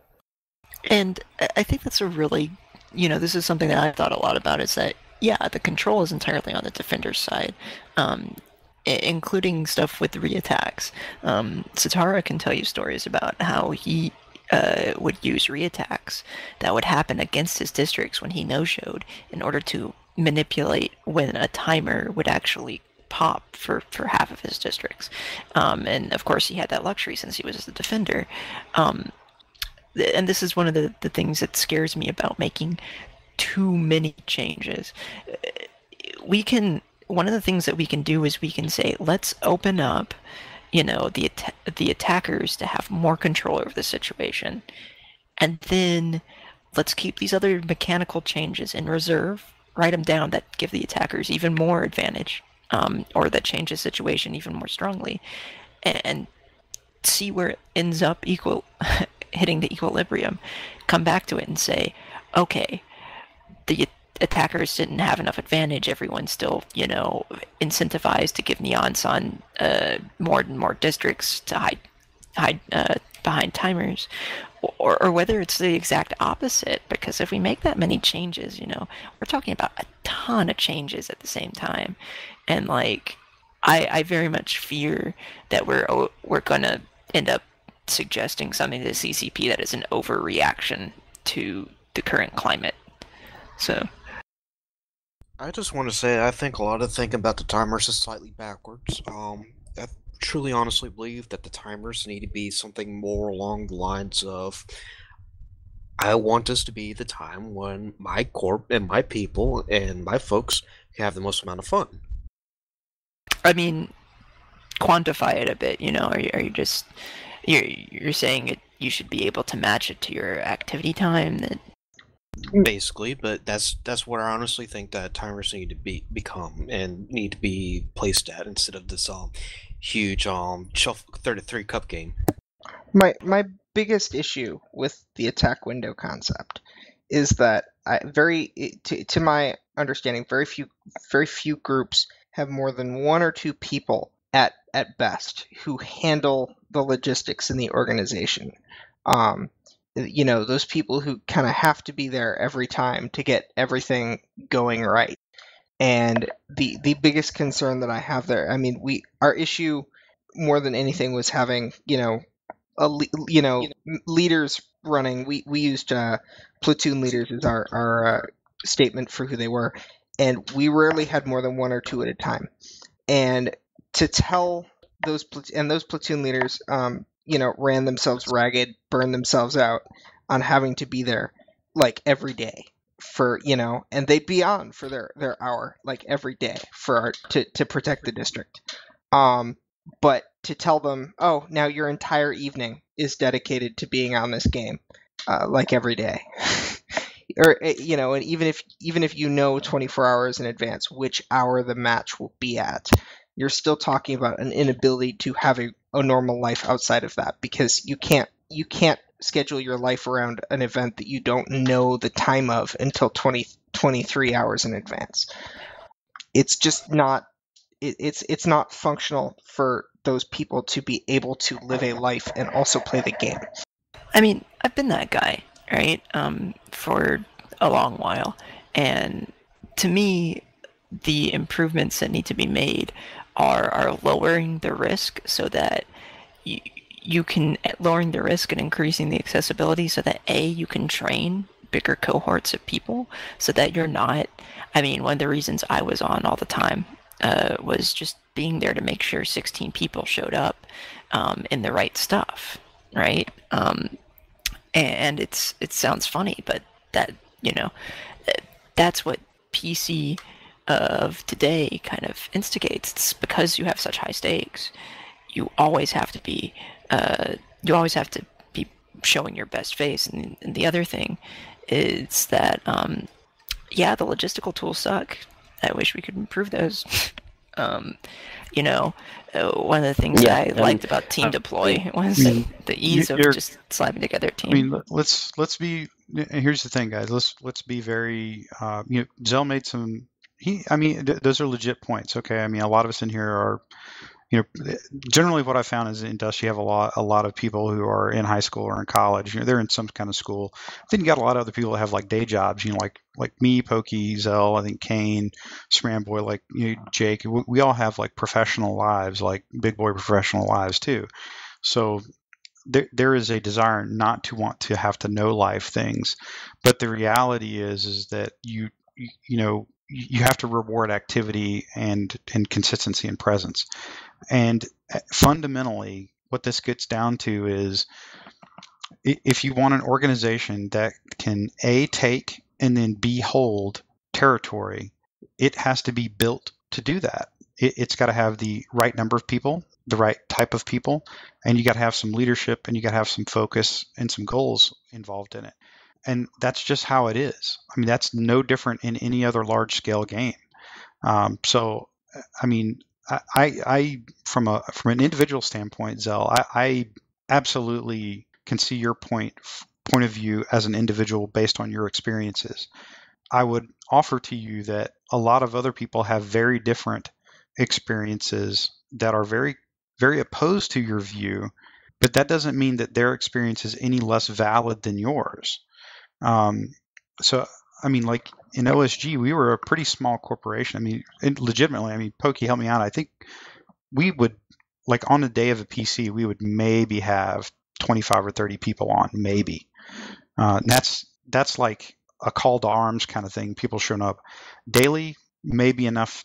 [SPEAKER 4] And I think that's a really, this is something that I've thought a lot about, is that, the control is entirely on the defender's side, including stuff with reattacks. Satara can tell you stories about how he would use reattacks that would happen against his districts when he no-showed in order to manipulate when a timer would actually pop for half of his districts. And of course he had that luxury since he was the defender. And this is one of the things that scares me about making too many changes. One of the things that we can do is we can say, let's open up, the attackers to have more control over the situation. And then let's keep these other mechanical changes in reserve, write them down that give the attackers even more advantage, or that change the situation even more strongly, and see where it ends up hitting the equilibrium. Come back to it and say, okay, the attackers didn't have enough advantage. Everyone's still, incentivized to give neons on more and more districts to hide behind timers, or whether it's the exact opposite. Because if we make that many changes, we're talking about a ton of changes at the same time, and I very much fear that we're gonna end up suggesting something to the CCP that is an overreaction to the current climate. So
[SPEAKER 3] I just want to say I think a lot of thinking about the timers is slightly backwards. I truly honestly believe that the timers need to be something more along the lines of I want this to be the time when my corp and my people and my folks can have the most amount of fun.
[SPEAKER 4] I mean, quantify it a bit. You know, are you just you're saying it? You should be able to match it to your activity time. That
[SPEAKER 3] Basically, but that's where I honestly think that timers need to become and need to be placed at instead of this huge shelf 33 cup game.
[SPEAKER 7] My biggest issue with the attack window concept is that to my understanding, very few groups have more than one or two people at best who handle the logistics in the organization. You know, those people who kind of have to be there every time to get everything going right. And the biggest concern that I have there, I mean, our issue more than anything was having, leaders running. We used platoon leaders as our statement for who they were, and we rarely had more than one or two at a time. And to tell those platoon leaders, ran themselves ragged, burned themselves out on having to be there like every day for and they'd be on for their hour like every day to protect the district. But to tell them, oh, now your entire evening is dedicated to being on this game, like every day, or and even if 24 hours in advance which hour the match will be at, you're still talking about an inability to have a normal life outside of that, because you can't schedule your life around an event that you don't know the time of until 23 hours in advance. It's just not it's not functional for those people to be able to live a life and also play the game.
[SPEAKER 4] I mean, I've been that guy, right? For a long while, and to me, the improvements that need to be made are lowering the risk so that you can lowering the risk and increasing the accessibility so that you can train bigger cohorts of people so that you're not. I mean, one of the reasons I was on all the time was just being there to make sure 16 people showed up in the right stuff, right? And it sounds funny, but that that's what PC of today kind of instigates. It's because you have such high stakes. You always have to be showing your best face. And the other thing is that the logistical tools suck. I wish we could improve those. One of the things I liked about Team Deploy was the ease of just slapping together a team.
[SPEAKER 1] I mean, let's be. Here's the thing, guys. Let's be very. Zell made some. Those are legit points. Okay. I mean, a lot of us in here are. Generally what I found is in Dust, you have a lot of people who are in high school or in college. They're in some kind of school. Then you got a lot of other people that have like day jobs. Like me, Pokey, Zell, I think Kane, SirManBoy, like Jake. We all have like professional lives, like big boy professional lives too. So there is a desire not to want to have to know life things, but the reality is that you have to reward activity and consistency and presence. And fundamentally, what this gets down to is if you want an organization that can A, take and then B, hold territory, it has to be built to do that. It's got to have the right number of people, the right type of people, and you got to have some leadership and you got to have some focus and some goals involved in it. And that's just how it is. I mean, that's no different in any other large scale game. So, I mean, I from an individual standpoint, Zell, I absolutely can see your point of view as an individual based on your experiences. I would offer to you that a lot of other people have very different experiences that are very, very opposed to your view, but that doesn't mean that their experience is any less valid than yours. So I mean, like in OSG, we were a pretty small corporation. I mean, legitimately, I mean, Pokey, help me out. I think we would, like on the day of a PC, we would maybe have 25 or 30 people on, maybe. And that's like a call to arms kind of thing. People showing up daily, maybe enough,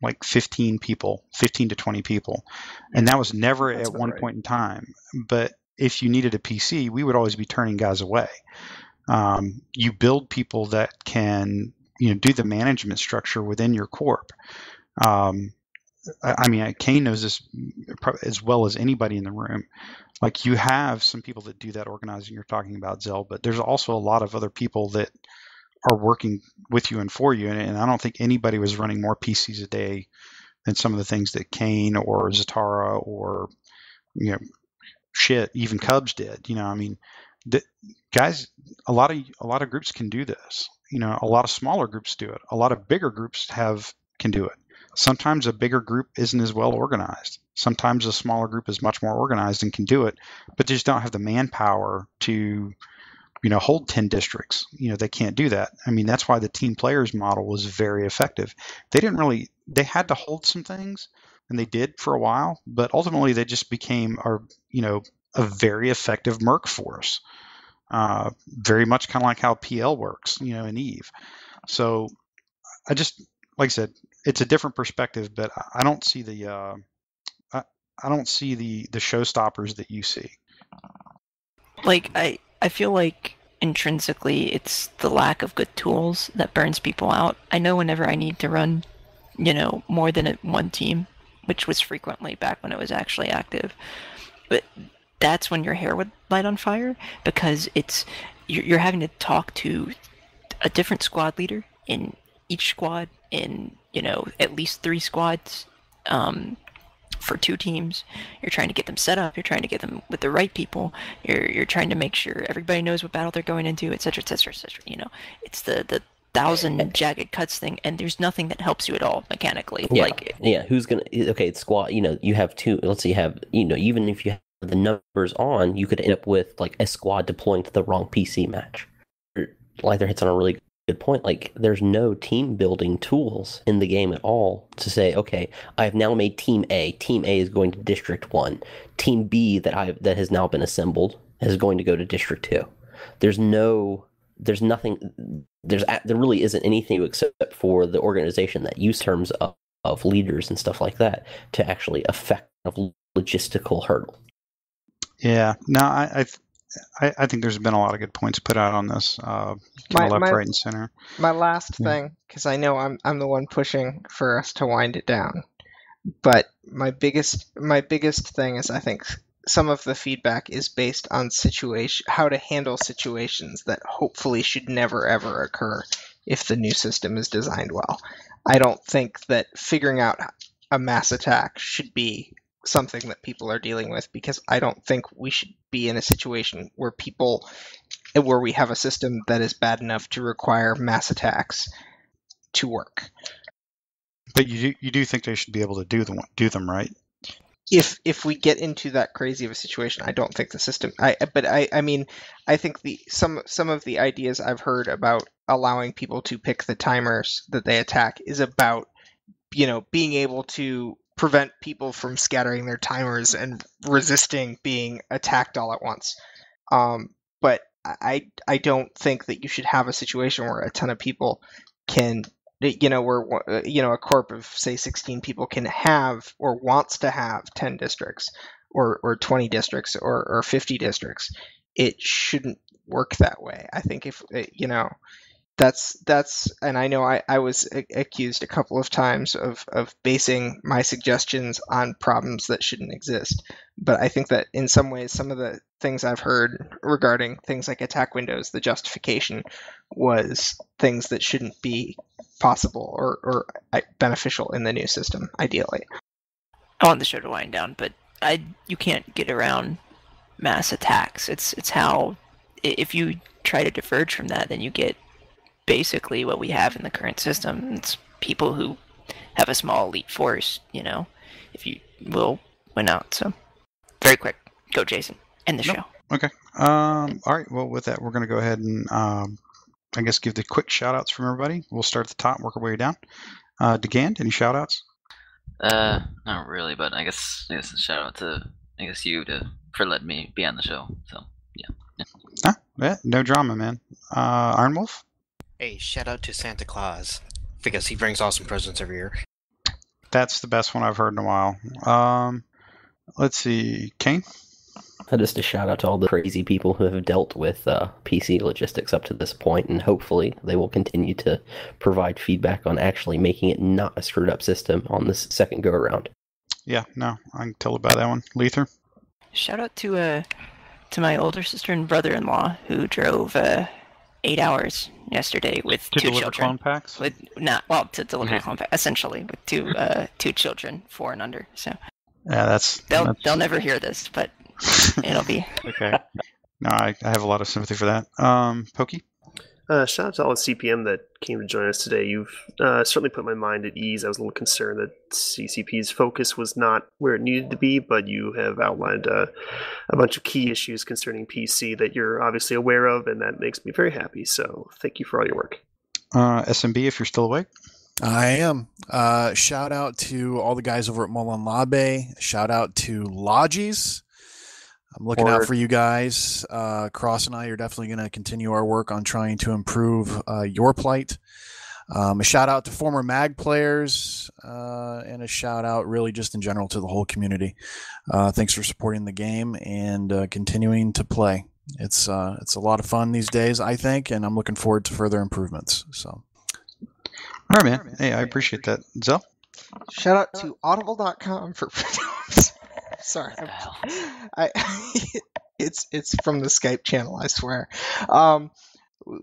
[SPEAKER 1] like 15 people, 15 to 20 people. And that was never
[SPEAKER 7] That's
[SPEAKER 1] at one
[SPEAKER 7] right.
[SPEAKER 1] point in time. But if you needed a PC, we would always be turning guys away. You build people that can, do the management structure within your corp. I mean, Kane knows this as well as anybody in the room. Like, you have some people that do that organizing you're talking about, Zell, but there's also a lot of other people that are working with you and for you. And I don't think anybody was running more PCs a day than some of the things that Kane or Zatara or, even Cubs did. I mean, the guys, a lot of groups can do this. A lot of smaller groups do it. A lot of bigger groups can do it. Sometimes a bigger group isn't as well organized. Sometimes a smaller group is much more organized and can do it, but they just don't have the manpower to, hold 10 districts. They can't do that. I mean, that's why the team players model was very effective. They had to hold some things, and they did for a while, but ultimately they just became a very effective merc force. Very much kind of like how PL works, in Eve. So like I said, it's a different perspective, but I don't see the showstoppers that you see.
[SPEAKER 4] Like, I feel like intrinsically it's the lack of good tools that burns people out. I know whenever I need to run, more than one team, which was frequently back when it was actually active, but that's when your hair would light on fire, because you're having to talk to a different squad leader in each squad, in at least 3 squads, for 2 teams. You're trying to get them set up, you're trying to get them with the right people, you're trying to make sure everybody knows what battle they're going into, etc., etc., etc. It's the 1,000 jagged cuts thing, and there's nothing that helps you at all mechanically.
[SPEAKER 8] Who's gonna? Okay, it's squad. You have 2. Let's say you have, even if you have the numbers on, you could end up with like a squad deploying to the wrong PC match. Leither hits on a really good point. Like, there's no team building tools in the game at all to say, okay, I have now made Team A. Team A is going to District 1. Team B that has now been assembled is going to go to District 2. There really isn't anything except for the organization that use terms of leaders and stuff like that to actually affect a logistical hurdle.
[SPEAKER 1] Yeah, no, I think there's been a lot of good points put out on this, kind of left, right, and center.
[SPEAKER 7] My last thing, because I know I'm the one pushing for us to wind it down, but my biggest thing is, I think some of the feedback is based on how to handle situations that hopefully should never ever occur if the new system is designed well. I don't think that figuring out a mass attack should be something that people are dealing with, because I don't think we should be in a situation where we have a system that is bad enough to require mass attacks to work.
[SPEAKER 1] But you do think they should be able to do them, right?
[SPEAKER 7] If we get into that crazy of a situation, I don't think the system. I think some of the ideas I've heard about allowing people to pick the timers that they attack is about, being able to prevent people from scattering their timers and resisting being attacked all at once. But I don't think that you should have a situation where a ton of people can, where a corp of say 16 people can have or wants to have 10 districts or 20 districts or 50 districts. It shouldn't work that way. I think if that's and I know I was accused a couple of times of basing my suggestions on problems that shouldn't exist, but I think that in some ways some of the things I've heard regarding things like attack windows, the justification was things that shouldn't be possible or beneficial in the new system, ideally.
[SPEAKER 4] I want the show to wind down, but you can't get around mass attacks. It's how, if you try to diverge from that, then you get basically what we have in the current system. It's people who have a small elite force, if you will win out. So, very quick. Go, Jason. End the show.
[SPEAKER 1] Okay. All right. Well, with that, we're going to go ahead and I guess give the quick shout outs from everybody. We'll start at the top, work our way down. To Gand, any shout outs?
[SPEAKER 2] Not really, but I guess a shout out to you for letting me be on the show. So yeah.
[SPEAKER 1] Yeah, no drama, man. Iron Wolf?
[SPEAKER 9] Hey, shout out to Santa Claus because he brings awesome presents every year.
[SPEAKER 1] That's the best one I've heard in a while. Let's see, Kane?
[SPEAKER 8] Just a shout out to all the crazy people who have dealt with PC logistics up to this point, and hopefully they will continue to provide feedback on actually making it not a screwed up system on this second go around.
[SPEAKER 1] Yeah, no, I can tell about that one. Leither?
[SPEAKER 4] Shout out to my older sister and brother-in-law who drove 8 hours yesterday with
[SPEAKER 1] To
[SPEAKER 4] two
[SPEAKER 1] deliver
[SPEAKER 4] children.
[SPEAKER 1] clone packs?
[SPEAKER 4] To deliver clone packs, essentially with two children, 4 and under. So
[SPEAKER 1] Yeah,
[SPEAKER 4] they'll never hear this, but it'll be
[SPEAKER 1] okay. No, I have a lot of sympathy for that. Pokey?
[SPEAKER 5] Shout out to all the CPM that came to join us today. You've certainly put my mind at ease. I was a little concerned that CCP's focus was not where it needed to be, but you have outlined a bunch of key issues concerning PC that you're obviously aware of, and that makes me very happy. So thank you for all your work.
[SPEAKER 1] SMB, if you're still awake?
[SPEAKER 6] I am. Shout out to all the guys over at Molan Labe. Shout out to Logis. I'm looking out for you guys. Cross and I are definitely going to continue our work on trying to improve your plight. A shout out to former MAG players and a shout out really just in general to the whole community. Thanks for supporting the game and continuing to play. It's a lot of fun these days, I think, and I'm looking forward to further improvements. So,
[SPEAKER 1] All right, man. Hey, I appreciate that. Zell?
[SPEAKER 7] Shout out to audible.com for sorry. It's from the Skype channel, I swear.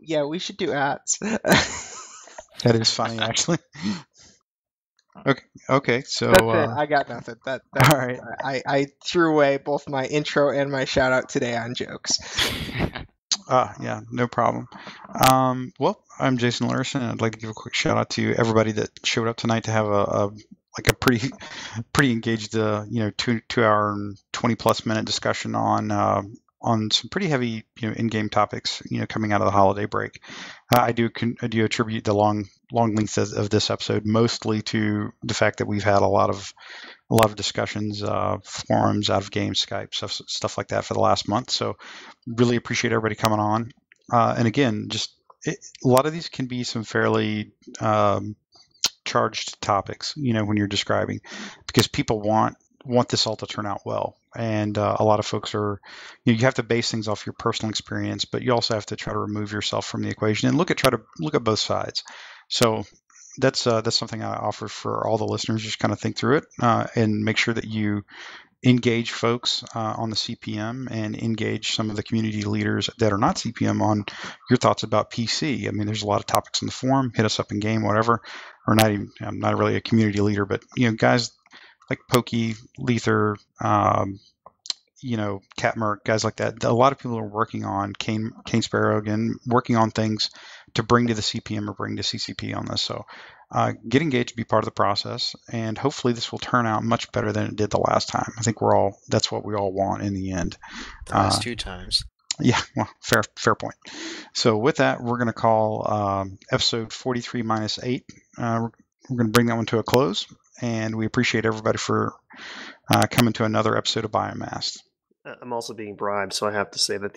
[SPEAKER 7] Yeah, we should do ads.
[SPEAKER 1] That is funny, actually. Okay, so
[SPEAKER 7] That's it. I got nothing. That's
[SPEAKER 1] all right.
[SPEAKER 7] I threw away both my intro and my shout out today on jokes.
[SPEAKER 1] Yeah, no problem. Well, I'm Jason Larson, and I'd like to give a quick shout out to everybody that showed up tonight to have a pretty engaged 2 hour and 20+ minute discussion on some pretty heavy in-game topics coming out of the holiday break. I do attribute the long length of this episode mostly to the fact that we've had a lot of discussions, forums, out of game, Skype, stuff like that for the last month. So really appreciate everybody coming on. And again, a lot of these can be some fairly charged topics, when you're describing, because people want this all to turn out well. And a lot of folks are, you have to base things off your personal experience, but you also have to try to remove yourself from the equation and try to look at both sides. So that's something I offer for all the listeners. Just kind of think through it and make sure that you engage folks on the CPM and engage some of the community leaders that are not CPM on your thoughts about PC. I mean, there's a lot of topics in the forum. Hit us up in game, whatever. Or not even. I'm not really a community leader, but guys like Pokey, Leither, Catmerk, guys like that. A lot of people are working on Kane Spero again, working on things to bring to the CPM or bring to CCP on this. So get engaged, be part of the process, and hopefully this will turn out much better than it did the last time. I think that's what we all want in the end.
[SPEAKER 9] The last 2 times.
[SPEAKER 1] Yeah, well, fair point. So with that, we're going to call episode 43-8. We're going to bring that one to a close, and we appreciate everybody for coming to another episode of Biomassed.
[SPEAKER 5] I'm also being bribed, so I have to say that